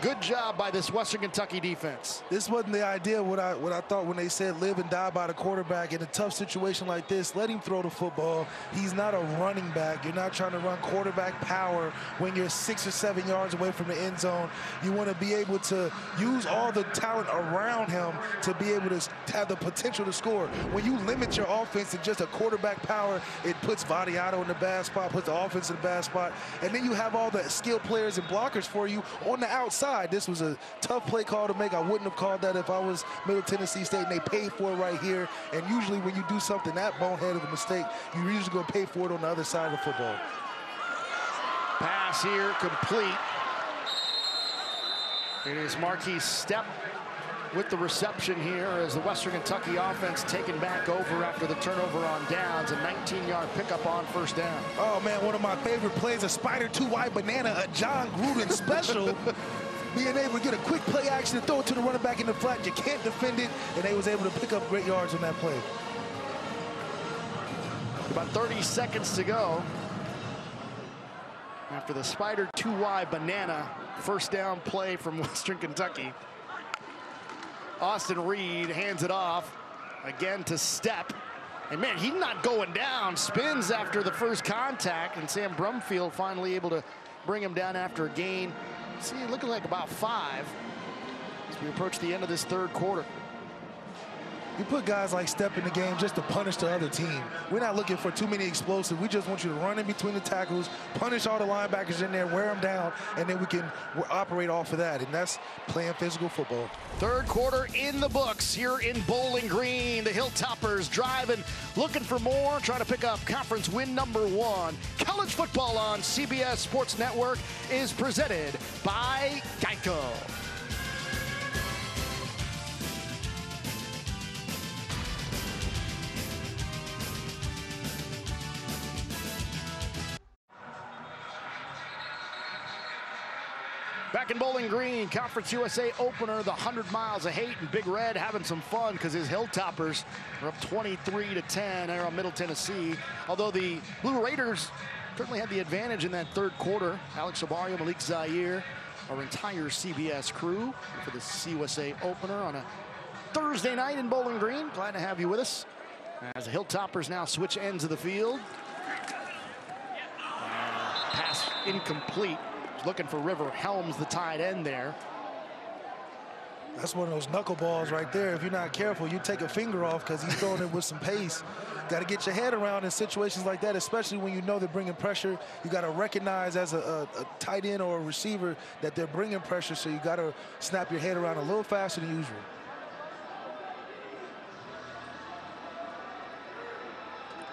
Good job by this Western Kentucky defense. This wasn't the idea what I thought when they said live and die by the quarterback. In a tough situation like this, let him throw the football. He's not a running back. You're not trying to run quarterback power when you're 6 or 7 yards away from the end zone. You want to be able to use all the talent around him to be able to have the potential to score. When you limit your offense to just a quarterback power, it puts Vadiato in the bad spot, puts the offense in the bad spot, and then you have all the skilled players and blockers for you on the outside. This was a tough play call to make. I wouldn't have called that if I was Middle Tennessee State, and they paid for it right here. And usually when you do something that bonehead of a mistake, you're usually going to pay for it on the other side of the football. Pass here complete. It is Marquise Stepp with the reception here as the Western Kentucky offense taken back over after the turnover on downs. A 19-yard pickup on first down. Oh, man, one of my favorite plays, a spider two-wide banana, a John Gruden special. Being able to get a quick play action and throw it to the running back in the flat. You can't defend it, and they was able to pick up great yards on that play. About 30 seconds to go after the spider two-wide banana first down play from Western Kentucky. Austin Reed hands it off again to Step. And man, he's not going down. Spins after the first contact, and Sam Brumfield finally able to bring him down after a gain. See, looking like about 5 as we approach the end of this third quarter. You put guys like Step in the game just to punish the other team. We're not looking for too many explosives. We just want you to run in between the tackles, punish all the linebackers in there, wear them down, and then we can operate off of that, and that's playing physical football. Third quarter in the books here in Bowling Green. The Hilltoppers driving, looking for more, trying to pick up conference win number 1. College football on CBS Sports Network is presented by Geico. Back in Bowling Green, Conference USA opener, the 100 miles of hate, and Big Red having some fun because his Hilltoppers are up 23-10 there on Middle Tennessee. Although the Blue Raiders certainly had the advantage in that third quarter. Alex Shabario, Malik Zaire, our entire CBS crew for the CUSA opener on a Thursday night in Bowling Green. Glad to have you with us as the Hilltoppers now switch ends of the field. Pass incomplete. Looking for River Helms, the tight end there. That's one of those knuckleballs right there. If you're not careful, you take a finger off because he's throwing it with some pace. Got to get your head around in situations like that, especially when you know they're bringing pressure. You got to recognize as a tight end or a receiver that they're bringing pressure, so you got to snap your head around a little faster than usual.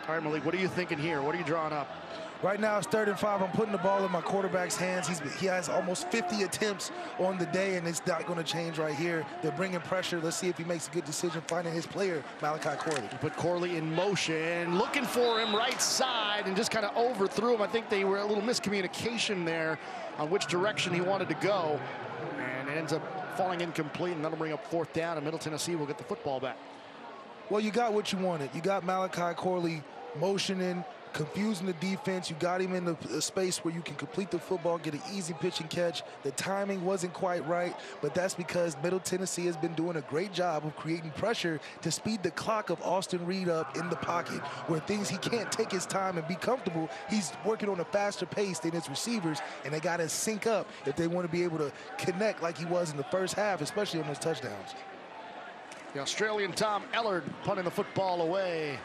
All right, Malik, what are you thinking here? What are you drawing up? Right now it's 3rd and 5. I'm putting the ball in my quarterback's hands. He has almost 50 attempts on the day, and it's not going to change right here. They're bringing pressure. Let's see if he makes a good decision finding his player, Malachi Corley. Put Corley in motion, looking for him right side, and just kind of overthrew him. I think they were a little miscommunication there on which direction he wanted to go, and it ends up falling incomplete, and that'll bring up 4th down, and Middle Tennessee will get the football back. Well, you got what you wanted. You got Malachi Corley motioning, confusing the defense. You got him in the space where you can complete the football, get an easy pitch and catch. The timing wasn't quite right, but that's because Middle Tennessee has been doing a great job of creating pressure to speed the clock of Austin Reed up in the pocket, where things he can't take his time and be comfortable. He's working on a faster pace than his receivers, and they got to sync up if they want to be able to connect like he was in the first half, especially on those touchdowns. The Australian Tom Ellard punting the football away.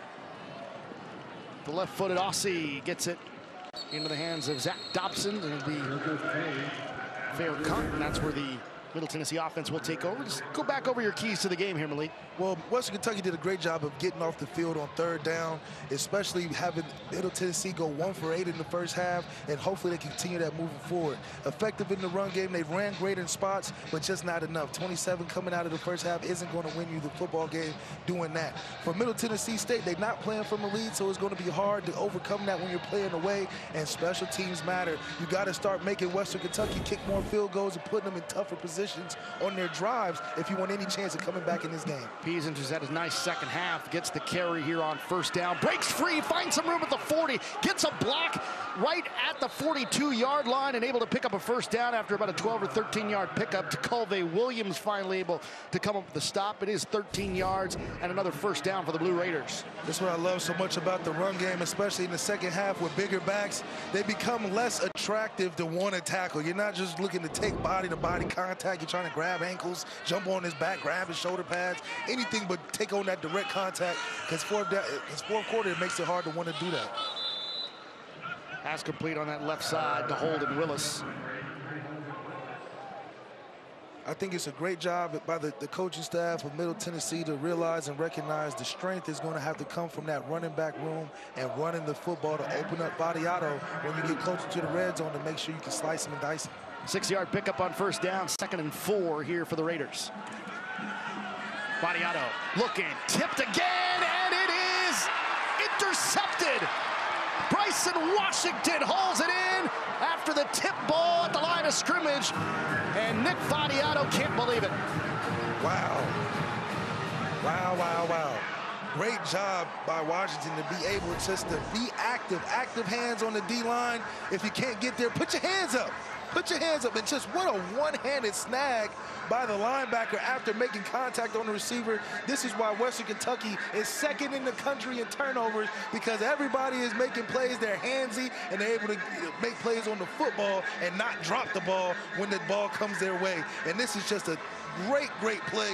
The left-footed Aussie gets it into the hands of Zach Dobson, and it'll be fair count, and that's where the Middle Tennessee offense will take over. Just go back over your keys to the game here, Malik. Well, Western Kentucky did a great job of getting off the field on 3rd down, especially having Middle Tennessee go 1 for 8 in the first half, and hopefully they continue that moving forward. Effective in the run game. They ran great in spots, but just not enough. 27 coming out of the first half isn't going to win you the football game doing that. For Middle Tennessee State, they're not playing from a lead, so it's going to be hard to overcome that when you're playing away, and special teams matter. You got to start making Western Kentucky kick more field goals and putting them in tougher positions on their drives if you want any chance of coming back in this game. Peasant has had a nice second half, gets the carry here on 1st down, breaks free, finds some room at the 40, gets a block right at the 42-yard line, and able to pick up a 1st down after about a 12 or 13-yard pickup. To Colvey Williams finally able to come up with the stop. It is 13 yards and another 1st down for the Blue Raiders. That's what I love so much about the run game, especially in the second half with bigger backs. They become less attractive to want to tackle. You're not just looking to take body-to-body contact. You're trying to grab ankles, jump on his back, grab his shoulder pads, anything but take on that direct contact, because his 4th quarter, it makes it hard to want to do that. Pass complete on that left side to Holden Willis. I think it's a great job by the coaching staff of Middle Tennessee to realize and recognize the strength is going to have to come from that running back room and running the football to open up Badiato when you get closer to the red zone to make sure you can slice him and dice him. 6-yard pickup on 1st down, 2nd and 4 here for the Raiders. Vadiato looking, tipped again, and it is intercepted. Bryson Washington hauls it in after the tip ball at the line of scrimmage, and Nick Vadiato can't believe it. Wow. Wow, wow, wow. Great job by Washington to be able just to be active hands on the D-line. If you can't get there, put your hands up. Put your hands up, and just what a one-handed snag by the linebacker after making contact on the receiver. This is why Western Kentucky is second in the country in turnovers, because everybody is making plays. They're handsy, and they're able to make plays on the football and not drop the ball when the ball comes their way. And this is just a great, great play.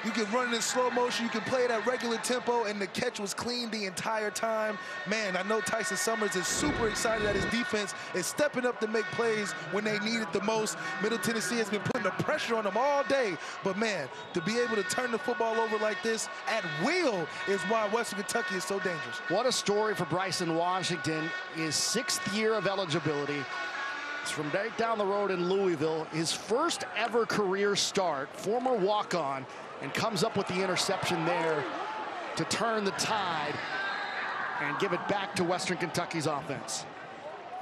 You can run it in slow motion, you can play it at regular tempo, and the catch was clean the entire time. Man, I know Tyson Summers is super excited that his defense is stepping up to make plays when they need it the most. Middle Tennessee has been putting the pressure on them all day, but man, to be able to turn the football over like this at will is why Western Kentucky is so dangerous. What a story for Bryson Washington. His 6th year of eligibility. It's from right down the road in Louisville. His first ever career start, former walk-on, and comes up with the interception there to turn the tide and give it back to Western Kentucky's offense.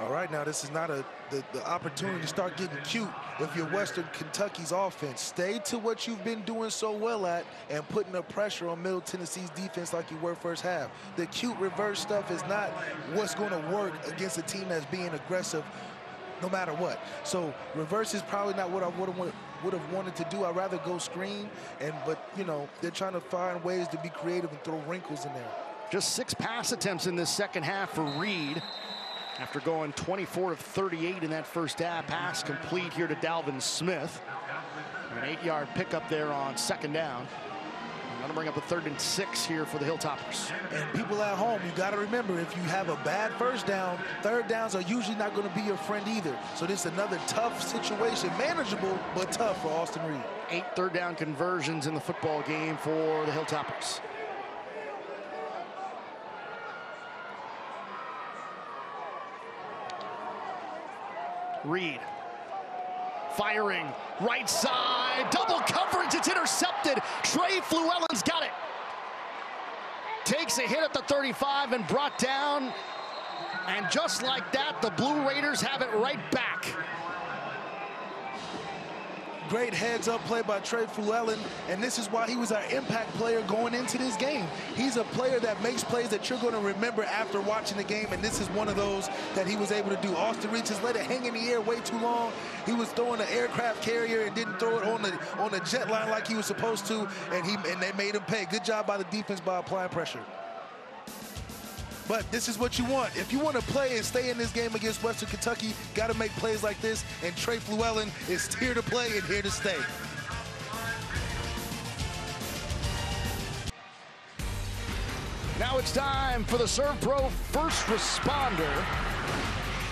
All right, now this is not the opportunity to start getting cute if you're Western Kentucky's offense. Stay to what you've been doing so well at and putting the pressure on Middle Tennessee's defense like you were first half. The cute reverse stuff is not what's going to work against a team that's being aggressive no matter what. So reverse is probably not what I would have wanted to do. I'd rather go screen, but you know, they're trying to find ways to be creative and throw wrinkles in there. Just 6 pass attempts in this second half for Reed after going 24 of 38 in that first half. Pass complete here to Dalvin Smith. An 8-yard pickup there on second down. I'm going to bring up a 3rd and 6 here for the Hilltoppers. And people at home, you got to remember, if you have a bad first down, third downs are usually not going to be your friend either. So this is another tough situation, manageable but tough for Austin Reed. 8 third down conversions in the football game for the Hilltoppers. Reed firing, right side, double coverage, it's intercepted. Trey Fluellen's got it. Takes a hit at the 35 and brought down. And just like that, the Blue Raiders have it right back. Great heads-up play by Trey Fluellen, and this is why he was our impact player going into this game. He's a player that makes plays that you're going to remember after watching the game, and this is one of those that he was able to do. Austin Reed just let it hang in the air way too long. He was throwing an aircraft carrier and didn't throw it on the jet line like he was supposed to, and they made him pay. Good job by the defense by applying pressure. But this is what you want. If you want to play and stay in this game against Western Kentucky, got to make plays like this, and Trey Fluellen is here to play and here to stay. Now it's time for the Serve Pro First Responder.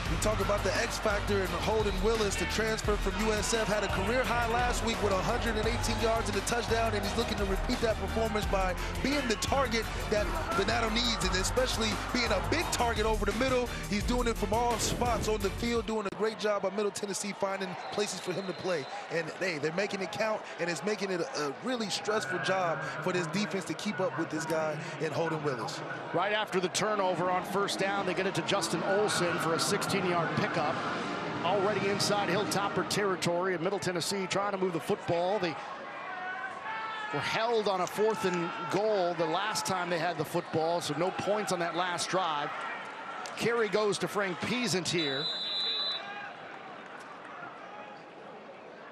We talk about the X factor and Holden Willis, the transfer from USF, had a career high last week with 118 yards and a touchdown, and he's looking to repeat that performance by being the target that Donato needs, and especially being a big target over the middle. He's doing it from all spots on the field, doing a great job by Middle Tennessee finding places for him to play. And hey, they're making it count, and it's making it a really stressful job for this defense to keep up with this guy in Holden Willis. Right after the turnover on first down, they get it to Justin Olson for a 16-yard pickup. Already inside Hilltopper territory, and Middle Tennessee trying to move the football. They were held on a 4th and goal the last time they had the football, so no points on that last drive. Carry goes to Frank Peasant here.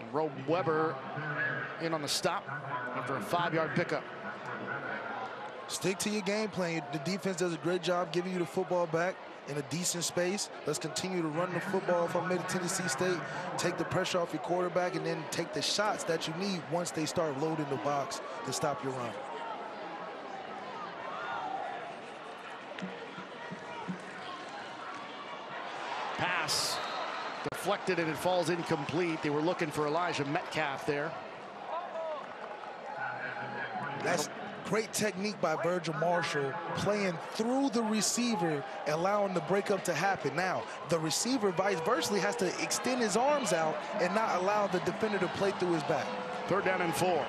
And Roe Weber in on the stop after a 5-yard pickup. Stick to your game plan. The defense does a great job giving you the football back in a decent space. Let's continue to run the football from Middle Tennessee State. Take the pressure off your quarterback, and then take the shots that you need once they start loading the box to stop your run. Pass deflected, and it falls incomplete. They were looking for Elijah Metcalf there. That's great technique by Virgil Marshall, playing through the receiver, allowing the breakup to happen. Now, the receiver, vice versa, has to extend his arms out and not allow the defender to play through his back. 3rd down and 4.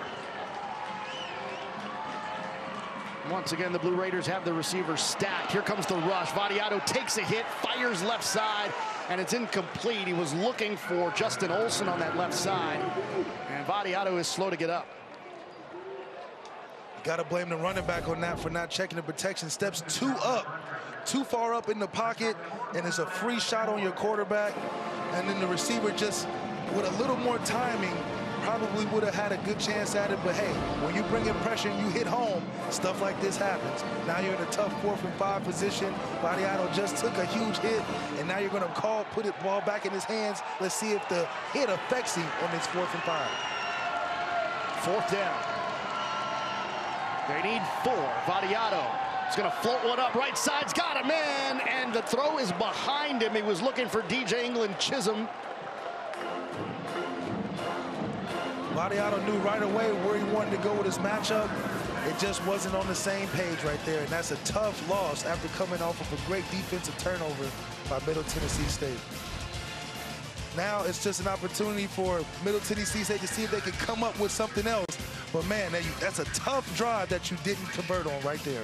Once again, the Blue Raiders have the receivers stacked. Here comes the rush. Vadiato takes a hit, fires left side, and it's incomplete. He was looking for Justin Olson on that left side, and Vadiato is slow to get up. Got to blame the running back on that for not checking the protection. Steps too far up in the pocket, and it's a free shot on your quarterback. And then the receiver, just with a little more timing, probably would have had a good chance at it. But hey, when you bring in pressure and you hit home, stuff like this happens. Now you're in a tough 4th and 5 position. Vadiato just took a huge hit, and now you're going to put the ball back in his hands. Let's see if the hit affects him on this 4th and 5. 4th down. They need 4. Vadiato is going to float one up. Right side's got a man, and the throw is behind him. He was looking for DJ England Chisholm. Vadiato knew right away where he wanted to go with his matchup. It just wasn't on the same page right there, and that's a tough loss after coming off of a great defensive turnover by Middle Tennessee State. Now it's just an opportunity for Middle Tennessee State to see if they can come up with something else. But man, that's a tough drive that you didn't convert on right there.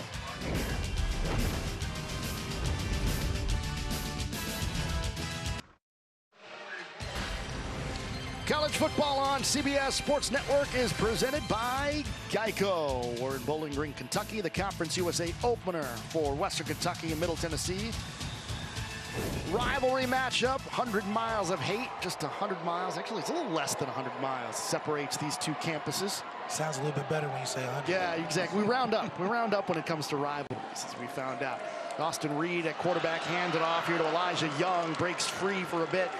College football on CBS Sports Network is presented by Geico. We're in Bowling Green, Kentucky, the Conference USA opener for Western Kentucky and Middle Tennessee. Rivalry matchup, 100 miles of hate, just 100 miles. Actually, it's a little less than 100 miles separates these two campuses. Sounds a little bit better when you say 100. Yeah, exactly. We round up. We round up when it comes to rivalries, as we found out. Austin Reed at quarterback hands it off here to Elijah Young. Breaks free for a bit.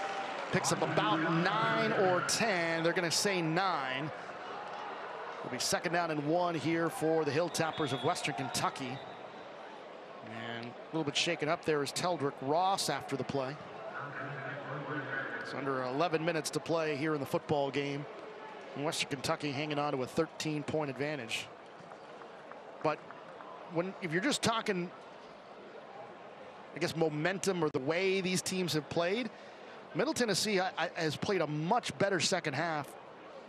Picks up about 9 or 10. They're going to say 9. It'll be 2nd down and 1 here for the Hilltoppers of Western Kentucky. And a little bit shaken up there is Teldrick Ross after the play. It's under 11 minutes to play here in the football game. And Western Kentucky hanging on to a 13-point advantage. But if you're just talking, I guess, momentum or the way these teams have played, Middle Tennessee has played a much better second half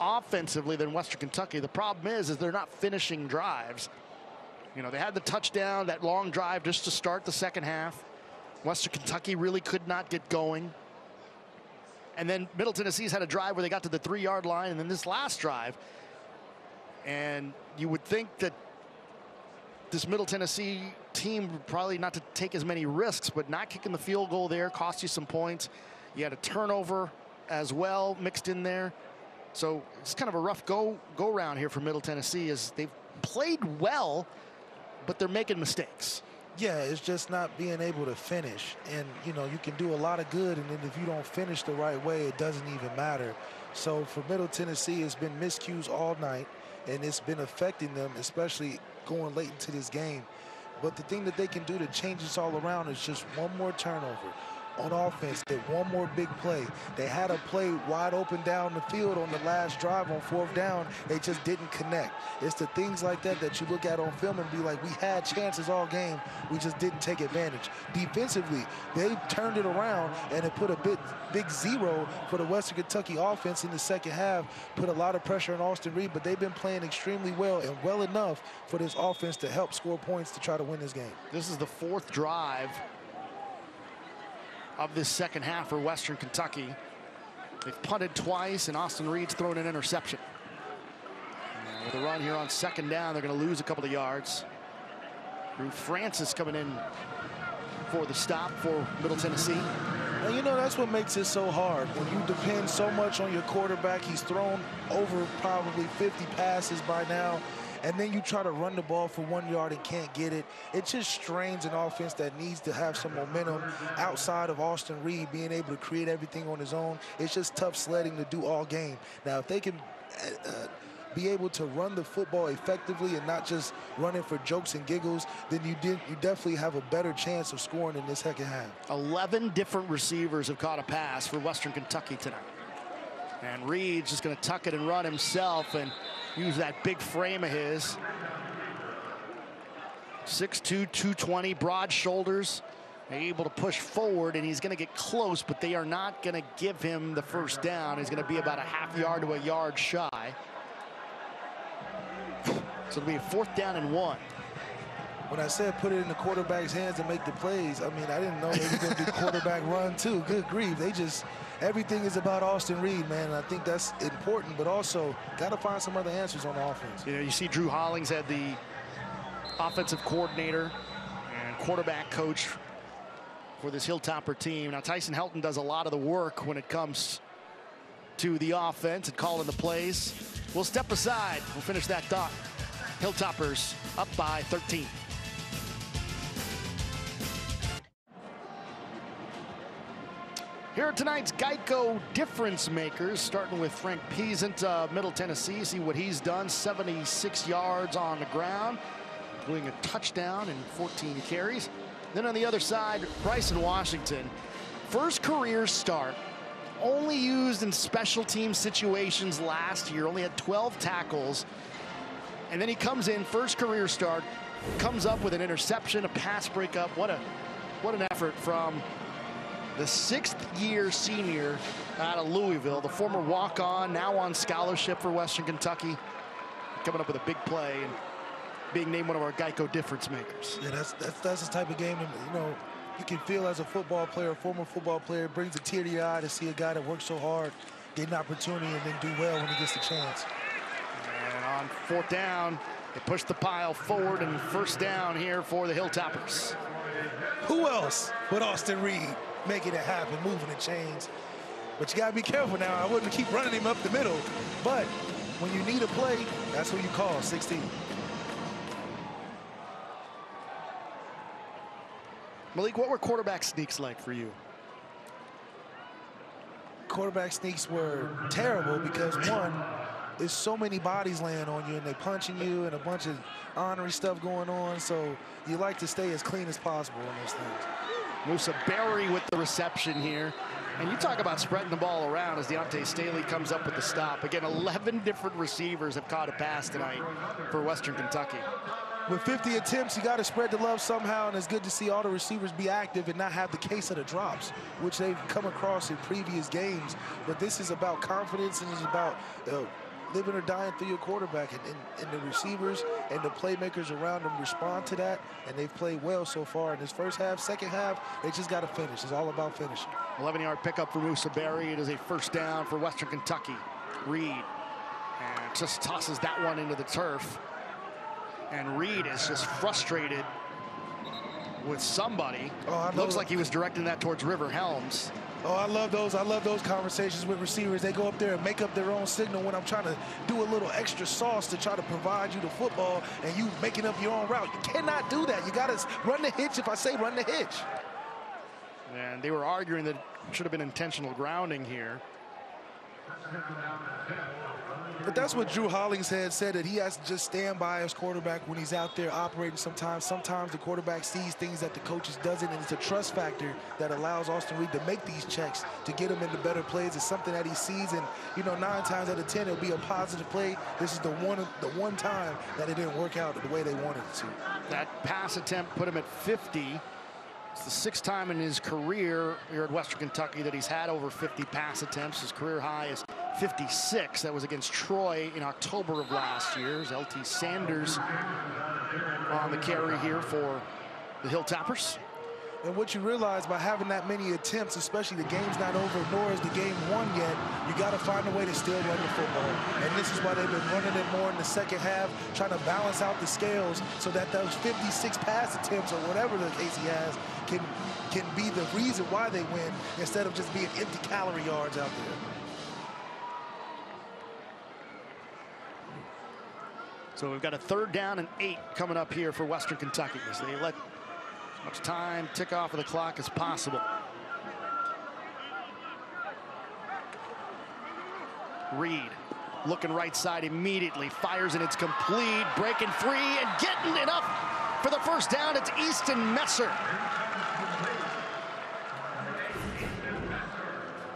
offensively than Western Kentucky. The problem is they're not finishing drives. You know, they had the touchdown, that long drive just to start the second half. Western Kentucky really could not get going. And then Middle Tennessee's had a drive where they got to the 3-yard line, and then this last drive. And you would think that this Middle Tennessee team would probably not to take as many risks, but not kicking the field goal there cost you some points. You had a turnover as well mixed in there. So it's kind of a rough go round here for Middle Tennessee, as they've played well, but they're making mistakes. Yeah, it's just not being able to finish. And, you know, you can do a lot of good, and then if you don't finish the right way, it doesn't even matter. So for Middle Tennessee, it's been miscues all night, and it's been affecting them, especially going late into this game. But the thing that they can do to change this all around is just one more turnover on offense, get one more big play. They had a play wide open down the field on the last drive on 4th down. They just didn't connect. It's the things like that that you look at on film and be like, we had chances all game, we just didn't take advantage. Defensively, they turned it around, and it put a big 0 for the Western Kentucky offense in the second half. Put a lot of pressure on Austin Reed, but they've been playing extremely well, and well enough for this offense to help score points to try to win this game. This is the 4th drive of this second half for Western Kentucky. They've punted twice, and Austin Reed's thrown an interception. And with a run here on 2nd down, they're going to lose a couple of yards. Drew Francis coming in for the stop for Middle Tennessee. And you know, that's what makes it so hard. When you depend so much on your quarterback, he's thrown over probably 50 passes by now, and then you try to run the ball for 1 yard and can't get it. It just strains an offense that needs to have some momentum outside of Austin Reed being able to create everything on his own. It's just tough sledding to do all game. Now, if they can be able to run the football effectively and not just running for jokes and giggles, then you definitely have a better chance of scoring in this second half. 11 different receivers have caught a pass for Western Kentucky tonight. And Reed's just going to tuck it and run himself and use that big frame of his. 6'2", 220, broad shoulders. Able to push forward, and he's going to get close, but they are not going to give him the first down. He's going to be about a half yard to a yard shy. So it'll be a 4th down and 1. When I said put it in the quarterback's hands and make the plays, I mean, I didn't know they were going to do quarterback run too. Good grief. They just, everything is about Austin Reed, man. And I think that's important, but also got to find some other answers on the offense. You know, you see Drew Hollings had the offensive coordinator and quarterback coach for this Hilltopper team. Now, Tyson Helton does a lot of the work when it comes to the offense and calling the plays. We'll step aside. We'll finish that thought. Hilltoppers up by 13. Here are tonight's Geico difference makers, starting with Frank Peasant, Middle Tennessee. See what he's done, 76 yards on the ground, including a touchdown and 14 carries. Then on the other side, Bryson Washington, first career start, only used in special team situations last year, only had 12 tackles. And then he comes in, first career start, comes up with an interception, a pass breakup. What an effort from the 6th-year senior out of Louisville, the former walk-on, now on scholarship for Western Kentucky, coming up with a big play and being named one of our Geico difference makers. Yeah, that's the type of game, you know, you can feel as a football player, a former football player, it brings a tear to your eye to see a guy that works so hard, get an opportunity, and then do well when he gets the chance. And on 4th down, they push the pile forward, and 1st down here for the Hilltoppers. Who else but Austin Reed making it happen, moving the chains? But you got to be careful now. I wouldn't keep running him up the middle, but when you need a play, that's who you call, 16. Malik, what were quarterback sneaks like for you? Quarterback sneaks were terrible because, one, there's so many bodies laying on you and they punching you and a bunch of ornery stuff going on, so you like to stay as clean as possible on those things. Musa Berry with the reception here. And you talk about spreading the ball around as Deontay Staley comes up with the stop. Again, 11 different receivers have caught a pass tonight for Western Kentucky. With 50 attempts, you got to spread the love somehow, and it's good to see all the receivers be active and not have the case of the drops, which they've come across in previous games. But this is about confidence, and it's about living or dying through your quarterback, and the receivers and the playmakers around them respond to that, and they've played well so far in this first half. Second half, they just got to finish. It's all about finishing. 11-yard pickup for Musa Berry. It is a 1st down for Western Kentucky. Reed and just tosses that one into the turf. And Reed is just frustrated with somebody. Looks like he was directing that towards River Helms. Oh, I love those conversations with receivers. They go up there and make up their own signal when I'm trying to do a little extra sauce to try to provide you the football, and you making up your own route. You cannot do that. You got to run the hitch if I say run the hitch. And they were arguing that it should have been intentional grounding here. But that's what Drew Hollings had said, that he has to just stand by his quarterback when he's out there operating sometimes. Sometimes the quarterback sees things that the coaches doesn't, and it's a trust factor that allows Austin Reed to make these checks to get him into better plays. It's something that he sees, and, you know, 9 times out of 10, it'll be a positive play. This is the one time that it didn't work out the way they wanted it to. That pass attempt put him at 50. It's the 6th time in his career here at Western Kentucky that he's had over 50 pass attempts. His career high is 56. That was against Troy in October of last year. LT Sanders on the carry here for the Hilltoppers. And what you realize by having that many attempts, especially the game's not over, nor is the game won yet, you got to find a way to still run the football. And this is why they've been running it more in the second half, trying to balance out the scales so that those 56 pass attempts or whatever the case he has can be the reason why they win instead of just being empty calorie yards out there. So we've got a 3rd down and 8 coming up here for Western Kentucky as they let as much time tick off of the clock as possible. Reed looking right side immediately, fires and it's complete, breaking free and getting it up for the 1st down. It's Easton Messer.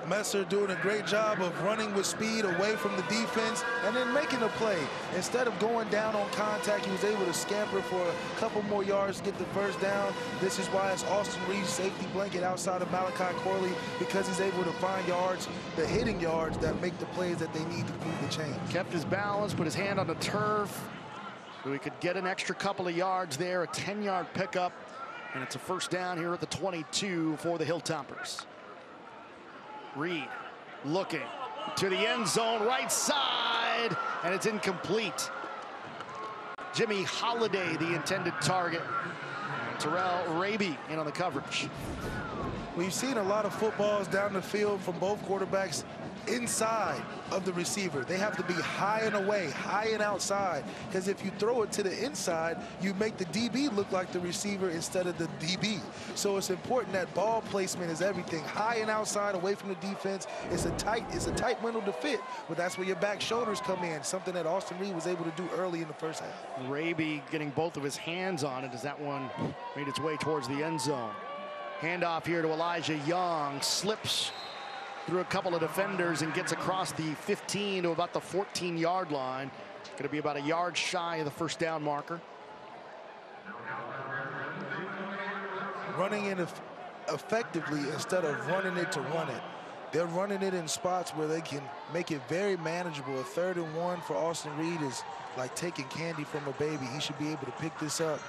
Messer doing a great job of running with speed away from the defense and then making a play. Instead of going down on contact, he was able to scamper for a couple more yards to get the 1st down. This is why it's Austin Reed's safety blanket outside of Malachi Corley, because he's able to find yards, the hitting yards that make the plays that they need to move the chain. Kept his balance, put his hand on the turf. So we could get an extra couple of yards there, a 10-yard pickup, and it's a first down here at the 22 for the Hilltoppers. Reed looking to the end zone, right side, and it's incomplete. Jimmy Holiday, the intended target. Terrell Raby in on the coverage. We've seen a lot of footballs down the field from both quarterbacks inside of the receiver. They have to be high and away, high and outside, because if you throw it to the inside, you make the DB look like the receiver instead of the DB. So it's important that ball placement is everything. High and outside, away from the defense. It's a tight window to fit, but that's where your back shoulders come in, something that Austin Reed was able to do early in the first half. Raby getting both of his hands on it as that one made its way towards the end zone. Handoff here to Elijah Young, slips through a couple of defenders and gets across the 15 to about the 14-yard line. Going to be about a yard shy of the first down marker. Running it effectively instead of running it to run it. They're running it in spots where they can make it very manageable. A 3rd and 1 for Austin Reed is like taking candy from a baby. He should be able to pick this up.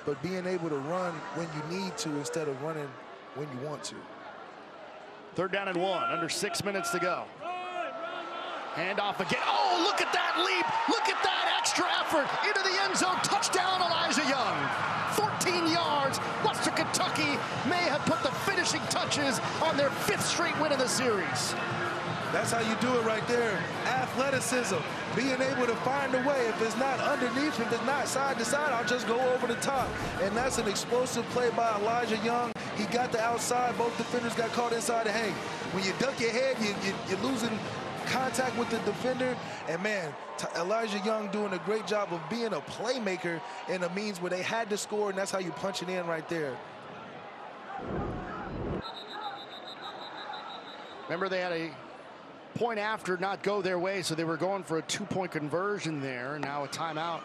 But being able to run when you need to instead of running when you want to. 3rd down and 1, under 6 minutes to go. Handoff again. Oh, look at that leap. Look at that extra effort into the end zone. Touchdown, Elijah Young. 14 yards. Western Kentucky may have put the finishing touches on their 5th straight win of the series. That's how you do it right there. Athleticism, being able to find a way. If it's not underneath, if it's not side to side, I'll just go over the top. And that's an explosive play by Elijah Young. He got the outside. Both defenders got caught inside the hang. When you duck your head, you're losing contact with the defender. And, man, Elijah Young doing a great job of being a playmaker in a means where they had to score, and that's how you punch it in right there. Remember, they had a point after not go their way, so they were going for a 2-point conversion there. Now a timeout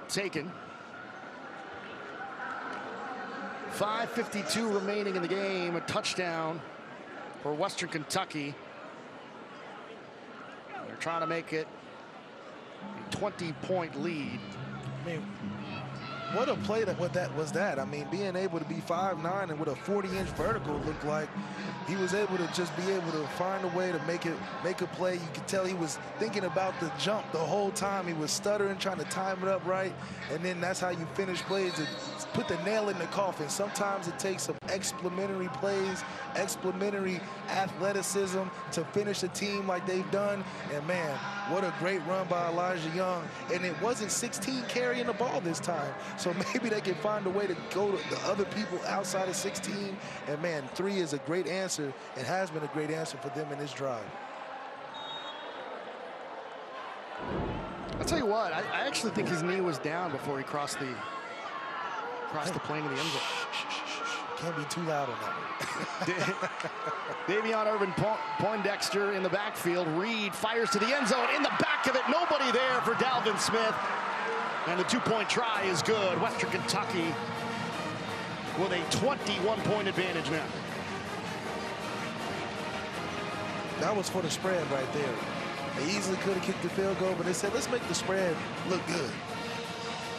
taken. 5:52 remaining in the game. A touchdown for Western Kentucky. They're trying to make it a 20-point lead. I mean, what a play that was that. I mean, being able to be 5'9" and with a 40-inch vertical looked like he was able to just be able to find a way to make a play. You could tell he was thinking about the jump the whole time. He was stuttering, trying to time it up right, and then that's how you finish plays, to put the nail in the coffin. Sometimes it takes some explementary plays, explementary athleticism to finish a team like they've done. And man, what a great run by Elijah Young. And it wasn't 16 carrying the ball this time. So maybe they can find a way to go to the other people outside of 16. And man, 3 is a great answer. It has been a great answer for them in this drive. I'll tell you what, I actually think his knee was down before he crossed the plane in the end zone. Can't be too loud on that one. Davion Irvin Poindexter in the backfield. Reed fires to the end zone. In the back of it, nobody there for Dalvin Smith. And the 2-point try is good. Western Kentucky with a 21-point advantage now. That was for the spread right there. They easily could have kicked the field goal, but they said, let's make the spread look good.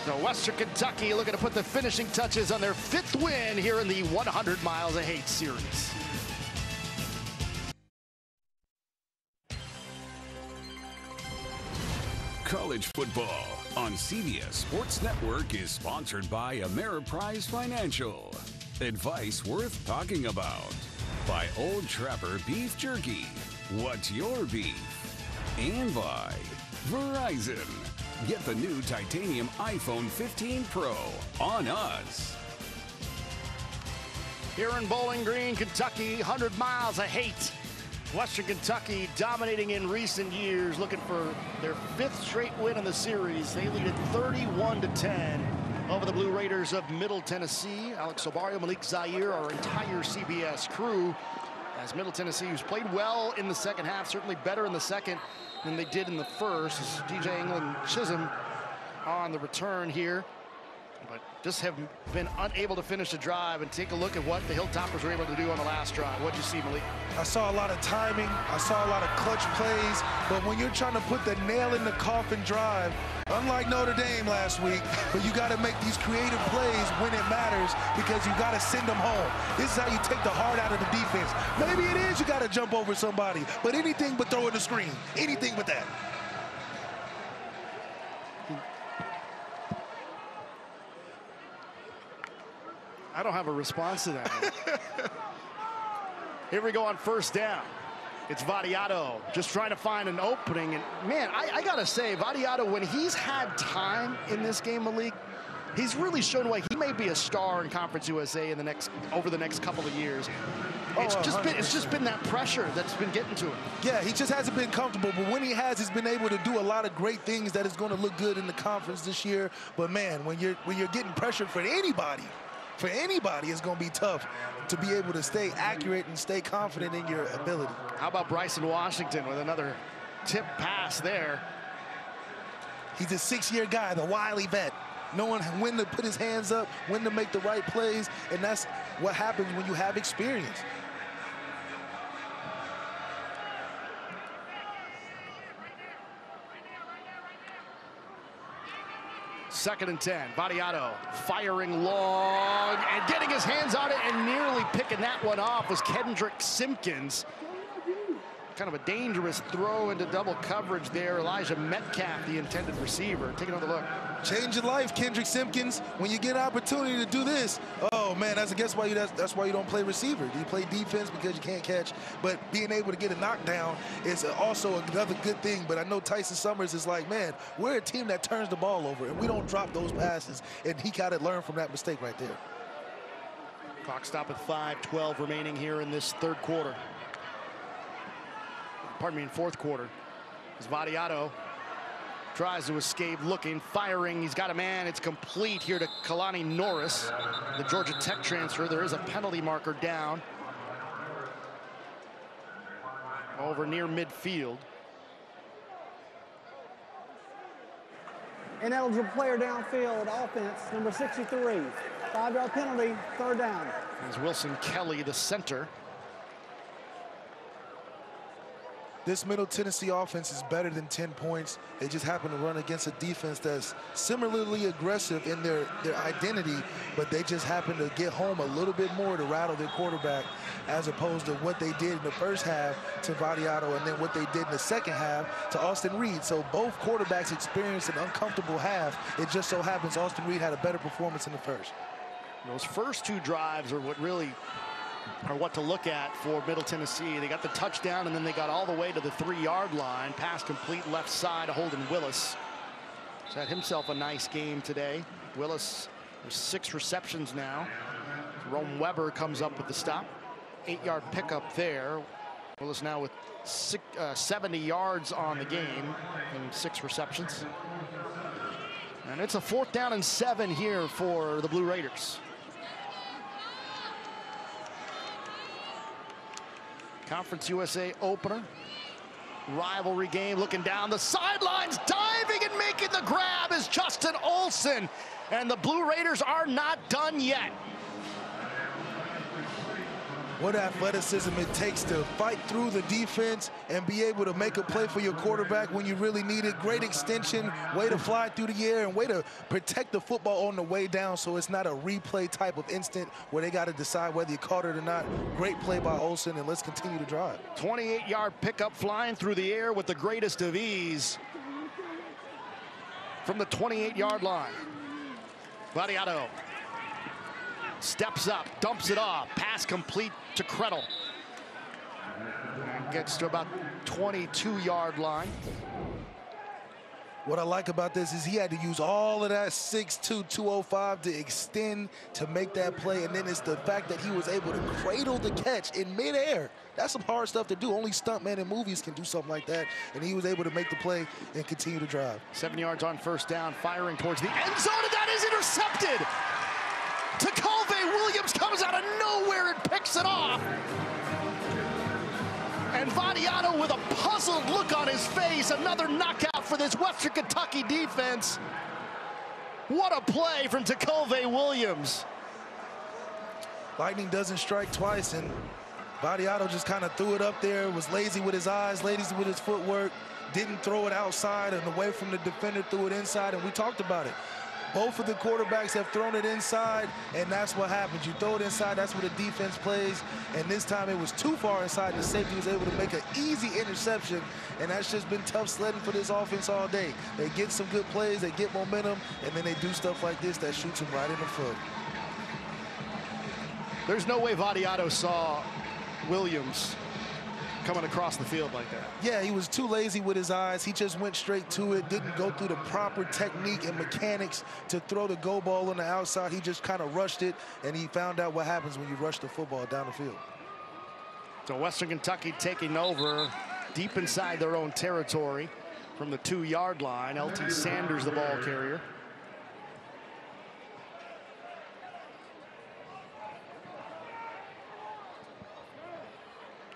So Western Kentucky looking to put the finishing touches on their 5th win here in the 100 Miles of Hate series. College football on CBS Sports Network is sponsored by Ameriprise Financial. Advice worth talking about. By Old Trapper Beef Jerky. What's your beef? And by Verizon. Get the new titanium iPhone 15 Pro on us. Here in Bowling Green, Kentucky, 100 Miles of Hate. Western Kentucky dominating in recent years, looking for their 5th straight win in the series. They lead it 31-10 over the Blue Raiders of Middle Tennessee. Alex Obario, Malik Zaire, our entire CBS crew. As Middle Tennessee, who's played well in the second half, certainly better in the second than they did in the first. DJ England Chisholm on the return here. but just have been unable to finish the drive. And take a look at what the Hilltoppers were able to do on the last drive. What'd you see, Malik? I saw a lot of timing. I saw a lot of clutch plays. But when you're trying to put the nail in the coffin drive, unlike Notre Dame last week, but you got to make these creative plays when it matters because you got to send them home. This is how you take the heart out of the defense. Maybe it is you got to jump over somebody, but anything but throwing the screen. Anything but that. I don't have a response to that. Here we go on first down. It's Vadiato just trying to find an opening. And man, I gotta say, Vadiato, when he's had time in this game, Malik, he's really shown why he may be a star in Conference USA in over the next couple of years. It's just been that pressure that's been getting to him. Yeah, he just hasn't been comfortable, but when he has, he's been able to do a lot of great things that is going to look good in the conference this year. But man, when you're getting pressured for anybody, it's going to be tough to be able to stay accurate and stay confident in your ability. How about Bryson Washington with another tip pass there? He's a 6-year guy, the wily vet, knowing when to put his hands up, when to make the right plays, and that's what happens when you have experience. Second and 10. Vadiato firing long and getting his hands on it and nearly picking that one off was Kendrick Simpkins. Kind of a dangerous throw into double coverage there. Elijah Metcalf, the intended receiver. Take another look. Change your life, Kendrick Simpkins. When you get an opportunity to do this, oh man, that's why you don't play receiver. You play defense because you can't catch. But being able to get a knockdown is also another good thing. But I know Tyson Summers is like, man, we're a team that turns the ball over, and we don't drop those passes. And he got to learn from that mistake right there. Clock stop at 5:12 remaining here in this third quarter. Pardon me, in fourth quarter. As Vadiato tries to escape, looking, firing. He's got a man. It's complete here to Kalani Norris, the Georgia Tech transfer. There is a penalty marker down over near midfield. Ineligible player downfield, offense, number 63. 5-yard penalty, third down. There's Wilson Kelly, the center. This Middle Tennessee offense is better than 10 points. They just happen to run against a defense that's similarly aggressive in their identity, but they just happen to get home a little bit more to rattle their quarterback as opposed to what they did in the first half to Vadiato and then what they did in the second half to Austin Reed. So both quarterbacks experienced an uncomfortable half. It just so happens Austin Reed had a better performance in the first. Those first two drives are what to look at for Middle Tennessee. They got the touchdown and then they got all the way to the 3-yard line. Pass complete left side to Holden Willis. He's had himself a nice game today. Willis with 6 receptions now. Rome Weber comes up with the stop. 8-yard pickup there. Willis now with 70 yards on the game and 6 receptions. And it's a 4th down and 7 here for the Blue Raiders. Conference USA opener. Rivalry game, looking down the sidelines, diving and making the grab is Justin Olson. And the Blue Raiders are not done yet. What athleticism it takes to fight through the defense and be able to make a play for your quarterback when you really need it. Great extension, way to fly through the air, and way to protect the football on the way down so it's not a replay type of instant where they got to decide whether you caught it or not. Great play by Olson, and let's continue to drive. 28-yard pickup flying through the air with the greatest of ease from the 28-yard line. Vadiato steps up, dumps it off, pass complete to Krettel. And gets to about 22-yard line. What I like about this is he had to use all of that 6'2", 205 to extend to make that play. And then it's the fact that he was able to cradle the catch in midair. That's some hard stuff to do. Only stuntmen in movies can do something like that. And he was able to make the play and continue to drive. 7 yards on first down, firing towards the end zone, and that is intercepted. Tacolve Williams comes out of nowhere and picks it off. And Vadiato with a puzzled look on his face. Another knockout for this Western Kentucky defense. What a play from Tacove Williams. Lightning doesn't strike twice, and Vadiato just kind of threw it up there, was lazy with his eyes, lazy with his footwork, didn't throw it outside and away from the defender, threw it inside, and we talked about it. Both of the quarterbacks have thrown it inside, and that's what happens. You throw it inside, that's where the defense plays, and this time it was too far inside, and the safety was able to make an easy interception, and that's just been tough sledding for this offense all day. They get some good plays, they get momentum, and then they do stuff like this that shoots them right in the foot. There's no way Vadiato saw Williams coming across the field like that. Yeah, he was too lazy with his eyes. He just went straight to it, didn't go through the proper technique and mechanics to throw the go ball on the outside. He just kind of rushed it, and he found out what happens when you rush the football down the field. So Western Kentucky taking over deep inside their own territory from the 2-yard line. LT Sanders, the ball carrier.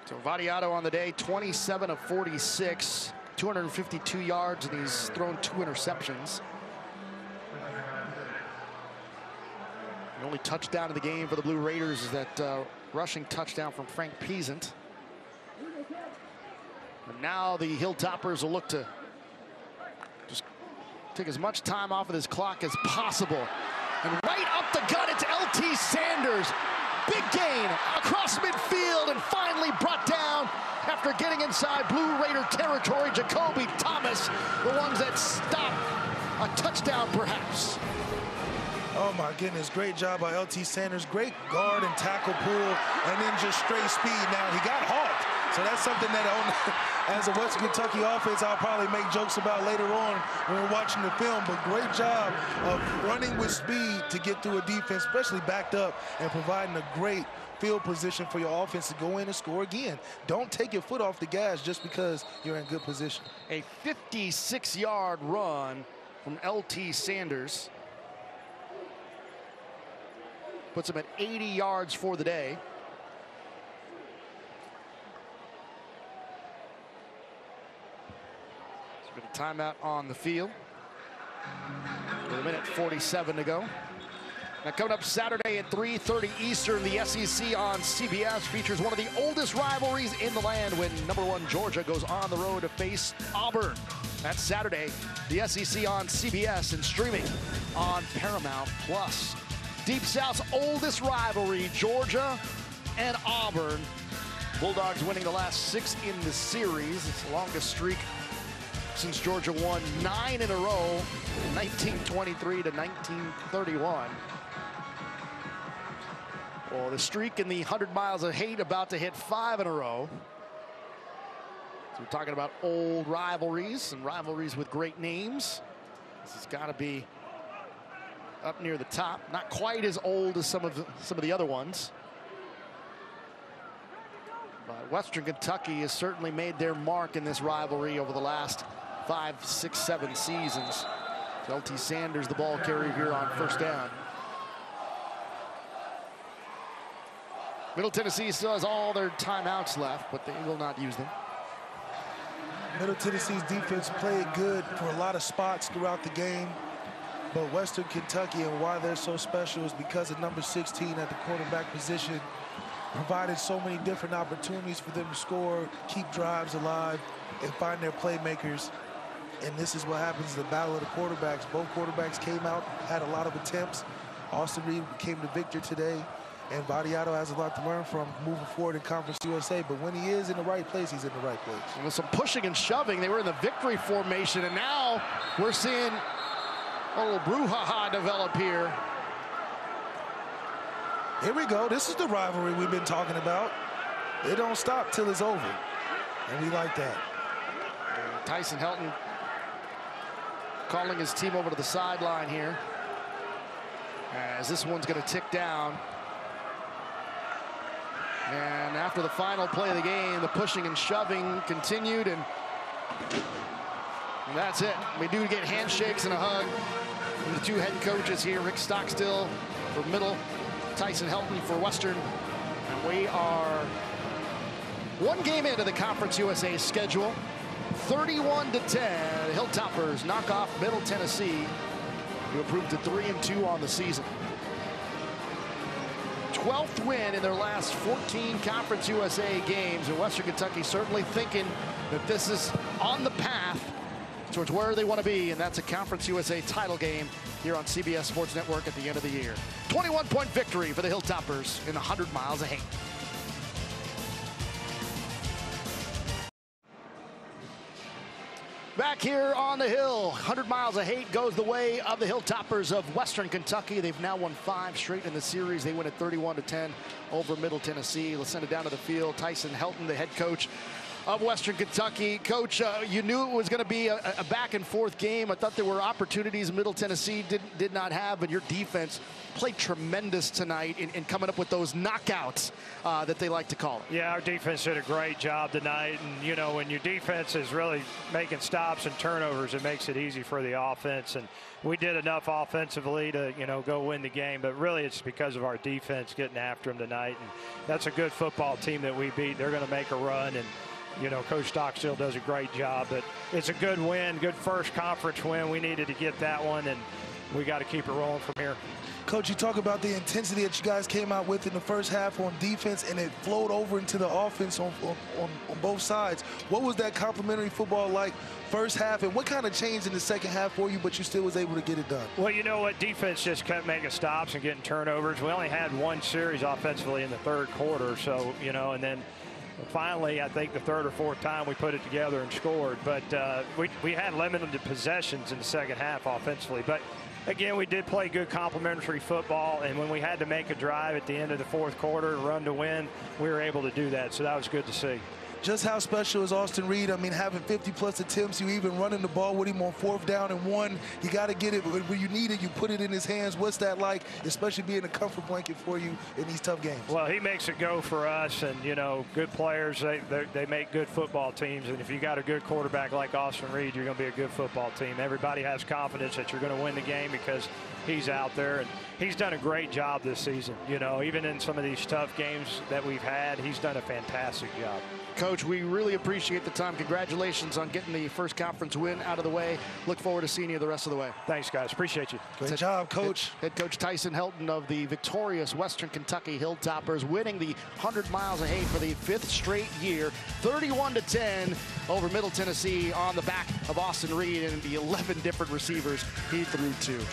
So Vadiato on the day, 27 of 46, 252 yards, and he's thrown 2 interceptions. The only touchdown of the game for the Blue Raiders is that rushing touchdown from Frank Peasant. And now the Hilltoppers will look to just take as much time off of this clock as possible. And right up the gut, it's LT Sanders. Big gain across midfield and finally brought down after getting inside Blue Raider territory. Jacoby Thomas, the ones that stop a touchdown perhaps. Oh my goodness, great job by LT Sanders. Great guard and tackle pull, and then just straight speed. Now he got hawked, so that's something that as a Western Kentucky offense I'll probably make jokes about later on when we're watching the film. But great job of running with speed to get through a defense, especially backed up, and providing a great field position for your offense to go in and score again. Don't take your foot off the gas just because you're in good position. A 56-yard run from LT Sanders puts him at 80 yards for the day. So we've got a timeout on the field with 1:47 to go. Now coming up Saturday at 3:30 Eastern, the SEC on CBS features one of the oldest rivalries in the land when #1 Georgia goes on the road to face Auburn. That's Saturday, the SEC on CBS and streaming on Paramount Plus. Deep South's oldest rivalry, Georgia and Auburn. Bulldogs winning the last 6 in the series. It's the longest streak since Georgia won 9 in a row from 1923 to 1931. Well, the streak in the 100 miles of hate about to hit 5 in a row. So we're talking about old rivalries and rivalries with great names. This has got to be up near the top. Not quite as old as some of the other ones. But Western Kentucky has certainly made their mark in this rivalry over the last 5, 6, 7 seasons. So LT Sanders, the ball carrier here on first down. Middle Tennessee still has all their timeouts left, but they will not use them. Middle Tennessee's defense played good for a lot of spots throughout the game. But Western Kentucky, and why they're so special, is because of number 16 at the quarterback position provided so many different opportunities for them to score, keep drives alive, and find their playmakers. And this is what happens in the battle of the quarterbacks. Both quarterbacks came out, had a lot of attempts. Austin Reed came the victor today, and Vadiato has a lot to learn from moving forward in Conference USA. But when he is in the right place, he's in the right place. And with some pushing and shoving, they were in the victory formation, and now we're seeing a little brouhaha develop here. Here we go. This is the rivalry we've been talking about. It don't stop till it's over, and we like that. Tyson Helton calling his team over to the sideline here, as this one's going to tick down. And after the final play of the game, the pushing and shoving continued, and that's it. We do get handshakes and a hug from the 2 head coaches here, Rick Stockstill for Middle, Tyson Helton for Western. And we are 1 game into the Conference USA schedule. 31-10, the Hilltoppers knock off Middle Tennessee to improve to 3-2 on the season. 12th win in their last 14 Conference USA games, and Western Kentucky certainly thinking that this is on the path towards where they want to be, and that's a Conference USA title game here on CBS Sports Network at the end of the year. 21-point victory for the Hilltoppers in 100 miles of hate. Back here on the hill, 100 miles of hate goes the way of the Hilltoppers of Western Kentucky. They've now won 5 straight in the series. They win at 31-10 over Middle Tennessee. Let's send it down to the field. Tyson Helton, the head coach of Western Kentucky. Coach, you knew it was going to be a back and forth game. I thought there were opportunities Middle Tennessee did not have, but your defense played tremendous tonight in coming up with those knockouts that they like to call it. Yeah, our defense did a great job tonight, and you know, when your defense is really making stops and turnovers, it makes it easy for the offense, and we did enough offensively to, you know, go win the game, but really it's because of our defense getting after them tonight, and that's a good football team that we beat. They're going to make a run, and you know, Coach Stockstill does a great job, but it's a good win, good first conference win. We needed to get that one, and we got to keep it rolling from here. Coach, you talk about the intensity that you guys came out with in the first half on defense, and it flowed over into the offense on both sides. What was that complimentary football like first half, and what kind of changed in the second half for you, but you still was able to get it done? Well, you know what? Defense just kept making stops and getting turnovers. We only had one series offensively in the third quarter, so, you know, and then finally, I think the third or fourth time we put it together and scored. But we had limited possessions in the second half offensively. But again, we did play good complementary football, and when we had to make a drive at the end of the fourth quarter, run to win, we were able to do that. So that was good to see. Just how special is Austin Reed? I mean, having 50-plus attempts, you even running the ball with him on 4th down and 1. You got to get it when you need it. You put it in his hands. What's that like, especially being a comfort blanket for you in these tough games? Well, he makes it go for us, and you know, good players, they make good football teams. And if you got a good quarterback like Austin Reed, you're going to be a good football team. Everybody has confidence that you're going to win the game because he's out there, and he's done a great job this season. You know, even in some of these tough games that we've had, he's done a fantastic job. Coach, we really appreciate the time. Congratulations on getting the first conference win out of the way. Look forward to seeing you the rest of the way. Thanks, guys. Appreciate you. Good job, Coach. Head Coach Tyson Helton of the victorious Western Kentucky Hilltoppers, winning the 100 miles of hate for the 5th straight year, 31-10 over Middle Tennessee on the back of Austin Reed and the 11 different receivers he threw to.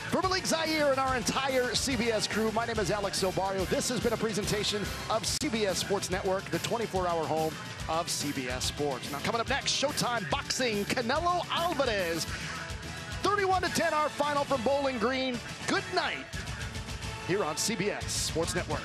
For Malik Zaire and our entire CBS crew, my name is Alex Silbario. This has been a presentation of CBS Sports Network, the 24-hour home of CBS Sports. Now coming up next, Showtime Boxing, Canelo Alvarez. 31-10, our final from Bowling Green. Good night here on CBS Sports Network.